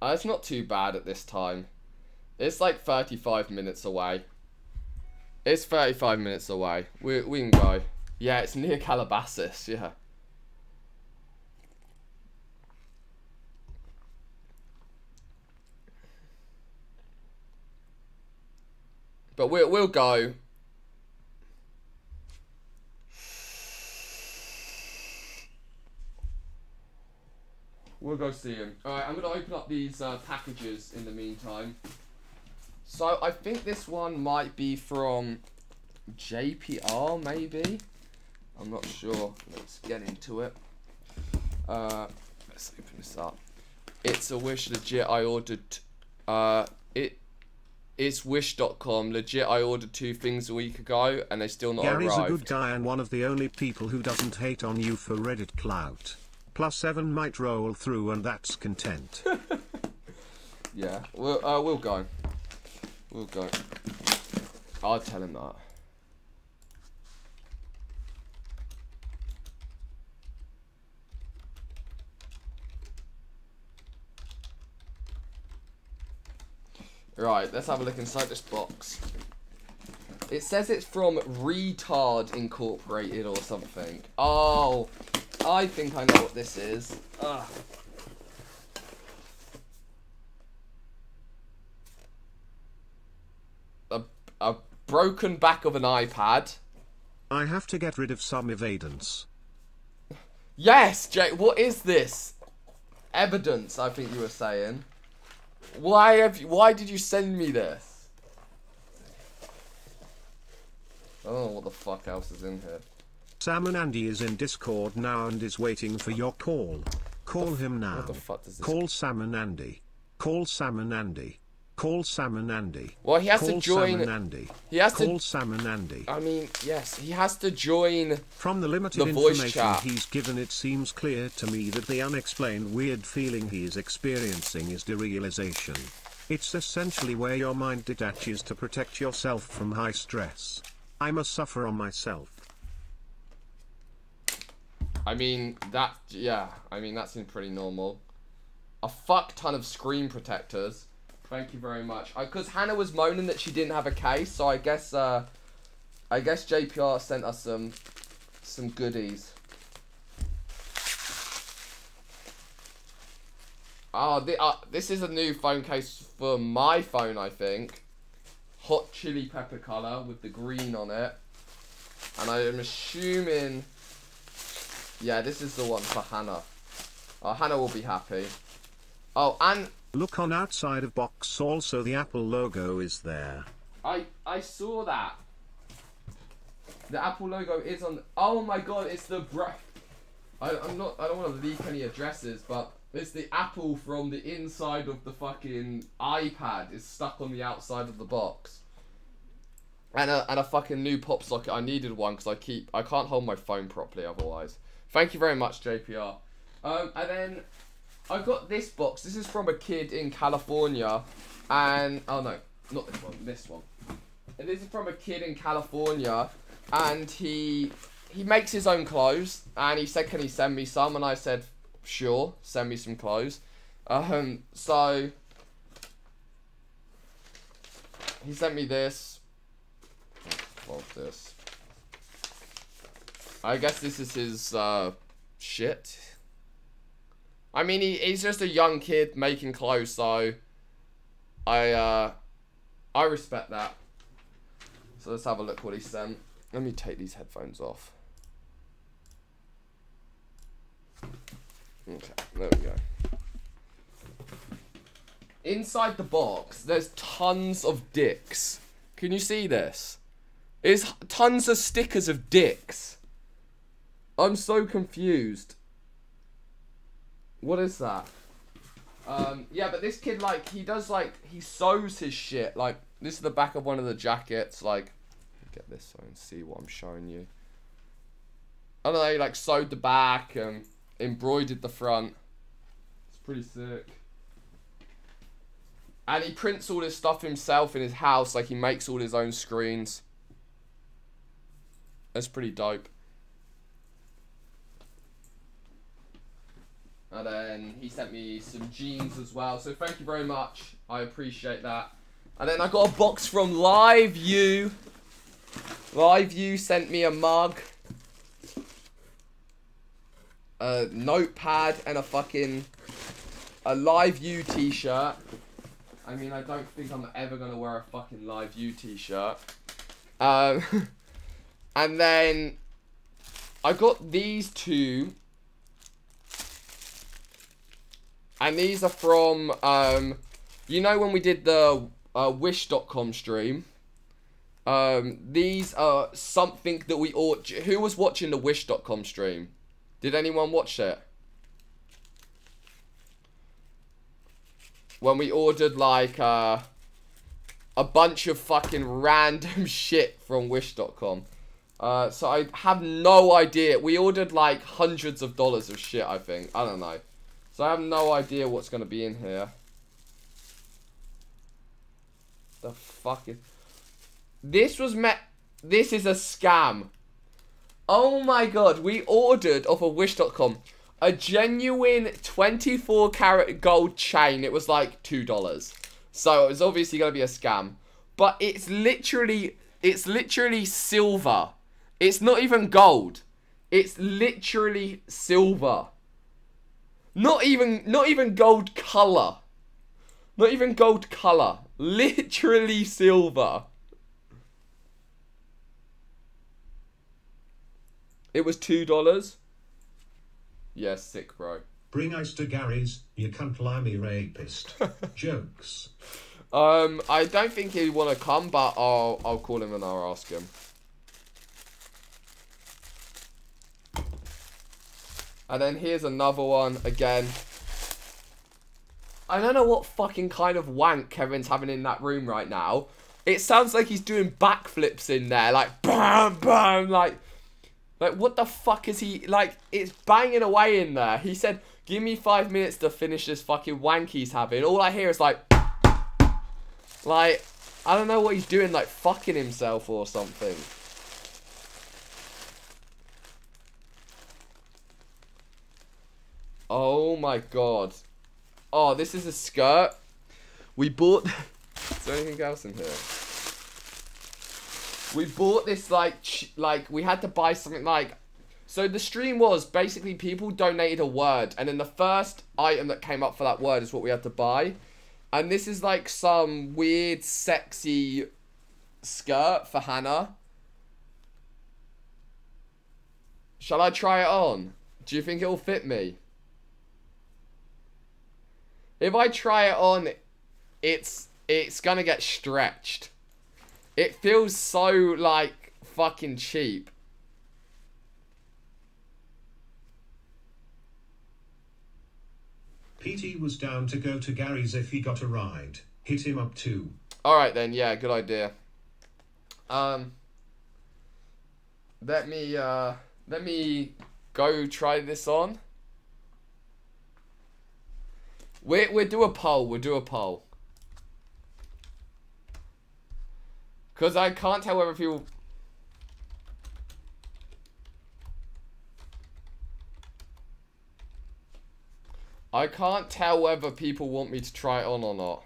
It's not too bad at this time. It's like 35 minutes away. It's 35 minutes away. We can go. Yeah, it's near Calabasas, yeah. But we'll go. We'll go see him. Alright, I'm going to open up these packages in the meantime. So, I think this one might be from JPR, maybe? I'm not sure. Let's get into it. Let's open this up. It's a Wish, legit. I ordered... It's wish.com. Legit, I ordered 2 things a week ago, and they still not Gary's arrived. a good guy and one of the only people who doesn't hate on you for Reddit clout. +7 might roll through and that's content. Yeah, we'll go. We'll go. I'll tell him that. Right, let's have a look inside this box. It says it's from Retard Incorporated or something. Oh, I think I know what this is. Ugh. A broken back of an iPad. I have to get rid of some evadance. Yes, Jake, what is this? Evidence, I think you were saying. Why did you send me this? I don't know what the fuck else is in here. Sam and Andy is in Discord now and is waiting for your call. Call him now. What the fuck does this Call Sam and Andy. Call Sam and Andy. Call Sam and Andy. Well, he has to join. Sam and Andy. He has Call to. Sam and Andy. I mean, yes, he has to join. From the limited voice information chat. he's given, it seems clear to me that the unexplained weird feeling he is experiencing is derealization. It's essentially where your mind detaches to protect yourself from high stress. I must suffer on myself. I mean, that seems pretty normal. A fuck ton of screen protectors. Thank you very much. Because Hannah was moaning that she didn't have a case, so I guess JPR sent us some goodies. This is a new phone case for my phone, I think. Hot chili pepper colour with the green on it. And I am assuming... Yeah, this is the one for Hannah. Hannah will be happy. Oh, and... Look on outside of box, also the Apple logo is there. I saw that. The Apple logo is on... Oh my god, it's the... I don't want to leak any addresses, but it's the Apple from the inside of the fucking iPad is stuck on the outside of the box. And a fucking new pop socket. I needed one because I can't hold my phone properly otherwise. Thank you very much, JPR. And then I got this box. This is from a kid in California, and oh no, not this one. This one. And this is from a kid in California, and he makes his own clothes, and he said, "Can he send me some?" And I said, "Sure, send me some clothes." So he sent me this. Love this. I guess this is his shit. I mean, he's just a young kid making clothes, so I respect that. So let's have a look what he sent. Let me take these headphones off. Okay, there we go. Inside the box, there's tons of dicks. Can you see this? It's tons of stickers of dicks. I'm so confused. What is that? Yeah, but this kid, like, he sews his shit. Like, this is the back of one of the jackets. Like, get this so I can see what I'm showing you. I don't know, he, like, sewed the back and embroidered the front. It's pretty sick. And he prints all his stuff himself in his house. Like, he makes all his own screens. That's pretty dope. And then he sent me some jeans as well. So thank you very much. I appreciate that. And then I got a box from LiveU. LiveU sent me a mug, a notepad, and a LiveU t-shirt. I mean, I don't think I'm ever going to wear a fucking LiveU t-shirt. And then I got these two. And these are from, you know when we did the Wish.com stream? These are something that we ought... Who was watching the Wish.com stream? Did anyone watch it? When we ordered, like, a bunch of fucking random shit from Wish.com. So I have no idea. We ordered, like, hundreds of dollars of shit, I think. I don't know. So I have no idea what's going to be in here. The fuck is... This is a scam. Oh my god, we ordered off of Wish.com a genuine 24 karat gold chain. It was like $2. So it's obviously going to be a scam. But it's literally silver. It's not even gold. It's literally silver. Not even gold color. Not even gold color. Literally silver. It was $2. Yeah, sick, bro. Bring ice to Gary's, you can't lie me rapist. Jokes. I don't think he'd want to come, but I'll call him and I'll ask him. And then here's another one again. I don't know what fucking kind of wank Kevin's having in that room right now. It sounds like he's doing backflips in there, like bam, bam, like what the fuck is he, like, it's banging away in there. He said, give me 5 minutes to finish this fucking wank he's having. All I hear is like, I don't know what he's doing, like fucking himself or something. Oh my god. Oh, this is a skirt. We bought... Is there anything else in here? We bought this, like, we had to buy something, like... So the stream was, basically, people donated a word, and then the first item that came up for that word is what we had to buy. And this is, like, some weird, sexy skirt for Hannah. Shall I try it on? Do you think it'll fit me? If I try it on, it's gonna get stretched. It feels so, like, fucking cheap. PT was down to go to Gary's if he got a ride. Hit him up too. Alright then, yeah, good idea. Let me go try this on. We'll do a poll, Because I can't tell whether people... I can't tell whether people want me to try it on or not.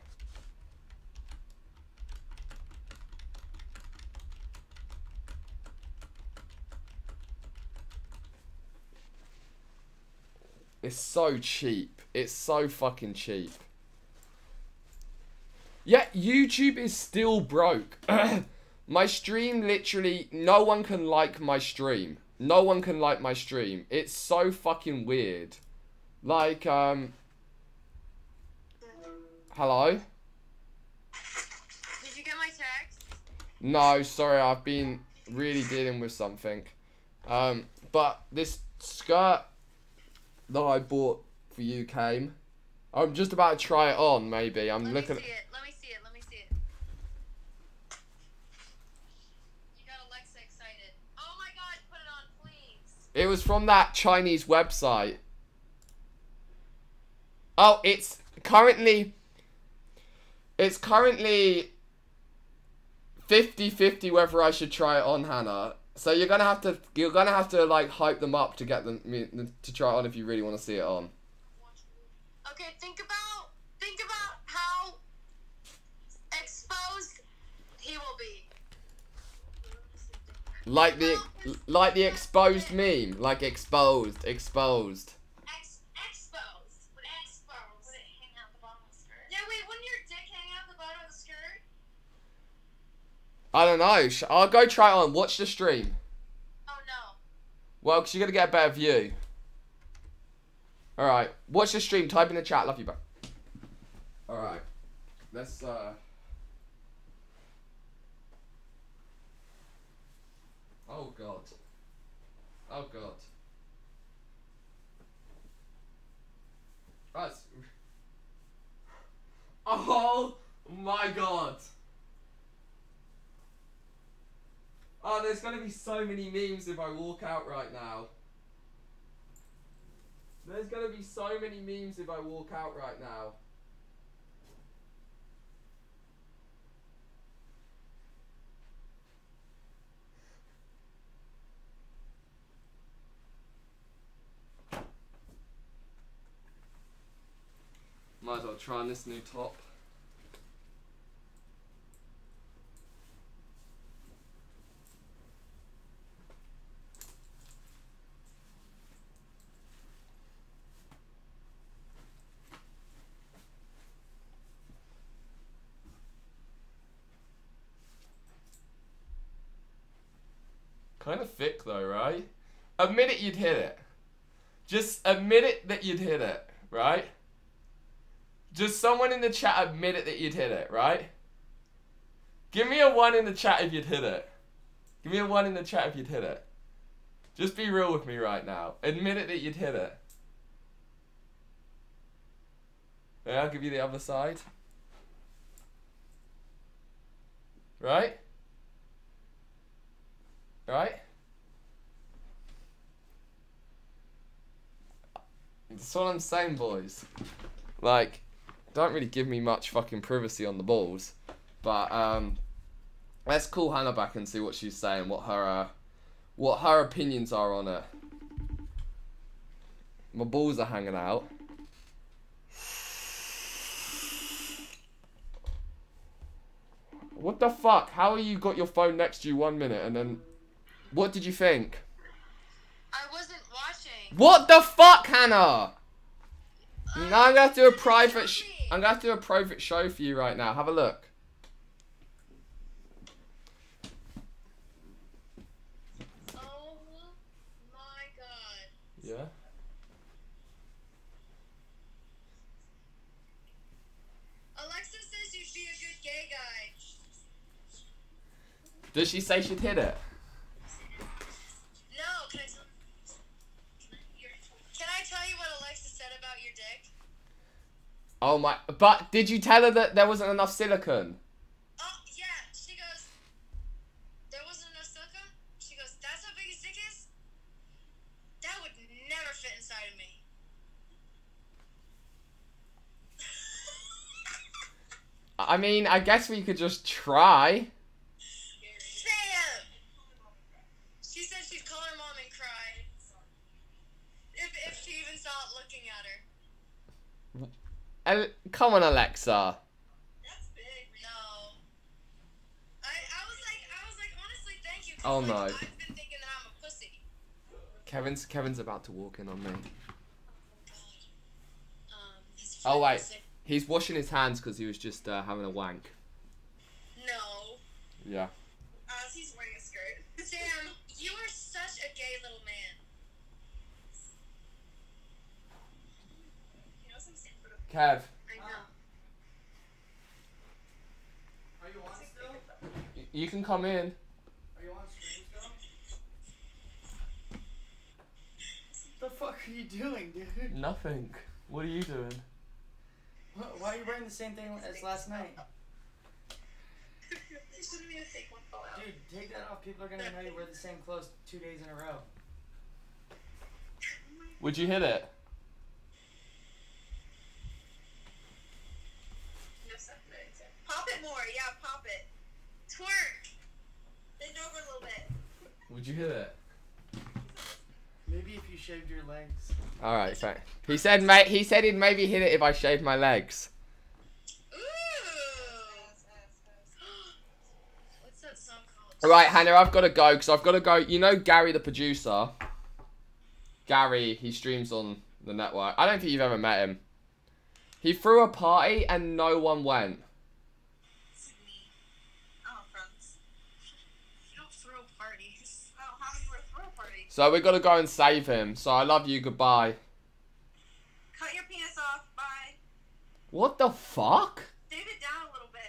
It's so cheap. It's so fucking cheap. Yeah, YouTube is still broke. My stream, literally, no one can like my stream. No one can like my stream. It's so fucking weird. Like, hello? Did you get my text? No, sorry, I've been really dealing with something. But this skirt that I bought for you came. I'm just about to try it on, maybe. Let me see it. Let me see it. You got Alexa excited. Oh my god, put it on, please. It was from that Chinese website. Oh, it's currently 50-50 whether I should try it on, Hannah. So you're gonna have to like hype them up to get them to try it on if you really want to see it on. Okay, think about how exposed he will be. Like the exposed meme, like exposed. Exposed. Would it hang out the bottom of the skirt? Yeah, wait, wouldn't your dick hang out the bottom of the skirt? I don't know. I'll go try it on. Watch the stream. Oh no. Well, because you're gonna get a better view. Alright, watch the stream, type in the chat, love you, bro. Alright, let's, Oh god. Oh god. That's... Oh my god. Oh, there's gonna be so many memes if I walk out right now. There's gonna be so many memes if I walk out right now. Might as well try on this new top. Kind of thick though, right? Admit it, you'd hit it. Just admit it that you'd hit it, right? Just someone in the chat admit it that you'd hit it, right? Give me a 1 in the chat if you'd hit it. Give me a 1 in the chat if you'd hit it. Just be real with me right now. Admit it that you'd hit it. Yeah, I'll give you the other side. Right? Right? That's what I'm saying, boys. Like, don't really give me much fucking privacy on the balls. But, let's call Hannah back and see what she's saying, what her opinions are on it. My balls are hanging out. What the fuck? How are you got your phone next to you 1 minute and then... What did you think? I wasn't watching. What the fuck, Hannah? Now I'm gonna have to do a private I'm gonna have to do a private show for you right now. Have a look. Oh my god. Yeah? Alexa says you'd be a good gay guy. Does she say she'd hit it? No, can I tell you what Alexa said about your dick? Oh my... But did you tell her that there wasn't enough silicone? Oh, yeah. She goes, there wasn't enough silicone? She goes, that's how big his dick is? That would never fit inside of me. I mean, I guess we could just try. Sam! She said she'd call her mom and cry. If she even saw it looking at her. Come on, Alexa. That's big. No. I was like, honestly, thank you. Oh Like, no. I've been thinking that I'm a pussy. Kevin's about to walk in on me. He's Oh wait, sick. he's washing his hands because he was just having a wank. No. Yeah. He's wearing a skirt. Sam, you are such a gay little man. You know some Kev, I know. Are you on still? you can come in. Are you on stream still? What the fuck are you doing, dude? Nothing. What are you doing? Why are you wearing the same thing as last night? Dude, take that off. People are gonna know you wear the same clothes 2 days in a row. Would you hit it? Pop it more, yeah, pop it. Twerk. Bend over a little bit. Would you hit it? Maybe if you shaved your legs. All right, fine. He said he'd maybe hit it if I shaved my legs. What's that song called? All right, Hannah, I've got to go because I've got to go. You know Gary, the producer. Gary, he streams on the network. I don't think you've ever met him. He threw a party and no one went. So we got to go and save him. So I love you. Goodbye. Cut your penis off. Bye. What the fuck? Shave it down a little bit.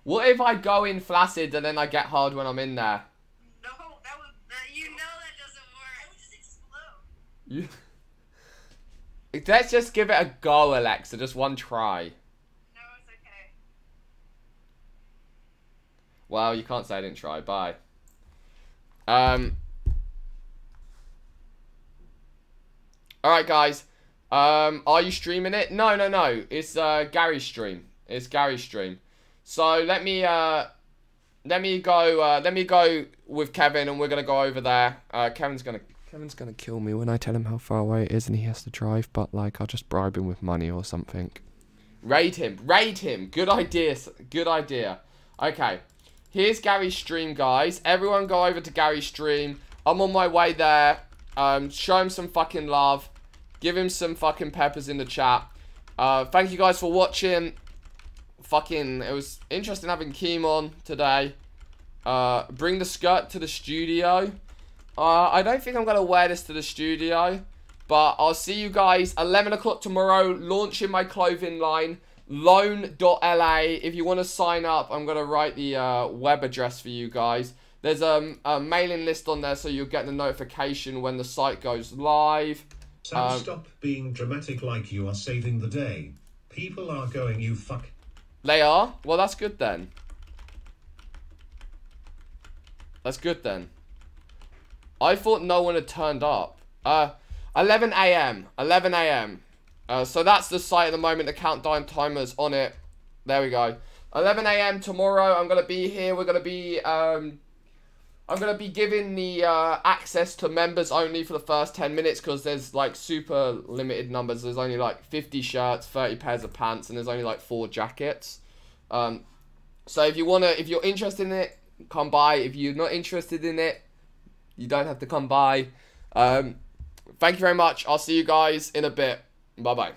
What if I go in flaccid and then I get hard when I'm in there? No, that would. You know that doesn't work. I would just explode. Let's just give it a go, Alexa. Just one try. No, it's okay. Well, you can't say I didn't try. Bye. Alright, guys. Are you streaming it? No. It's Gary's stream. It's Gary's stream. So let me go with Kevin and we're gonna go over there. Kevin's gonna kill me when I tell him how far away it is and he has to drive, but like I'll just bribe him with money or something. Raid him. Good idea. Okay. Here's Gary's stream, guys. Everyone go over to Gary's stream. I'm on my way there. Show him some fucking love. Give him some fucking peppers in the chat. Thank you guys for watching. Fucking, it was interesting having Keem on today. Bring the skirt to the studio. I don't think I'm going to wear this to the studio. But I'll see you guys 11 o'clock tomorrow. Launching my clothing line. Loan.la. If you want to sign up, I'm going to write the web address for you guys. There's a mailing list on there, so you'll get the notification when the site goes live. Sam, stop being dramatic like you are saving the day. People are going, you fuck. They are? Well, that's good then. That's good then. I thought no one had turned up. 11 a.m. 11 a.m. So that's the site at the moment. The countdown timer's on it. There we go. 11 a.m. tomorrow. I'm going to be here. We're going to be... I'm going to be giving the access to members only for the first 10 minutes because there's like super limited numbers. There's only like 50 shirts, 30 pairs of pants, and there's only like 4 jackets. So if you're interested in it, come by. If you're not interested in it, you don't have to come by. Thank you very much. I'll see you guys in a bit. Bye-bye.